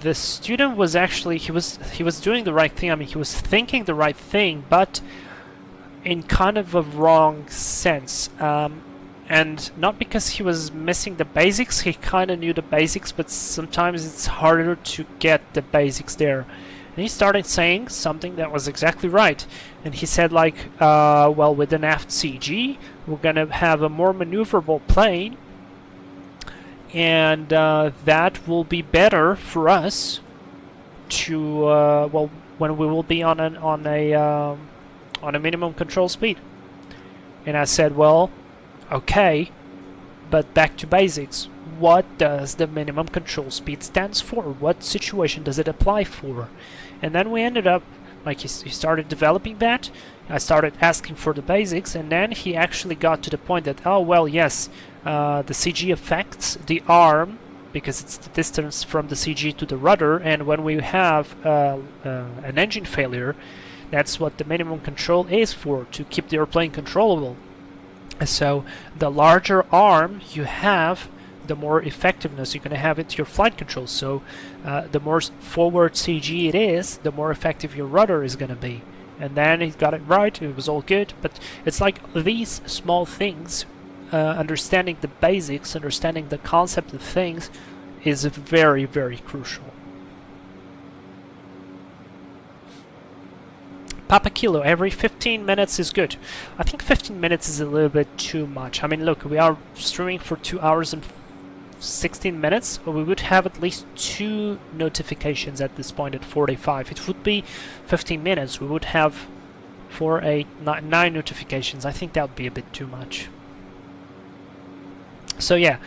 the student was actually, he was doing the right thing. I mean, he was thinking the right thing, but in kind of a wrong sense. And not because he was missing the basics, he kind of knew the basics, but sometimes it's harder to get the basics there. And he started saying something that was exactly right. And he said like, well, with an aft CG, we're gonna have a more maneuverable plane, and that will be better for us to, well, when we will be on a minimum control speed. And I said, well, okay, but back to basics. What does the minimum control speed stands for? What situation does it apply for? And then we ended up, like, he started developing that. I started asking for the basics, and then he actually got to the point that, oh, well, yes, the CG affects the arm because it's the distance from the CG to the rudder, and when we have an engine failure, that's what the minimum control is for, to keep the airplane controllable. So the larger arm you have, the more effectiveness you're going to have into your flight control. So the more forward CG it is, the more effective your rudder is going to be. And then he got it right, it was all good. But it's like these small things, understanding the basics, understanding the concept of things is very, very crucial. Papa Kilo, every 15 minutes is good. I think 15 minutes is a little bit too much. I mean, look, we are streaming for 2 hours and 16 minutes. We would have at least 2 notifications at this point at 45. It would be 15 minutes. We would have 4, 8, 9 notifications. I think that would be a bit too much. So yeah,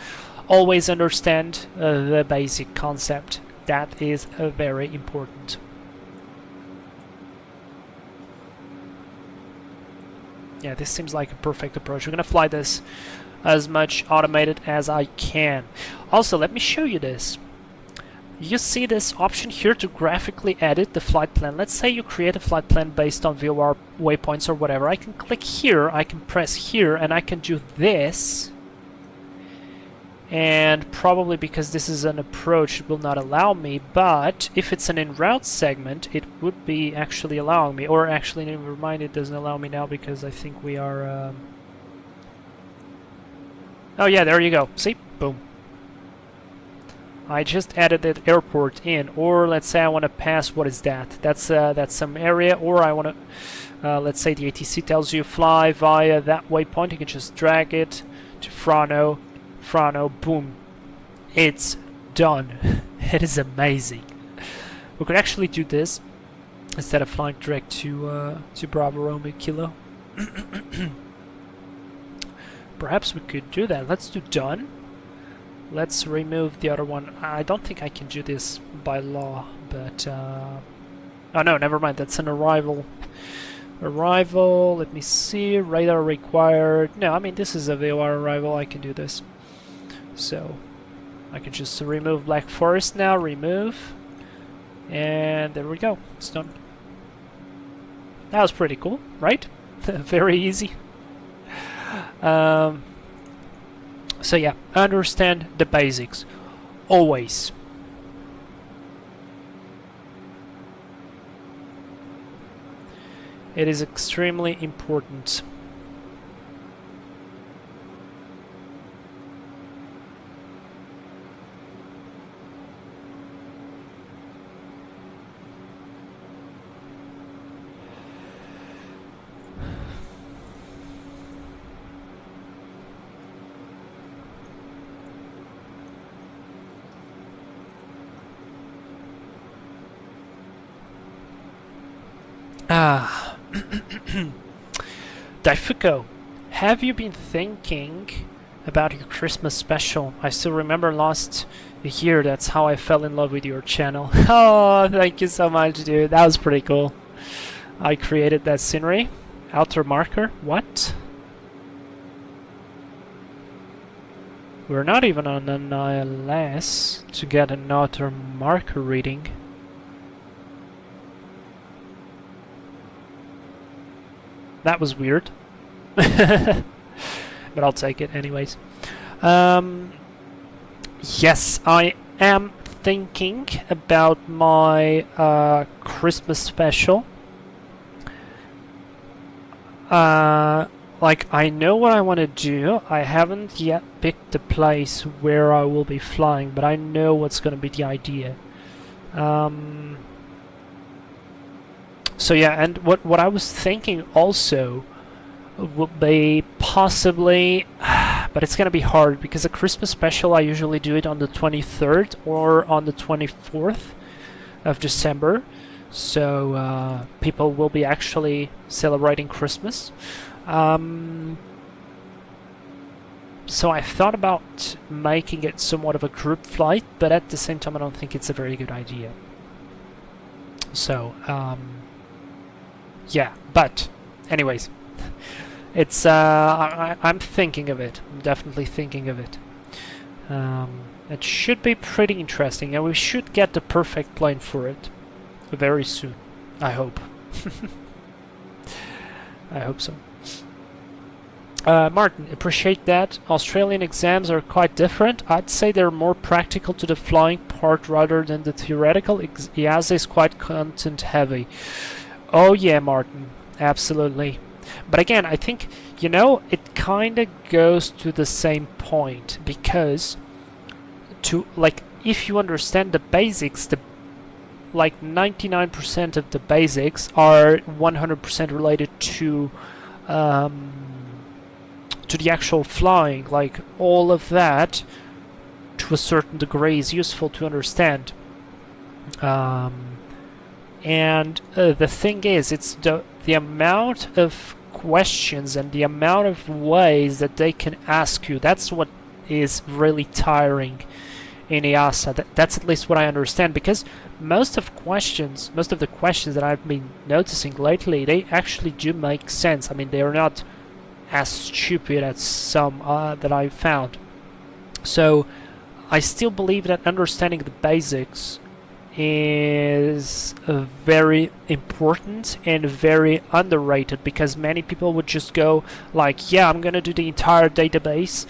always understand the basic concept. That is very important. Yeah, this seems like a perfect approach. We're gonna fly this as much automated as I can. Also, let me show you this. You see this option here to graphically edit the flight plan. Let's say you create a flight plan based on VOR waypoints or whatever. I can click here, I can press here, and I can do this. And probably because this is an approach, it will not allow me, but if it's an en-route segment, it would be actually allowing me. Or actually, never mind, it doesn't allow me now because I think we are... Oh yeah, there you go. See? Boom. I just added that airport in. Or let's say I want to pass, what is that? That's some area, or I want to... let's say the ATC tells you fly via that waypoint. You can just drag it to Frano, boom, it's done. It is amazing. We could actually do this instead of flying direct to Bravo Romeo Kilo. Perhaps we could do that. Let's do done. Let's remove the other one. I don't think I can do this by law, but oh no, never mind. That's an arrival. Let me see. Radar required. No, I mean this is a VOR arrival. I can do this. So I can just remove Black Forest now, remove, and there we go, it's done. That was pretty cool, right? Very easy. So yeah, understand the basics, always. It is extremely important. Daifuko, have you been thinking about your Christmas special? I still remember last year, that's how I fell in love with your channel. Oh, thank you so much, dude. That was pretty cool. I created that scenery. Outer marker? What? We're not even on an ILS to get an outer marker reading. That was weird. But I'll take it anyways. Yes, I am thinking about my Christmas special. Like, I know what I want to do. I haven't yet picked the place where I will be flying, but I know what's going to be the idea. So yeah, and what I was thinking also would be possibly, but it's going to be hard because a Christmas special I usually do it on the 23rd or on the 24th of December. So people will be actually celebrating Christmas. So I thought about making it somewhat of a group flight, but at the same time I don't think it's a very good idea. So yeah, but anyways, it's I'm thinking of it. I'm definitely thinking of it. It should be pretty interesting, and we should get the perfect plane for it very soon. I hope. I hope so. Martin, appreciate that. Australian exams are quite different. I'd say they're more practical to the flying part rather than the theoretical. EASA is quite content heavy. Oh yeah, Martin, absolutely. But again, I think, you know, it kind of goes to the same point, because to, like, if you understand the basics, like 99% of the basics are 100% related to the actual flying. Like, all of that to a certain degree is useful to understand. And the thing is, it's the amount of questions and the amount of ways that they can ask you. That's what is really tiring in EASA. That's at least what I understand, because most of the questions that I've been noticing lately, they actually do make sense. I mean, they are not as stupid as some that I've found. So I still believe that understanding the basics is very important and very underrated, because many people would just go like, yeah, I'm gonna do the entire database,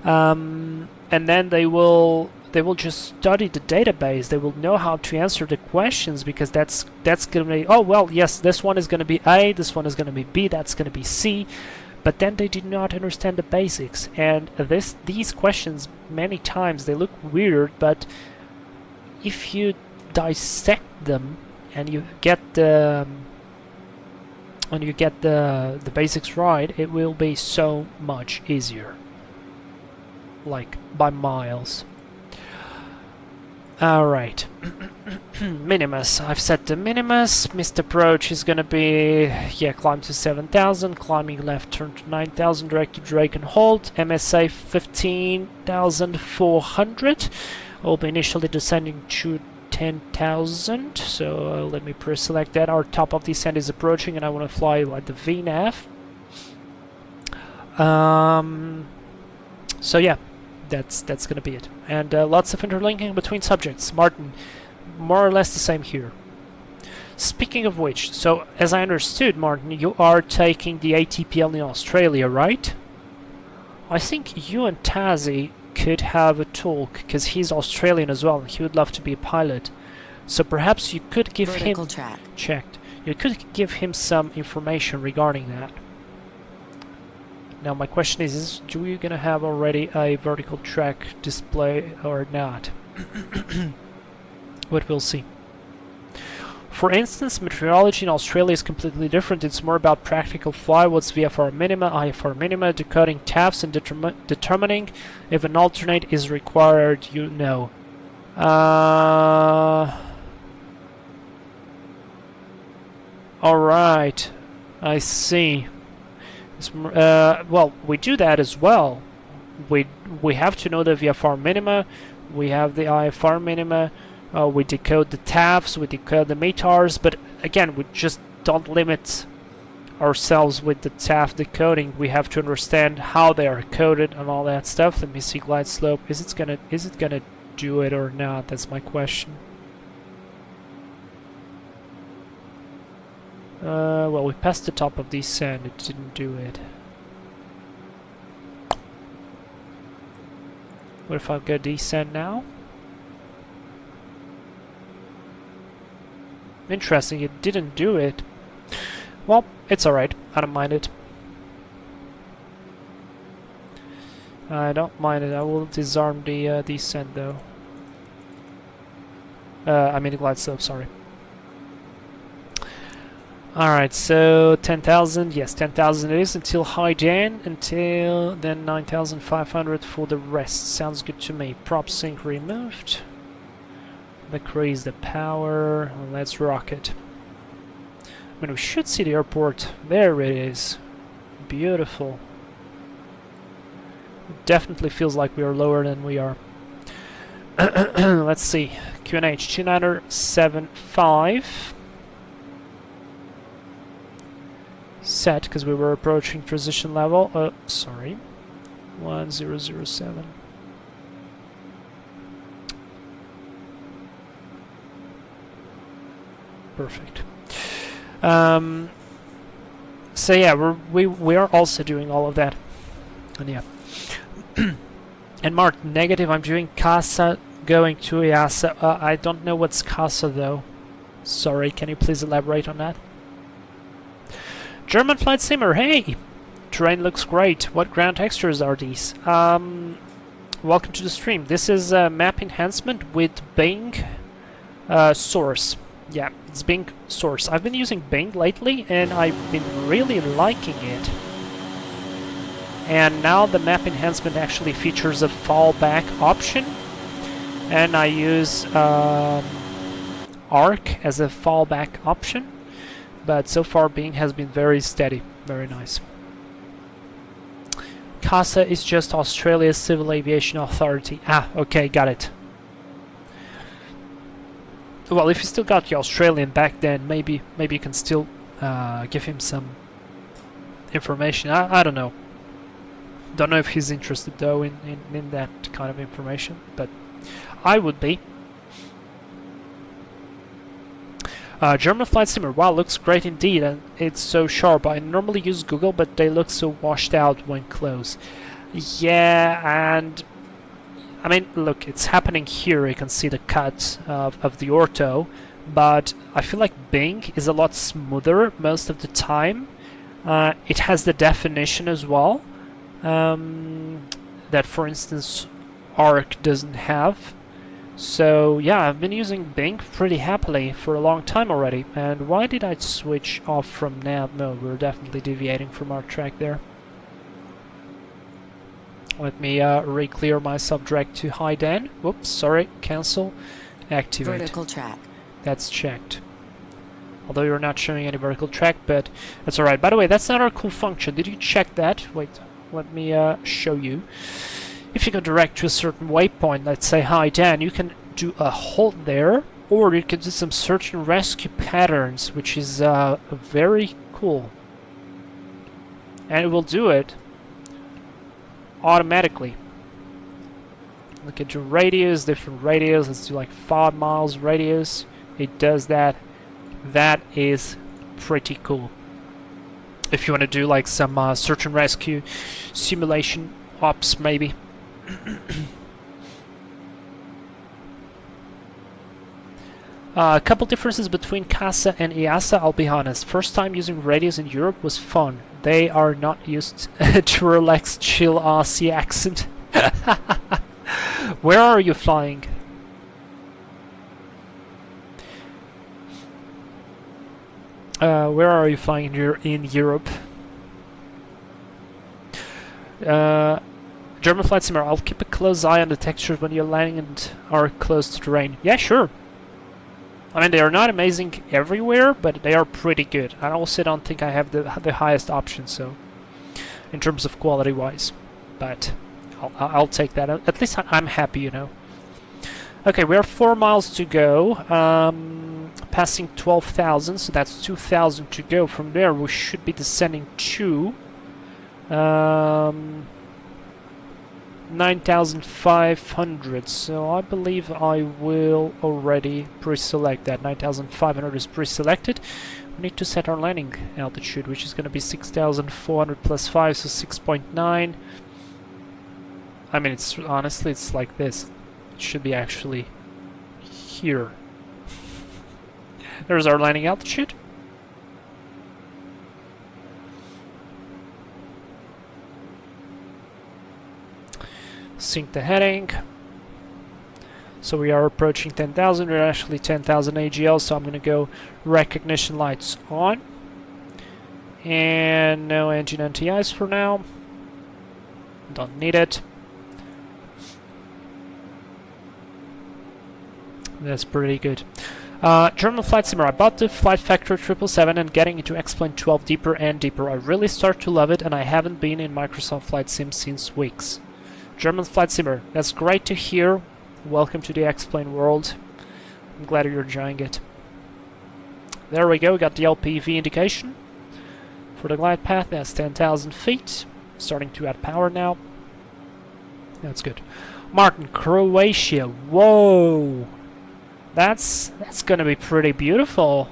and then they will just study the database. They will know how to answer the questions, because that's gonna be, oh well, yes, this one is gonna be A, this one is gonna be B, that's gonna be C. But then they did not understand the basics, and these questions many times they look weird, but if you dissect them and you get the basics right, it will be so much easier, like by miles. Alright. Minimus. I've set the minimus. Missed approach is gonna be, yeah, climb to 7,000, climbing left turn to 9,000, direct to Drake and hold. MSA 15,400. We'll be initially descending to 10,000, so let me pre-select that. Our top of descent is approaching, and I want to fly at the VNAV. So yeah, that's gonna be it. And lots of interlinking between subjects. Martin, more or less the same here. Speaking of which, so as I understood, Martin, you are taking the ATPL in Australia, right? I think you and Tazi could have a talk, because he's Australian as well, and he would love to be a pilot. So perhaps you could give Vertical him track. checked. You could give him some information regarding that. Now my question is do you gonna have already a vertical track display or not? But we'll see. For instance, meteorology in Australia is completely different. It's more about practical fly, what's VFR minima, IFR minima, decoding TAFs, and determining if an alternate is required, you know. Alright. I see. Well, we do that as well. We have to know the VFR minima, we have the IFR minima, we decode the TAFs, we decode the METARs, but again, we just don't limit ourselves with the TAF decoding. We have to understand how they are coded and all that stuff. Let me see glide slope. Is it gonna do it or not? That's my question. Well, we passed the top of descent. It didn't do it. What if I go descend now? Interesting, it didn't do it. Well, it's alright. I don't mind it. I don't mind it. I will disarm the descent though. I mean the glide slope, sorry. Alright, so 10,000, yes, 10,000 it is until high Dan, until then 9,500 for the rest. Sounds good to me. Prop sync removed. Decrease the power. Let's rock it. I mean, we should see the airport. There it is. Beautiful. It definitely feels like we are lower than we are. Let's see. QNH 2975. Set, because we were approaching transition level. Sorry. 1007. Perfect. So yeah, we are also doing all of that, and yeah. And Mark, negative. I'm doing CASA going to EASA. I don't know what's CASA though. Sorry, can you please elaborate on that? German flight simmer. Hey, terrain looks great. What ground textures are these? Welcome to the stream. This is map enhancement with Bing Source. Yeah, it's Bing Source. I've been using Bing lately, and I've been really liking it. And now the map enhancement actually features a fallback option, and I use ARC as a fallback option. But so far Bing has been very steady, very nice. CASA is just Australia's Civil Aviation Authority. Ah, okay, got it. Well, if you still got the Australian back then, maybe you can still give him some information. I don't know. Don't know if he's interested though in that kind of information, but I would be. German flight simmer. Wow, looks great indeed, and it's so sharp. I normally use Google, but they look so washed out when close. Yeah, and I mean, look, it's happening here. You can see the cut of the ortho, but I feel like Bing is a lot smoother most of the time. It has the definition as well that, for instance, ARC doesn't have. So yeah, I've been using Bing pretty happily for a long time already. And why did I switch off from nav? No, we're definitely deviating from our track there. Let me re-clear myself, drag to high Dan. Whoops, sorry, cancel, activate. Vertical track. That's checked. Although you're not showing any vertical track, but that's alright. By the way, that's not our cool function. Did you check that? Wait, let me show you. If you go direct to a certain waypoint, let's say high Dan, you can do a hold there, or you can do some search and rescue patterns, which is very cool. And it will do it automatically. Look at your radius, different radius. Let's do like 5 miles radius. It does that. That is pretty cool. If you want to do like some search and rescue simulation ops, maybe. A couple differences between CASA and EASA, I'll be honest. First time using radios in Europe was fun. They are not used to relaxed, chill Aussie accent. Where are you flying? Where are you flying in Europe? German flight simmer, I'll keep a close eye on the textures when you're landing and are close to terrain. Yeah, sure. I mean, they are not amazing everywhere, but they are pretty good. I also don't think I have the highest option, so in terms of quality-wise, but I'll take that. At least I'm happy, you know. Okay, we are 4 miles to go, passing 12,000, so that's 2,000 to go. From there, we should be descending to 9,500, so I believe I will already pre-select that. 9,500 is pre-selected. We need to set our landing altitude, which is going to be 6,400 plus 5, so 6.9. I mean, it's honestly, it's like this. It should be actually here. There's our landing altitude. Sync the heading. So we are approaching 10,000. We're actually 10,000 AGL, so I'm going to go recognition lights on. And no engine anti-ice for now. Don't need it. That's pretty good. German flight simmer. I bought the Flight Factor 777 and getting into X-Plane 12 deeper and deeper. I really start to love it, and I haven't been in Microsoft Flight Sim since weeks. German flight simmer. That's great to hear. Welcome to the X-Plane world. I'm glad you're enjoying it. There we go. We got the LPV indication for the glide path. That's 10,000 feet. Starting to add power now. That's good. Martin, Croatia. Whoa! That's gonna be pretty beautiful.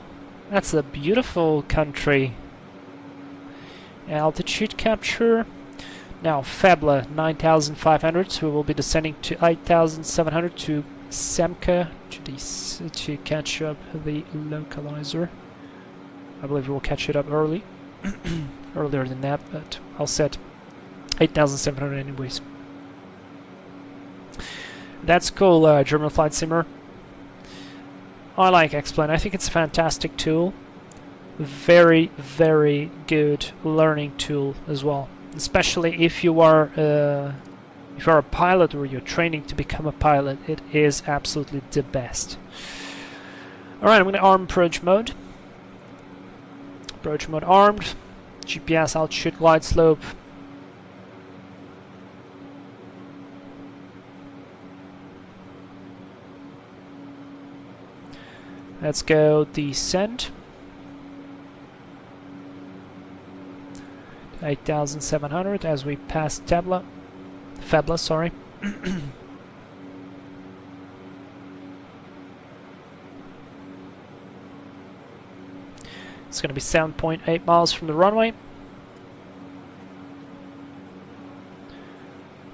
That's a beautiful country. Altitude capture. Now Fabla 9,500, so we will be descending to 8,700 to Semka to catch up the localizer. I believe we will catch it up earlier than that, but I'll set 8,700 anyways. That's cool, German flight simmer. I like X-Plane. I think it's a fantastic tool. Very, very good learning tool as well. Especially if you are a pilot or you're training to become a pilot, it is absolutely the best. Alright, I'm going to arm approach mode. Approach mode armed. GPS altitude glide slope. Let's go descend. 8,700 as we pass Fabla, sorry. It's going to be 7.8 miles from the runway.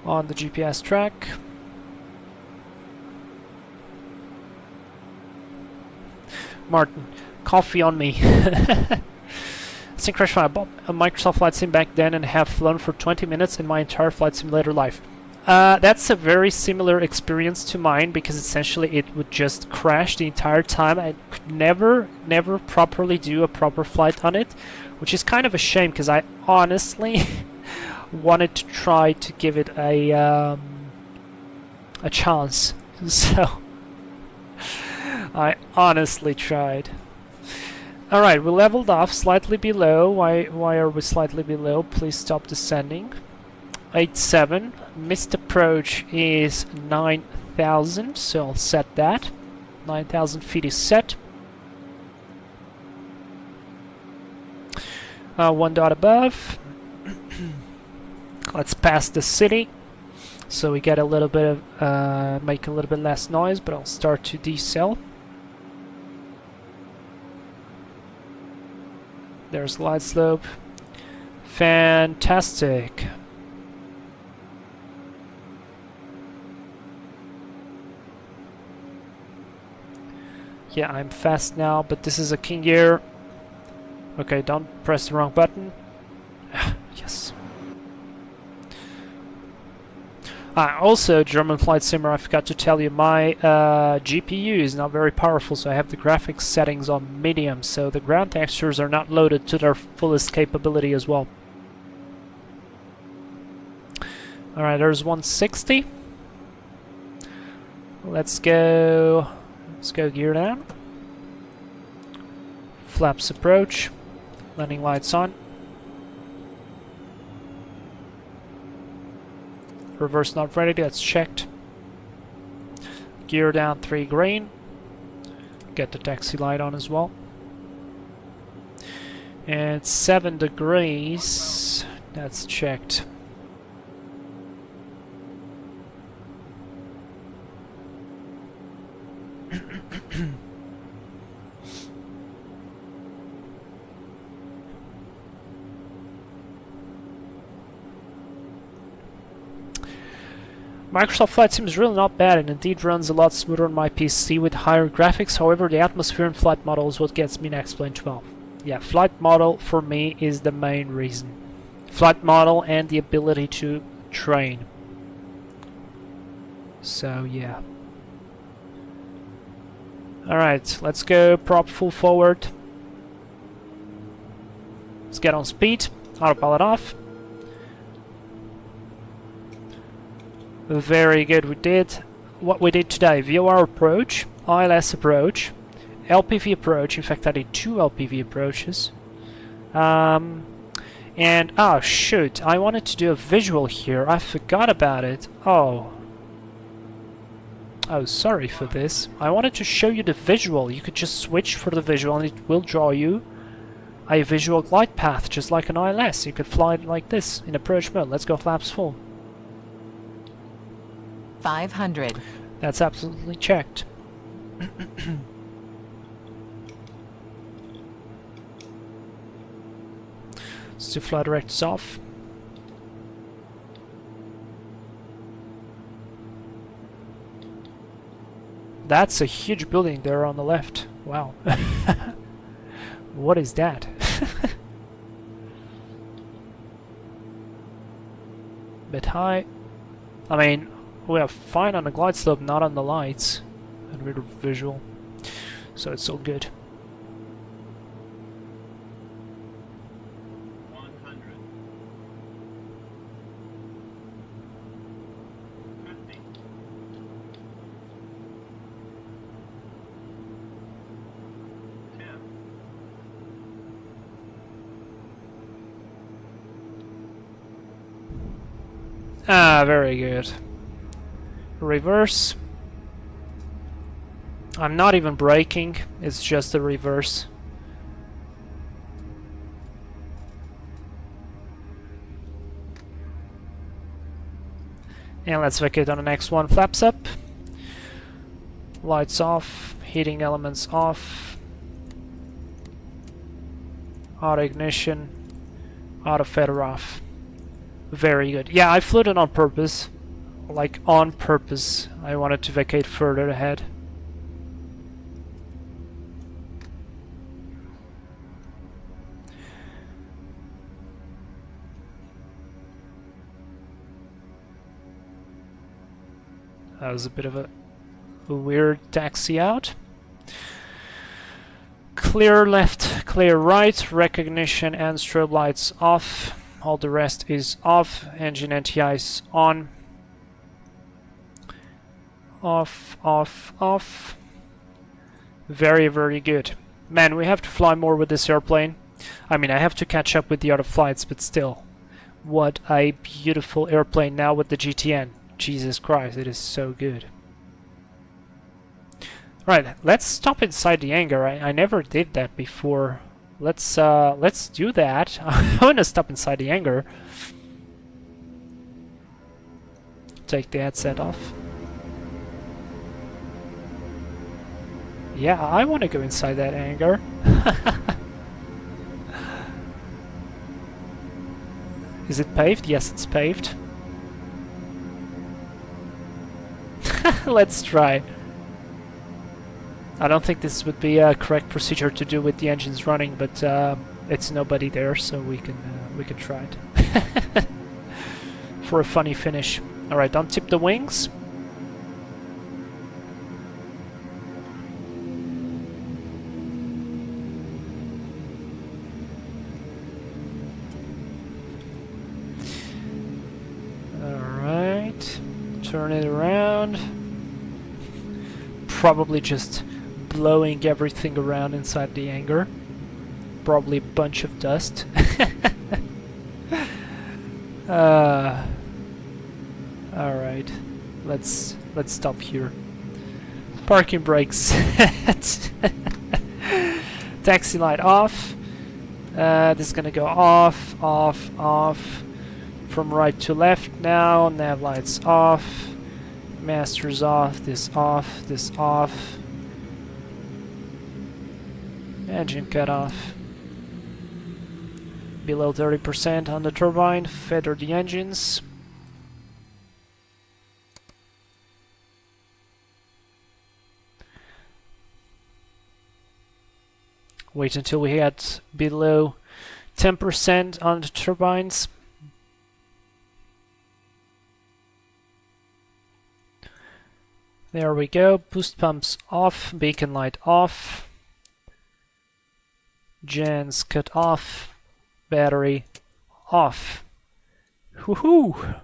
On the GPS track. Martin, coffee on me. Synchronized, I bought a Microsoft Flight Sim back then and have flown for 20 minutes in my entire Flight Simulator life. That's a very similar experience to mine, because essentially it would just crash the entire time. I could never properly do a proper flight on it, which is kind of a shame, because I honestly wanted to try to give it a chance. So I honestly tried. Alright, we leveled off slightly below. Why are we slightly below? Please stop descending. 8.7. Missed approach is 9,000, so I'll set that. 9,000 feet is set. 1 dot above. Let's pass the city, so we get a little bit of make a little bit less noise, but I'll start to decel. There's glide slope. Fantastic. Yeah, I'm fast now, but this is a king gear. Okay, don't press the wrong button. Yes. Also, German flight simmer, I forgot to tell you, my GPU is not very powerful, so I have the graphics settings on medium, so the ground textures are not loaded to their fullest capability as well. Alright, there's 160. Let's go gear down. Flaps approach. Landing lights on. Reverse not ready, that's checked. Gear down 3 green. Get the taxi light on as well. And 7 degrees, that's checked. Microsoft Flight Sim is really not bad and indeed runs a lot smoother on my PC with higher graphics. However, the atmosphere and flight model is what gets me in X-Plane 12. Yeah, flight model for me is the main reason. Flight model and the ability to train. So yeah. Alright, let's go prop full forward. Let's get on speed. Autopilot off. Very good, we did what we did today. VOR approach, ILS approach, LPV approach. In fact, I did 2 LPV approaches. And, oh shoot, I wanted to do a visual here. I forgot about it. Oh, sorry for this. I wanted to show you the visual. You could just switch for the visual and it will draw you a visual glide path, just like an ILS. You could fly it like this in approach mode. Let's go flaps full. 500. That's absolutely checked. So fly direct is off. That's a huge building there on the left. Wow. What is that? Bit high. I mean, we are fine on the glide slope, not on the lights. And we're visual. So it's all good. 100. 50. 10. Ah, very good. Reverse. I'm not even braking, it's just the reverse. And let's vacate on the next one. Flaps up. Lights off. Heating elements off. Auto ignition. Auto feather off. Very good. Yeah, I flew it on purpose. Like, on purpose. I wanted to vacate further ahead. That was a bit of a weird taxi out. Clear left, clear right, recognition and strobe lights off. All the rest is off. Engine anti-ice on. Off, off, off. Very, very good. Man, we have to fly more with this airplane. I mean, I have to catch up with the other flights, but still. What a beautiful airplane now with the GTN. Jesus Christ, it is so good. Right, let's stop inside the hangar. I never did that before. Let's do that. I want to stop inside the hangar. Take the headset off. Yeah, I want to go inside that hangar. Is it paved? Yes, it's paved. Let's try. I don't think this would be a correct procedure to do with the engines running, but it's nobody there, so we can try it for a funny finish. All right, don't tip the wings. All right, turn it around. Probably just blowing everything around inside the hangar. probably a bunch of dust. Alright, let's stop here. Parking brakes. Taxi light off. This is gonna go off, off, off. From right to left now. Nav lights off. Master's off. This off. This off. Engine cut off. Below 30% on the turbine. Feather the engines. Wait until we get below 10% on the turbines. There we go. Boost pumps off. Beacon light off. Gens cut off. Battery off. Woohoo!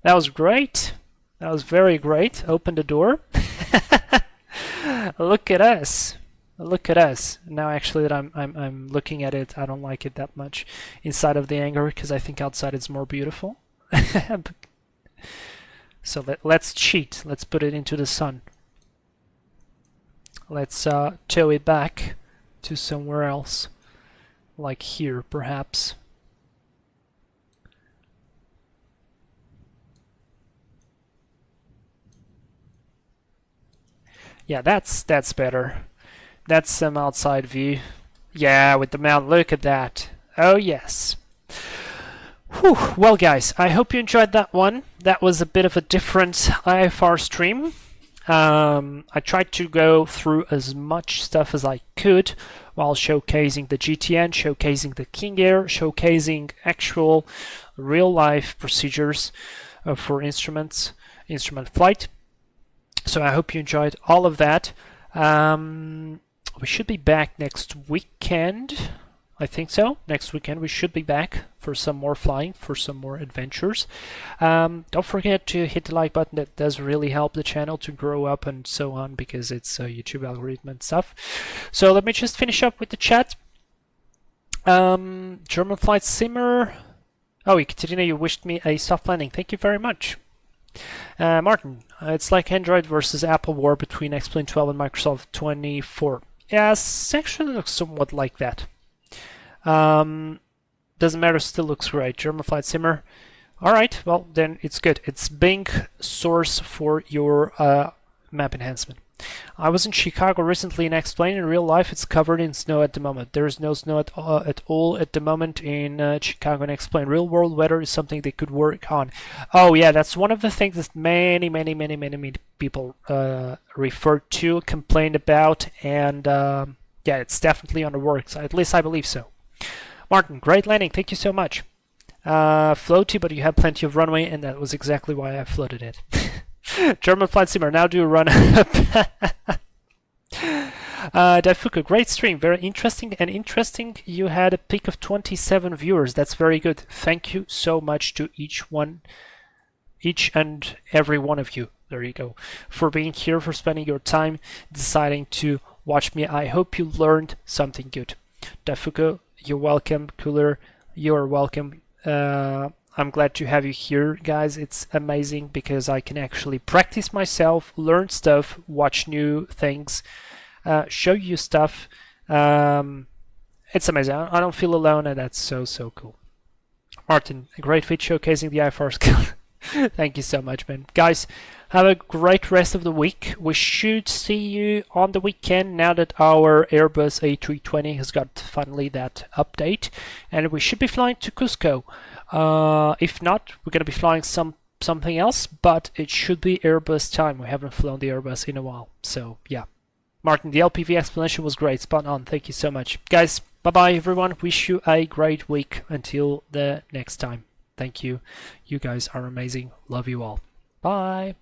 That was great. That was very great. Open the door. Look at us. Look at us. Now actually that I'm looking at it, I don't like it that much inside of the hangar because I think outside it's more beautiful. So let's cheat. Let's put it into the sun. Let's tow it back to somewhere else. Like here, perhaps. Yeah, that's better. That's some outside view. Yeah, with the mount, look at that. Oh yes. Whew. Well guys, I hope you enjoyed that one. That was a bit of a different IFR stream. I tried to go through as much stuff as I could while showcasing the GTN, showcasing the King Air, showcasing actual real-life procedures for instrument flight. So I hope you enjoyed all of that. We should be back next weekend. I think so. Next weekend we should be back for some more flying, for some more adventures. Don't forget to hit the like button. That does really help the channel to grow up and so on, because it's a YouTube algorithm and stuff. So let me just finish up with the chat. German flight simmer. Oh, Ekaterina, you wished me a soft landing. Thank you very much. Martin, it's like Android versus Apple war between X-Plane 12 and Microsoft 24. Yes, actually looks somewhat like that. Doesn't matter, still looks great. German flight simmer. Alright, well then it's good. It's Bing source for your map enhancement. I was in Chicago recently and explained in real life it's covered in snow at the moment. There is no snow at all at the moment in Chicago and explain. Real world weather is something they could work on. Oh yeah, that's one of the things that many people referred to, complained about, and yeah, it's definitely on the works. At least I believe so. Martin, great landing. Thank you so much. Floaty, but you had plenty of runway, and that was exactly why I floated it. German flight simmer, now do a run up. Daifuku, great stream, very interesting. And interesting, you had a peak of 27 viewers. That's very good. Thank you so much to each and every one of you. There you go. For being here, for spending your time deciding to watch me. I hope you learned something good. Daifuku, you're welcome. Cooler, you're welcome. I'm glad to have you here, guys. It's amazing because I can actually practice myself, learn stuff, watch new things, show you stuff. It's amazing. I don't feel alone, and that's so cool. Martin, a great fit showcasing the IFR skill. Thank you so much, man. Guys, have a great rest of the week. We should see you on the weekend now that our Airbus A320 has got finally that update, and we should be flying to Cusco. If not, we're going to be flying something else, but it should be Airbus time. We haven't flown the Airbus in a while, so yeah. Martin, the LPV explanation was great. Spot on. Thank you so much. Guys, bye-bye, everyone. Wish you a great week until the next time. Thank you. You guys are amazing. Love you all. Bye.